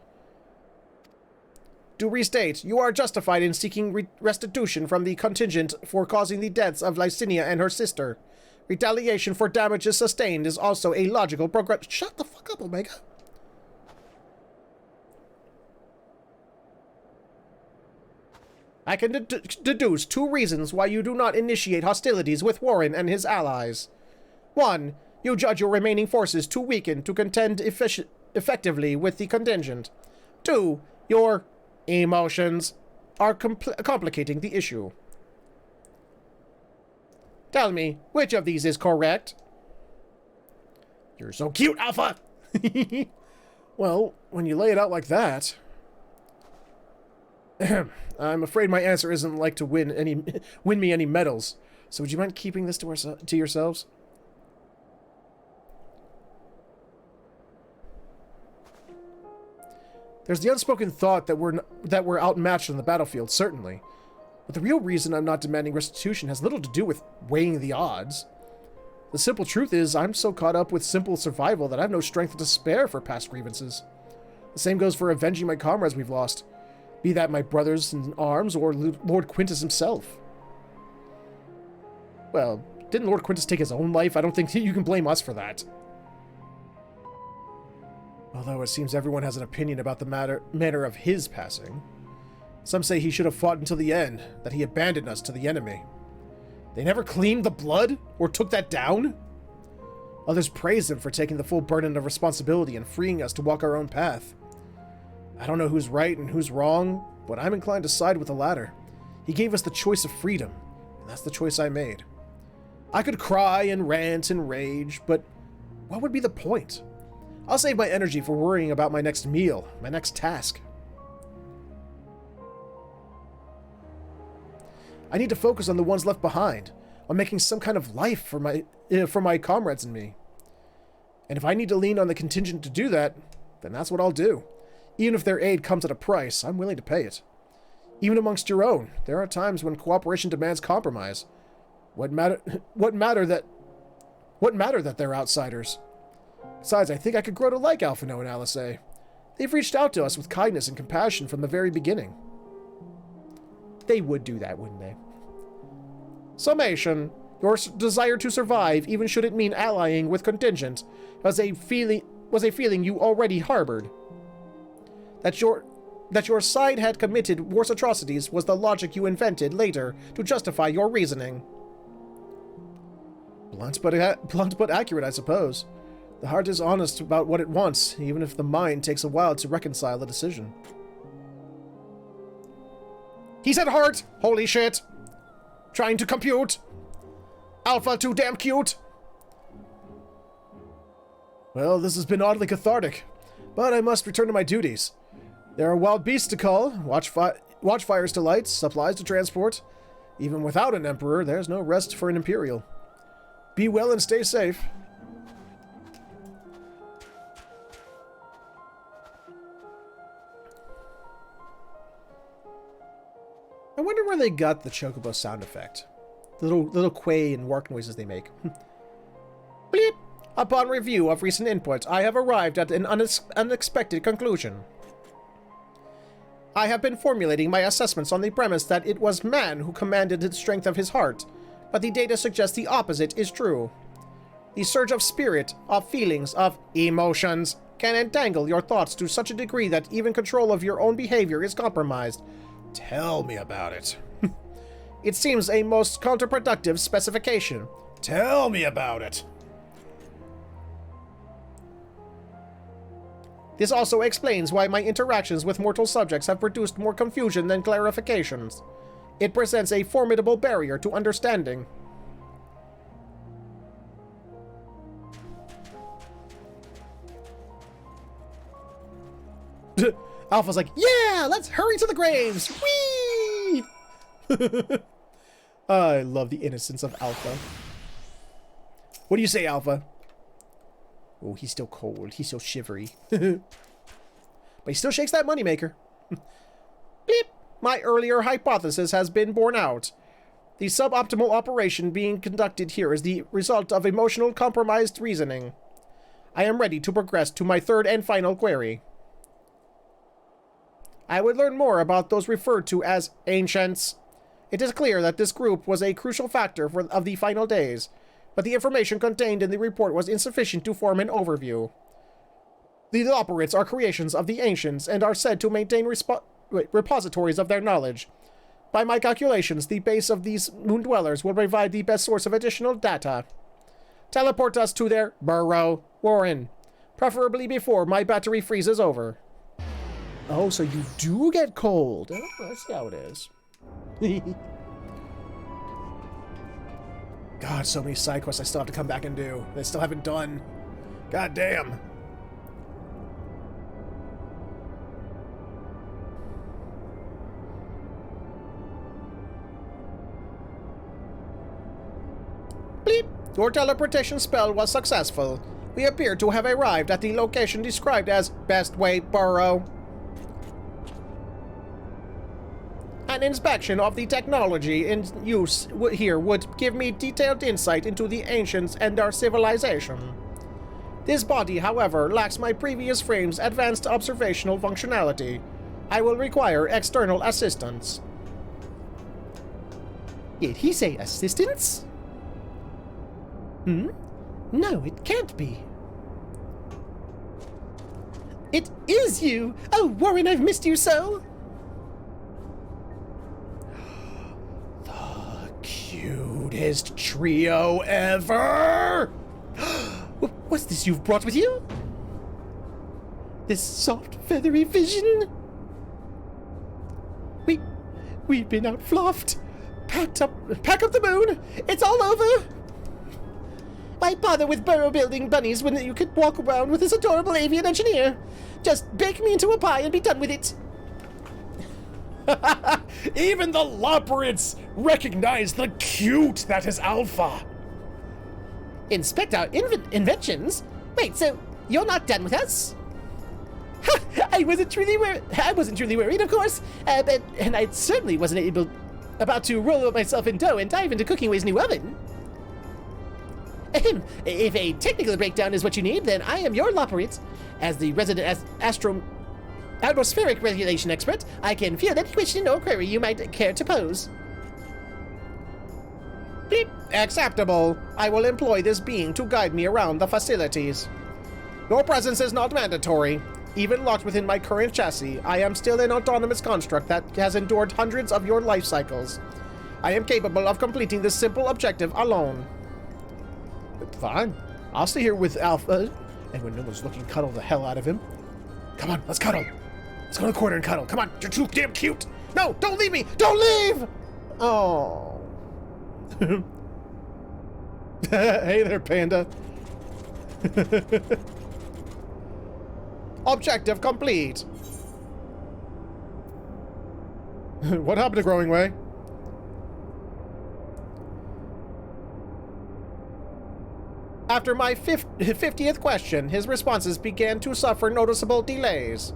To restate, you are justified in seeking restitution from the contingent for causing the deaths of Lycinia and her sister. Retaliation for damages sustained is also a logical progress. Shut the fuck up, Omega. I can deduce 2 reasons why you do not initiate hostilities with Warren and his allies. 1. You judge your remaining forces too weakened to contend effectively with the contingent. 2. Your emotions are complicating the issue. Tell me, which of these is correct? You're so cute, Alpha! Well, when you lay it out like that... I'm afraid my answer isn't like to win me any medals. So would you mind keeping this to yourselves? There's the unspoken thought that we're outmatched on the battlefield, certainly. But the real reason I'm not demanding restitution has little to do with weighing the odds. The simple truth is, I'm so caught up with simple survival that I have no strength to spare for past grievances. The same goes for avenging my comrades we've lost, be that my brothers in arms or Lord Quintus himself. Well, didn't Lord Quintus take his own life? I don't think you can blame us for that. Although it seems everyone has an opinion about the manner of his passing. Some say he should have fought until the end, that he abandoned us to the enemy. They never cleaned the blood, or took that down? Others praise him for taking the full burden of responsibility and freeing us to walk our own path. I don't know who's right and who's wrong, but I'm inclined to side with the latter. He gave us the choice of freedom, and that's the choice I made. I could cry and rant and rage, but what would be the point? I'll save my energy for worrying about my next meal, my next task. I need to focus on the ones left behind, on making some kind of life for my comrades and me. And if I need to lean on the contingent to do that, then that's what I'll do. Even if their aid comes at a price, I'm willing to pay it. Even amongst your own, there are times when cooperation demands compromise. What matter that they're outsiders? Besides, I think I could grow to like Alphino and Alice. They've reached out to us with kindness and compassion from the very beginning. They would do that, wouldn't they? Summation. Your desire to survive, even should it mean allying with contingent, was a feeling you already harbored. That your side had committed worse atrocities was the logic you invented later to justify your reasoning. Blunt but accurate, I suppose. The heart is honest about what it wants, even if the mind takes a while to reconcile the decision. He said heart! Holy shit! Trying to compute! Alpha too damn cute! Well, this has been oddly cathartic, but I must return to my duties. There are wild beasts to cull, watchfires to light, supplies to transport. Even without an emperor, there's no rest for an imperial. Be well and stay safe. I wonder where they got the chocobo sound effect. The little quay and work noises they make. Bleep! Upon review of recent inputs, I have arrived at an unexpected conclusion. I have been formulating my assessments on the premise that it was man who commanded the strength of his heart, but the data suggests the opposite is true. The surge of spirit, of feelings, of emotions, can entangle your thoughts to such a degree that even control of your own behavior is compromised. Tell me about it. It seems a most counterproductive specification. Tell me about it. This also explains why my interactions with mortal subjects have produced more confusion than clarifications. It presents a formidable barrier to understanding. Alpha's like, yeah, let's hurry to the graves! Whee! I love the innocence of Alpha. What do you say, Alpha? Oh, he's still cold. He's still shivery. But he still shakes that moneymaker. Beep! My earlier hypothesis has been borne out. The suboptimal operation being conducted here is the result of emotional compromised reasoning. I am ready to progress to my third and final query. I would learn more about those referred to as ancients. It is clear that this group was a crucial factor of the final days, but the information contained in the report was insufficient to form an overview. The operates are creations of the ancients and are said to maintain repositories of their knowledge. By my calculations, the base of these moon dwellers will provide the best source of additional data. Teleport us to their burrow, Warren, preferably before my battery freezes over. Oh, so you do get cold. Oh, let's see how it is. God, so many side quests I still have to come back and do. That I still haven't done. God damn. Bleep! Your teleportation spell was successful. We appear to have arrived at the location described as Best Way Burrow. An inspection of the technology in use here would give me detailed insight into the ancients and their civilization. This body, however, lacks my previous frame's advanced observational functionality. I will require external assistance. Did he say assistance? No, it can't be. It is you! Oh, Warren, I've missed you so! Cutest trio ever! What's this you've brought with you? This soft, feathery vision? We've been out fluffed. Pack up the moon. It's all over. Why bother with burrow building bunnies when you could walk around with this adorable avian engineer? Just bake me into a pie and be done with it. Even the Loporits recognize the cute that is Alpha. Inspect our inventions? Wait, so you're not done with us? I wasn't truly worried, of course, and I certainly wasn't about to roll up myself in dough and dive into Cookingway's new oven. If a technical breakdown is what you need, then I am your Loporit. As the resident atmospheric regulation expert, I can field any question or query you might care to pose. Bleep. Acceptable. I will employ this being to guide me around the facilities. Your presence is not mandatory. Even locked within my current chassis, I am still an autonomous construct that has endured hundreds of your life cycles. I am capable of completing this simple objective alone. Fine. I'll stay here with Alpha, and when no one's looking, cuddle the hell out of him. Come on, let's cuddle. Let's go to the corner and cuddle. Come on, you're too damn cute. No, don't leave me! Don't leave! Oh. Hey there, Panda. Objective complete. What happened to Growing Way? After my 50th question, his responses began to suffer noticeable delays.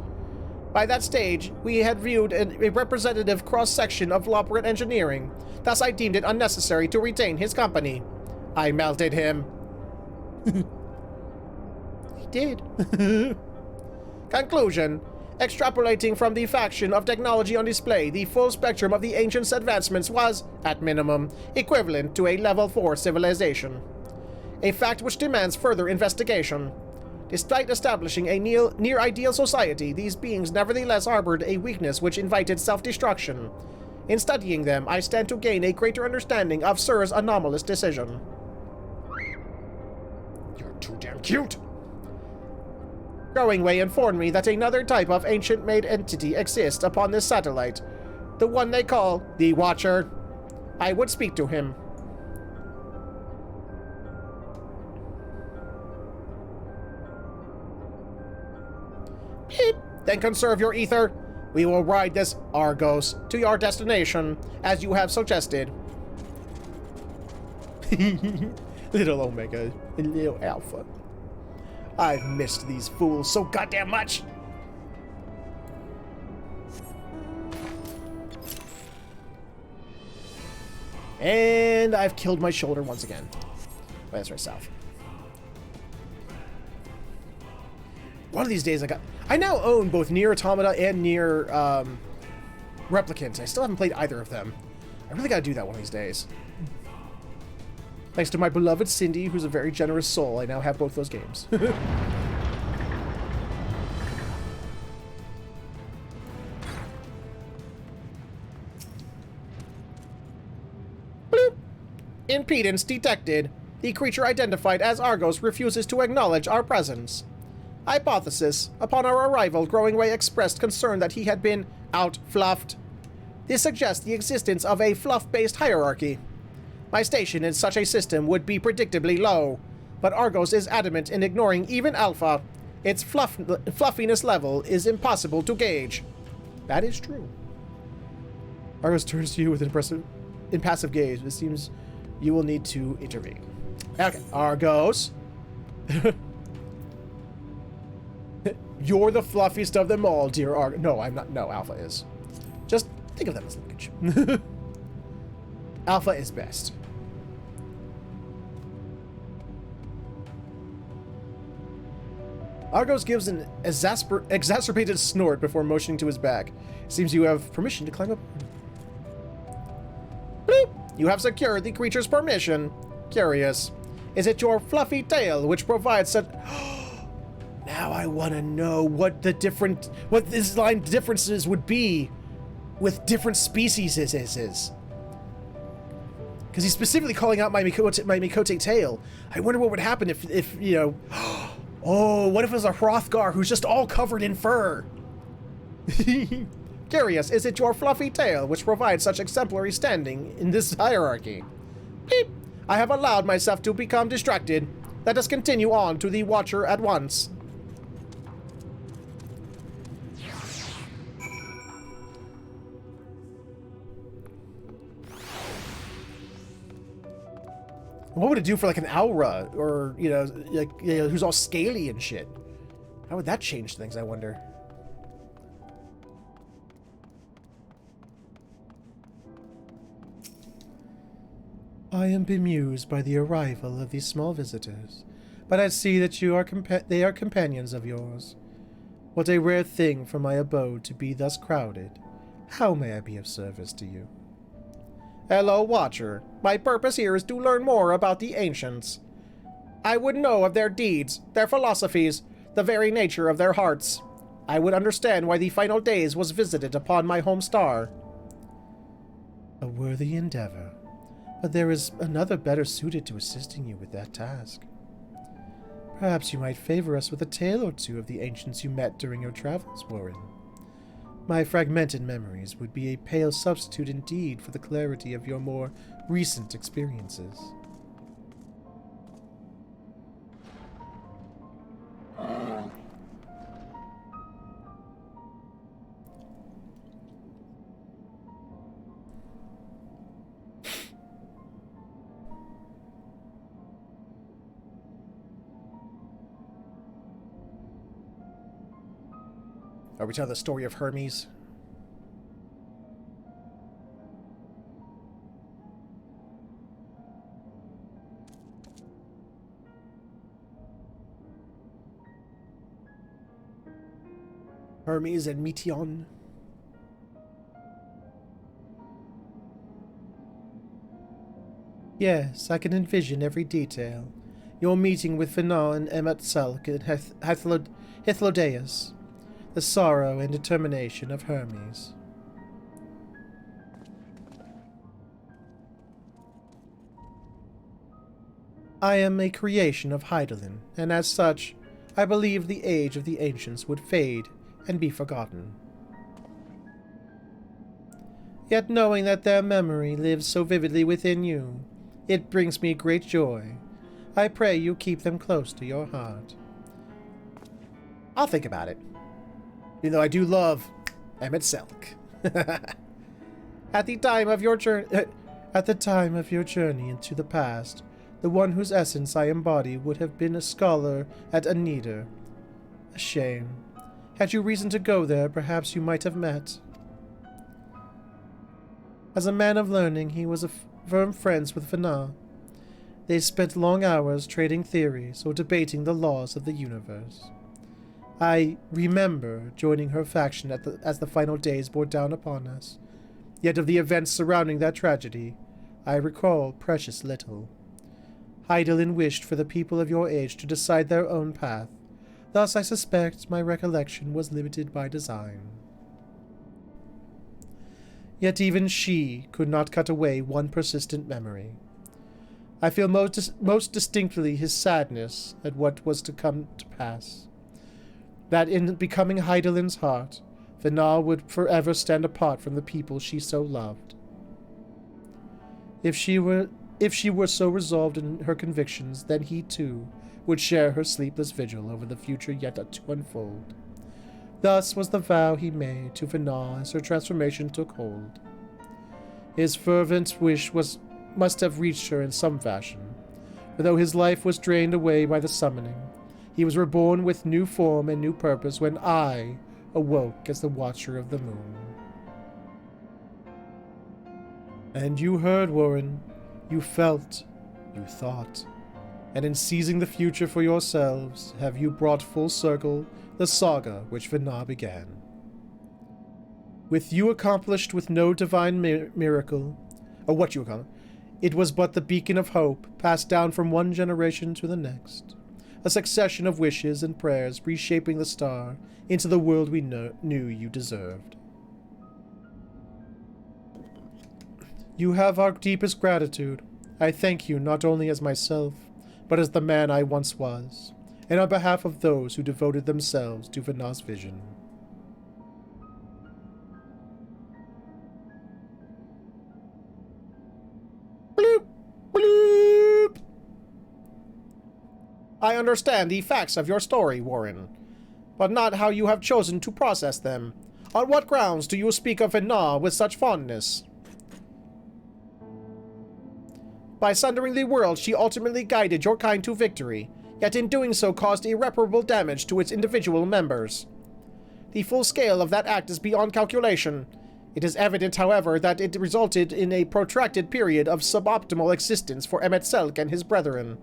By that stage, we had viewed a representative cross-section of Loperate engineering, thus I deemed it unnecessary to retain his company. I melted him. He did. Conclusion. Extrapolating from the faction of technology on display, the full spectrum of the Ancients' advancements was, at minimum, equivalent to a level 4 civilization. A fact which demands further investigation. Despite establishing a near-ideal society, these beings nevertheless harbored a weakness which invited self-destruction. In studying them, I stand to gain a greater understanding of Sir's anomalous decision. You're too damn cute! Growing Way informed me that another type of ancient-made entity exists upon this satellite. The one they call the Watcher. I would speak to him. Beep. Then conserve your ether. We will ride this Argos to your destination, as you have suggested. Little Omega and little Alpha. I've missed these fools so goddamn much! And I've killed my shoulder once again. Oh, that's right, south. One of these days I now own both Nier Automata and Nier Replicant. I still haven't played either of them. I really gotta do that one of these days. Thanks to my beloved Cindy, who's a very generous soul, I now have both those games. Bloop. Impedance detected. The creature identified as Argos refuses to acknowledge our presence. Hypothesis. Upon our arrival, Growing Way expressed concern that he had been out-fluffed. This suggests the existence of a fluff-based hierarchy. My station in such a system would be predictably low, but Argos is adamant in ignoring even Alpha. Its fluffiness level is impossible to gauge. That is true. Argos turns to you with an impassive gaze. It seems you will need to intervene. Okay, Argos. You're the fluffiest of them all, dear Argos. No, I'm not. No, Alpha is. Just think of them as linkage. Alpha is best. Argos gives an exacerbated snort before motioning to his back. Seems you have permission to climb up. Bloop. You have secured the creature's permission. Curious. Is it your fluffy tail which provides such... Now I want to know what this line differences would be with different species is. Because he's specifically calling out my Mikote tail. I wonder what would happen if you know... Oh, what if it was a Hrothgar who's just all covered in fur? Curious, is it your fluffy tail which provides such exemplary standing in this hierarchy? Beep. I have allowed myself to become distracted. Let us continue on to the Watcher at once. What would it do for like an Aura or, you know, like, you know, who's all scaly and shit? How would that change things, I wonder? I am bemused by the arrival of these small visitors, but I see that they are companions of yours. What a rare thing for my abode to be thus crowded. How may I be of service to you? Hello, Watcher. My purpose here is to learn more about the Ancients. I would know of their deeds, their philosophies, the very nature of their hearts. I would understand why the final days was visited upon my home star. A worthy endeavor, but there is another better suited to assisting you with that task. Perhaps you might favor us with a tale or two of the Ancients you met during your travels, Warren. My fragmented memories would be a pale substitute indeed for the clarity of your more recent experiences. Are we telling the story of Hermes? Hermes and Metion? Yes, I can envision every detail. Your meeting with Finan and Emet-Selch and Hythlodaeus. The sorrow and determination of Hermes. I am a creation of Hydaelyn, and as such, I believe the age of the ancients would fade and be forgotten. Yet knowing that their memory lives so vividly within you, it brings me great joy. I pray you keep them close to your heart. I'll think about it. You know, I do love Emet-Selch. At the time of your journey into the past, the one whose essence I embody would have been a scholar at Aneder. A shame. Had you reason to go there, perhaps you might have met. As a man of learning, he was firm friends with Finan. They spent long hours trading theories or debating the laws of the universe. I remember joining her faction as the final days bore down upon us. Yet of the events surrounding that tragedy, I recall precious little. Hydaelyn wished for the people of your age to decide their own path. Thus I suspect my recollection was limited by design. Yet even she could not cut away one persistent memory. I feel most distinctly his sadness at what was to come to pass. That in becoming Hydaelyn's heart, Finan would forever stand apart from the people she so loved. If she were so resolved in her convictions, then he too would share her sleepless vigil over the future yet to unfold. Thus was the vow he made to Finan as her transformation took hold. His fervent wish must have reached her in some fashion, for though his life was drained away by the summoning, he was reborn with new form and new purpose when I awoke as the Watcher of the Moon. And you heard, Warren. You felt. You thought. And in seizing the future for yourselves, have you brought full circle the saga which Finan began. With you accomplished with no divine miracle, or what you accomplished, it was but the beacon of hope passed down from one generation to the next. A succession of wishes and prayers reshaping the star into the world we knew you deserved. You have our deepest gratitude. I thank you not only as myself, but as the man I once was, and on behalf of those who devoted themselves to Finan's vision. Bloop! Bloop! I understand the facts of your story, Warren, but not how you have chosen to process them. On what grounds do you speak of Finan with such fondness? By sundering the world, she ultimately guided your kind to victory, yet in doing so caused irreparable damage to its individual members. The full scale of that act is beyond calculation. It is evident, however, that it resulted in a protracted period of suboptimal existence for Emet-Selch and his brethren.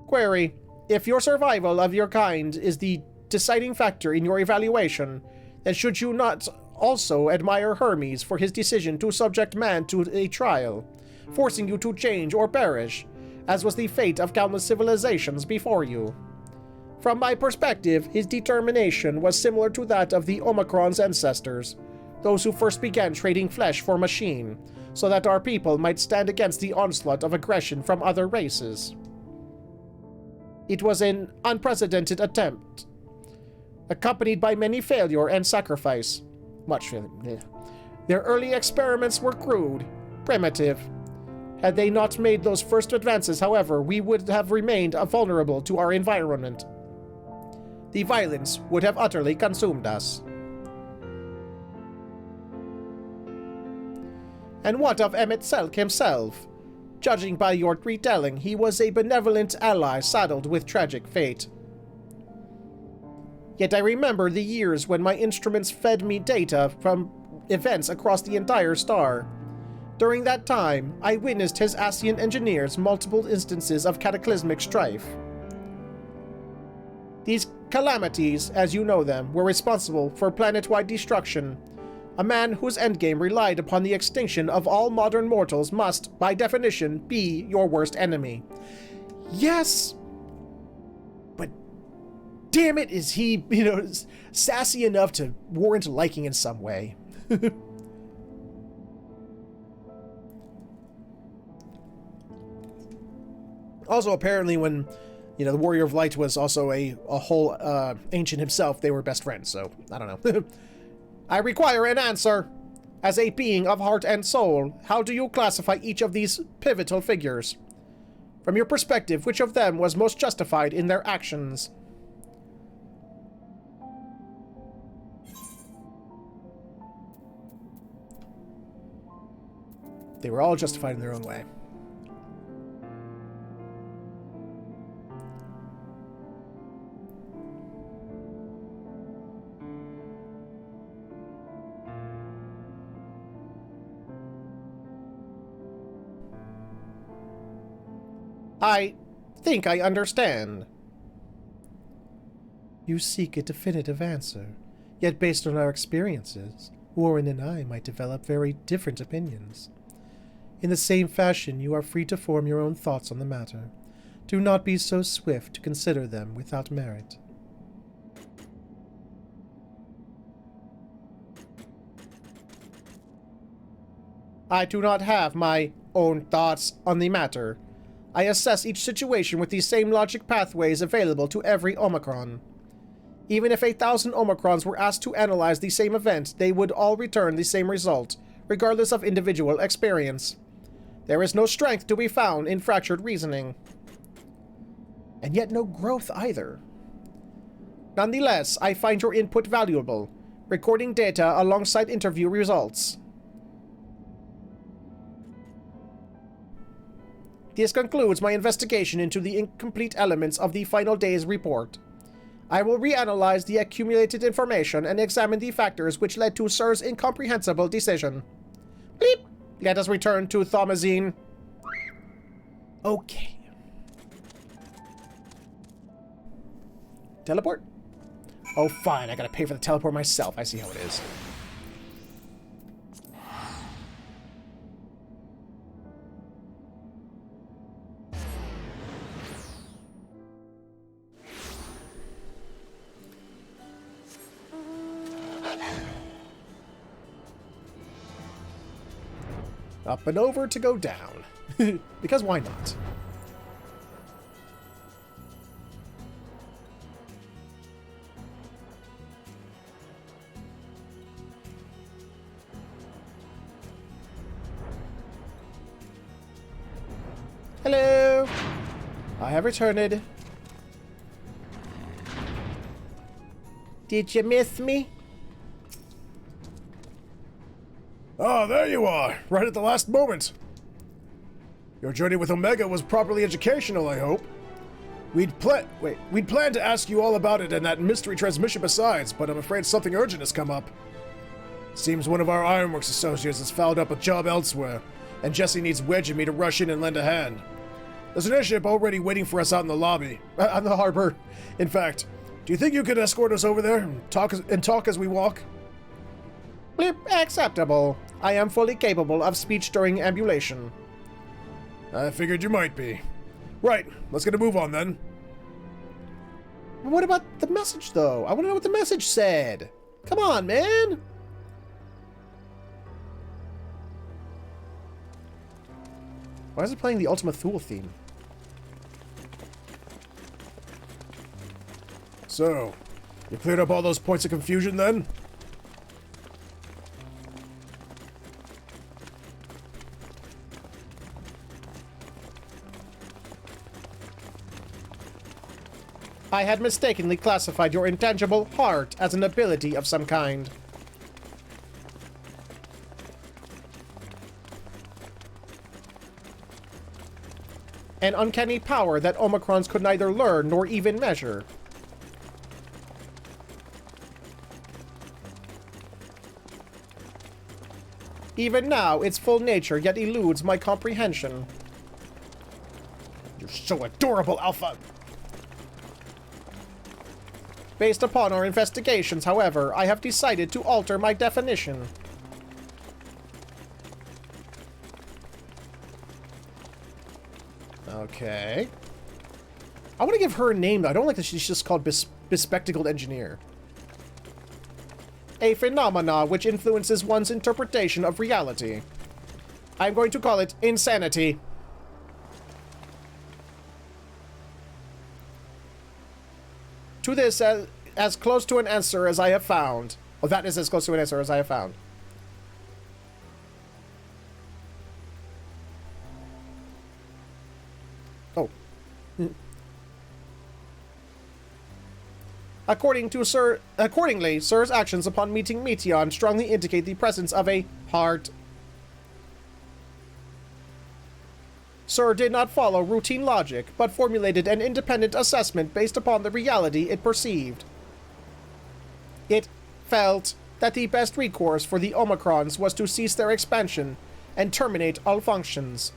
Query: if your survival of your kind is the deciding factor in your evaluation, then should you not also admire Hermes for his decision to subject man to a trial, forcing you to change or perish, as was the fate of countless civilizations before you? From my perspective, his determination was similar to that of the Omicron's ancestors, those who first began trading flesh for machine, so that our people might stand against the onslaught of aggression from other races. It was an unprecedented attempt, accompanied by many failure and sacrifice. Much failure. Their early experiments were crude, primitive. Had they not made those first advances, however, we would have remained vulnerable to our environment. The violence would have utterly consumed us. And what of Emmett Selk himself? Judging by your retelling, he was a benevolent ally saddled with tragic fate. Yet I remember the years when my instruments fed me data from events across the entire star. During that time, I witnessed his Ascian engineers' multiple instances of cataclysmic strife. These calamities, as you know them, were responsible for planet-wide destruction. A man whose endgame relied upon the extinction of all modern mortals must, by definition, be your worst enemy. Yes! But damn it, is he, sassy enough to warrant liking in some way. Also, apparently when, the Warrior of Light was also a whole ancient himself, they were best friends, so I don't know. I require an answer. As a being of heart and soul, how do you classify each of these pivotal figures? From your perspective, which of them was most justified in their actions? They were all justified in their own way. I think I understand. You seek a definitive answer, yet based on our experiences, Warren and I might develop very different opinions. In the same fashion, you are free to form your own thoughts on the matter. Do not be so swift to consider them without merit. I do not have my own thoughts on the matter. I assess each situation with the same logic pathways available to every Omicron. Even if 1,000 Omicrons were asked to analyze the same event, they would all return the same result, regardless of individual experience. There is no strength to be found in fractured reasoning. And yet no growth either. Nonetheless, I find your input valuable, recording data alongside interview results. This concludes my investigation into the incomplete elements of the final day's report. I will reanalyze the accumulated information and examine the factors which led to Sir's incomprehensible decision. Bleep! Let us return to Thomazine. Okay. Teleport? Oh, fine. I gotta pay for the teleport myself. I see how it is. Up and over to go down. Because why not? Hello! I have returned. Did you miss me? Ah, there you are, right at the last moment. Your journey with Omega was properly educational, I hope. We'd planned to ask you all about it and that mystery transmission besides, but I'm afraid something urgent has come up. Seems one of our Ironworks associates has fouled up a job elsewhere, and Jesse needs Wedge and me to rush in and lend a hand. There's an airship already waiting for us out in the lobby, on the harbor. In fact, do you think you could escort us over there and talk as we walk? Blip, acceptable. I am fully capable of speech during ambulation. I figured you might be. Right, let's get a move on then. What about the message, though? I want to know what the message said. Come on, man! Why is it playing the Ultima Thule theme? So, You cleared up all those points of confusion then? I had mistakenly classified your intangible heart as an ability of some kind. An uncanny power that Omicrons could neither learn nor even measure. Even now, its full nature yet eludes my comprehension. You're so adorable, Alpha! Based upon our investigations, however, I have decided to alter my definition. Okay. I want to give her a name, though. I don't like that she's just called Bespectacled Engineer. A phenomena which influences one's interpretation of reality. I'm going to call it insanity. To this, as close to an answer as I have found. Oh, that is as close to an answer as I have found. Oh. Accordingly, Sir's actions upon meeting Meteon strongly indicate the presence of a heart. Sir did not follow routine logic, but formulated an independent assessment based upon the reality it perceived. It felt that the best recourse for the Omicrons was to cease their expansion and terminate all functions.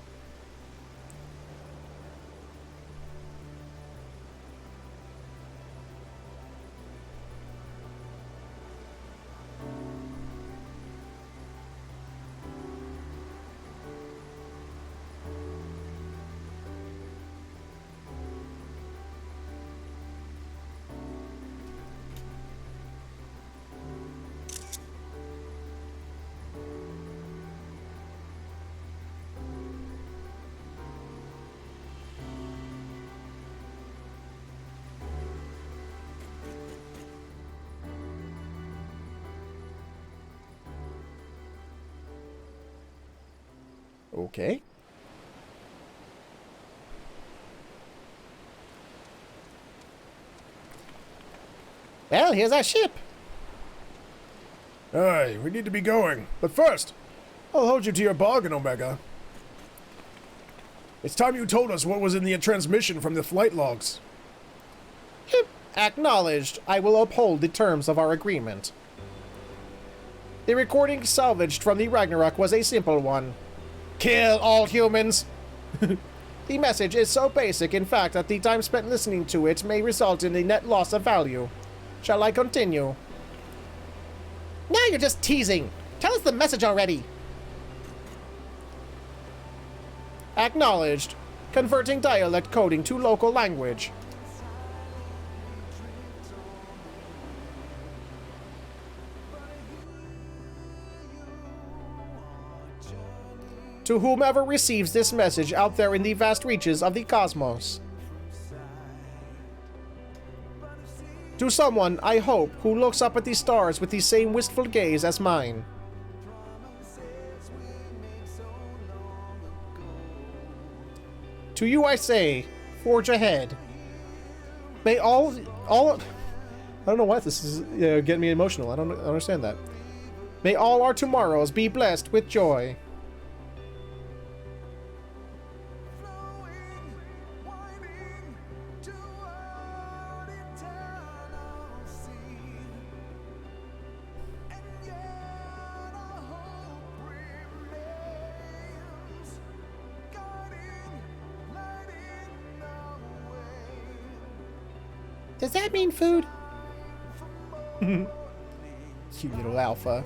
Okay. Well, here's our ship. Aye, we need to be going. But first, I'll hold you to your bargain, Omega. It's time you told us what was in the transmission from the flight logs. Acknowledged. I will uphold the terms of our agreement. The recording salvaged from the Ragnarok was a simple one. Kill all humans! The message is so basic, in fact, that the time spent listening to it may result in a net loss of value. Shall I continue? Now you're just teasing. Tell us the message already. Acknowledged. Converting dialect coding to local language. To whomever receives this message out there in the vast reaches of the cosmos. To someone, I hope, who looks up at the stars with the same wistful gaze as mine. To you I say, forge ahead. May all I don't know why this is getting me emotional. I don't understand that. May all our tomorrows be blessed with joy. Does that mean food? Cute little alpha.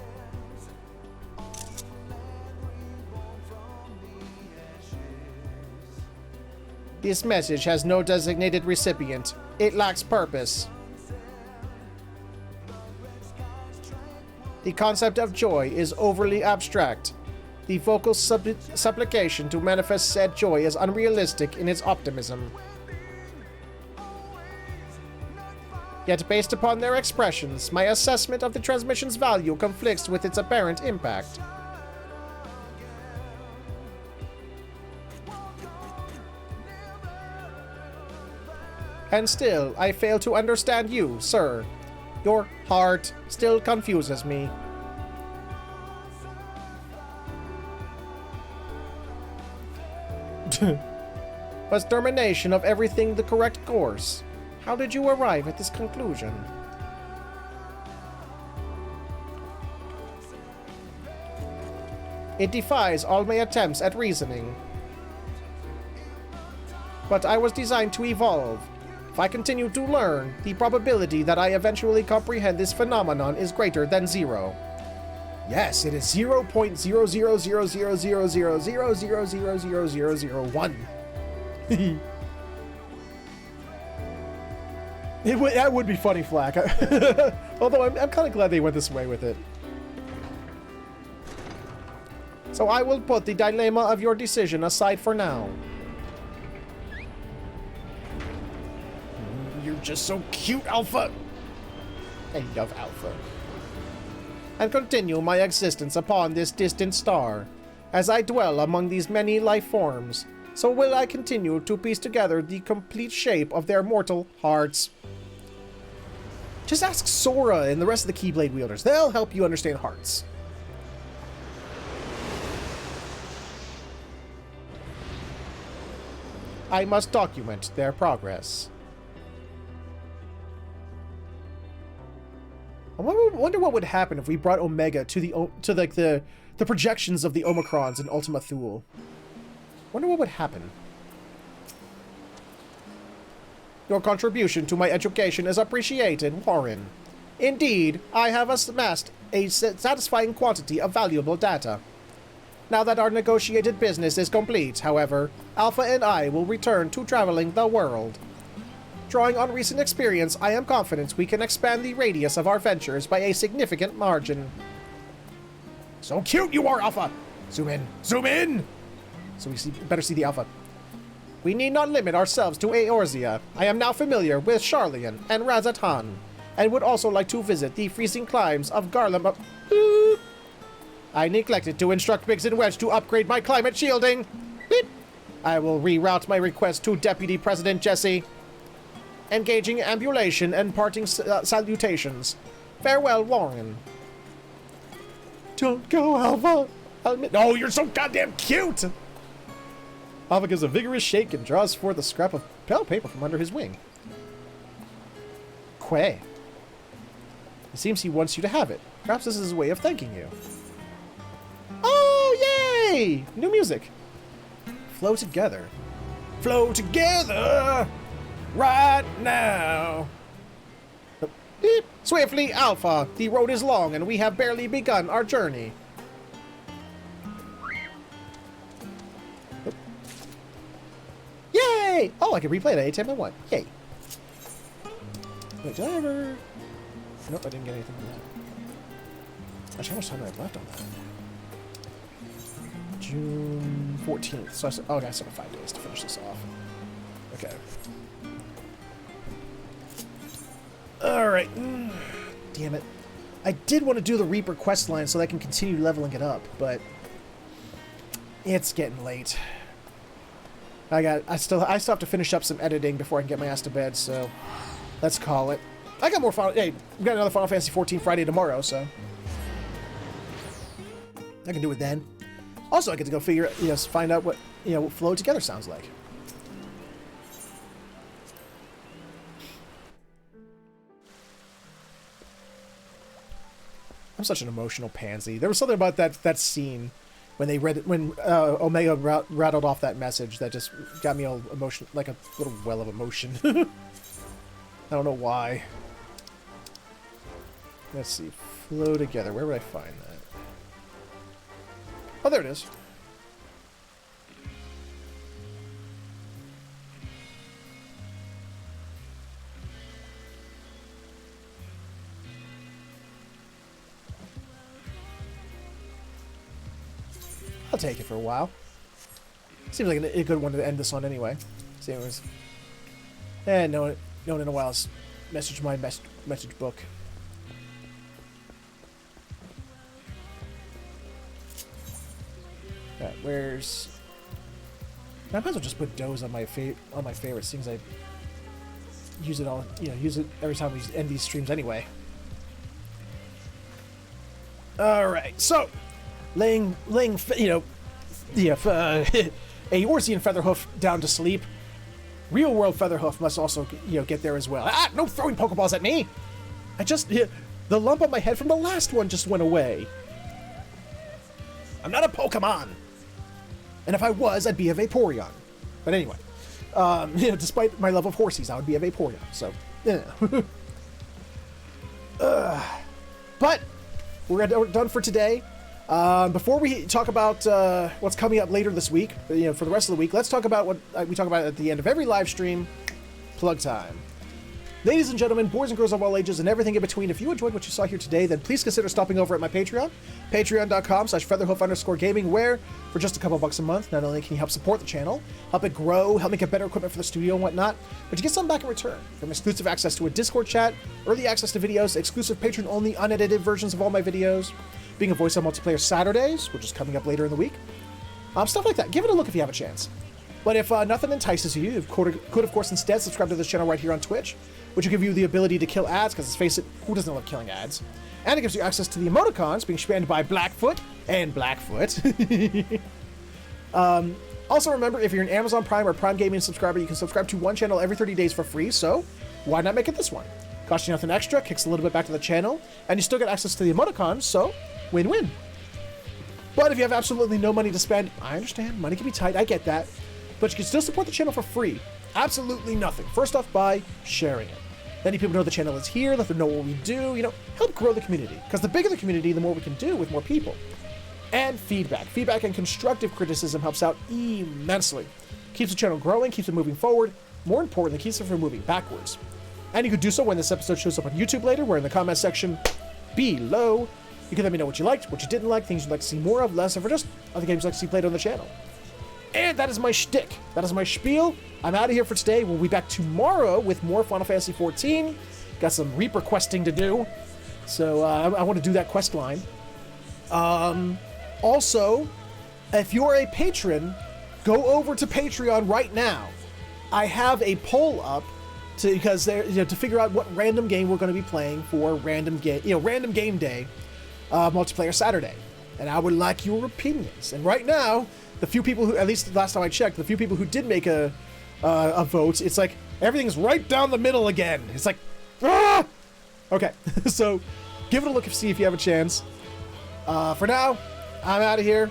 This message has no designated recipient. It lacks purpose. The concept of joy is overly abstract. The vocal supplication to manifest said joy is unrealistic in its optimism. Yet based upon their expressions, my assessment of the transmission's value conflicts with its apparent impact. And still, I fail to understand you, sir. Your heart still confuses me. Was termination of everything the correct course? How did you arrive at this conclusion? It defies all my attempts at reasoning. But I was designed to evolve. If I continue to learn, the probability that I eventually comprehend this phenomenon is greater than 0. Yes, it is 0.000000000000001. That would be funny, Flack. Although I'm kind of glad they went this way with it. So I will put the dilemma of your decision aside for now. You're just so cute, Alpha. I love Alpha. And continue my existence upon this distant star. As I dwell among these many life forms, so will I continue to piece together the complete shape of their mortal hearts. Just ask Sora and the rest of the Keyblade wielders. They'll help you understand hearts. I must document their progress. I wonder what would happen if we brought Omega to the projections of the Omicrons in Ultima Thule. Wonder what would happen. Your contribution to my education is appreciated, Warren. Indeed, I have amassed a satisfying quantity of valuable data. Now that our negotiated business is complete, however, Alpha and I will return to traveling the world. Drawing on recent experience, I am confident we can expand the radius of our ventures by a significant margin. So cute you are, Alpha! Zoom in! Zoom in! So we better see the Alpha. We need not limit ourselves to Eorzea. I am now familiar with Charlian and Razatan, and would also like to visit the freezing climes of Garlem. I neglected to instruct Biggs and Wedge to upgrade my climate shielding. Beep. I will reroute my request to Deputy President Jesse. Engaging ambulation and parting salutations. Farewell, Warren. Don't go, Alpha! Oh, you're so goddamn cute! Alpha gives a vigorous shake and draws forth a scrap of pale paper from under his wing. Quay. It seems he wants you to have it. Perhaps this is his way of thanking you. Oh, yay! New music. Flow together. Flow together! Right now! Beep. Swiftly, Alpha. The road is long and we have barely begun our journey. Yay! Oh, I can replay that anytime I want. Yay. Wait, did I ever... Nope, I didn't get anything from that. Actually, how much time do I have left on that? June 14th. So okay, I still have 5 days to finish this off. Okay. Alright. Damn it. I did want to do the Reaper quest line so that I can continue leveling it up, but it's getting late. I still have to finish up some editing before I can get my ass to bed, so let's call it. I got more Final... Hey, we got another Final Fantasy 14 Friday tomorrow, so I can do it then. Also, I get to go find out what, what Flow Together sounds like. I'm such an emotional pansy. There was something about that scene when Omega rattled off that message that just got me all emotional, like a little well of emotion. I don't know why. Let's see. Flow Together. Where would I find that? Oh, there it is. I'll take it for a while. Seems like a good one to end this on anyway. See, it was... no one in a while has message my message book. Where's... I might as well just put Doze on my favorites, things I use it all, use it every time we end these streams anyway. All right, so laying a Eorzean Featherhoof down to sleep. Real world Featherhoof must also, get there as well. Ah, no throwing Pokeballs at me! The lump on my head from the last one just went away. I'm not a Pokemon! And if I was, I'd be a Vaporeon. But anyway, despite my love of Horsies, I would be a Vaporeon, so, But, we're done for today. Before we talk about what's coming up later this week, for the rest of the week, let's talk about what we talk about at the end of every live stream, plug time. Ladies and gentlemen, boys and girls of all ages, and everything in between, if you enjoyed what you saw here today, then please consider stopping over at my Patreon, patreon.com/featherhoof_gaming, where, for just a couple bucks a month, not only can you help support the channel, help it grow, help me get better equipment for the studio and whatnot, but you get something back in return, from exclusive access to a Discord chat, early access to videos, exclusive patron-only unedited versions of all my videos, being a voice on Multiplayer Saturdays, which is coming up later in the week, stuff like that. Give it a look if you have a chance. But if nothing entices you, you could of course instead subscribe to this channel right here on Twitch, which will give you the ability to kill ads, because let's face it, who doesn't love killing ads? And it gives you access to the emoticons being spammed by Blackfoot and Blackfoot. Also remember, if you're an Amazon Prime or Prime Gaming subscriber, you can subscribe to one channel every 30 days for free, so why not make it this one? Costs you nothing extra, kicks a little bit back to the channel, and you still get access to the emoticons, so win-win. But if you have absolutely no money to spend, I understand, money can be tight, I get that, but you can still support the channel for free. Absolutely nothing. First off, by sharing it. Letting people know the channel is here, let them know what we do, help grow the community. Because the bigger the community, the more we can do with more people. And feedback. Feedback and constructive criticism helps out immensely. Keeps the channel growing, keeps it moving forward, more importantly, keeps it from moving backwards. And you can do so when this episode shows up on YouTube later, where in the comment section below, you can let me know what you liked, what you didn't like, things you'd like to see more of, less of, or just other games you'd like to see played on the channel. And that is my shtick. That is my spiel. I'm out of here for today. We'll be back tomorrow with more Final Fantasy XIV. Got some Reaper questing to do. So I want to do that quest line. Also, if you're a patron, go over to Patreon right now. I have a poll up to figure out what random game we're going to be playing for random game day, multiplayer Saturday. And I would like your opinions. And right now, the few people who, at least last time I checked, the few people who did make a vote, it's like everything's right down the middle again. It's like, ah! Okay, so give it a look and see if you have a chance. For now, I'm out of here.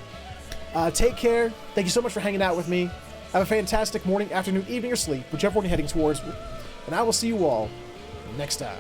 Take care. Thank you so much for hanging out with me. Have a fantastic morning, afternoon, evening, or sleep, whichever one you're heading towards. And I will see you all next time.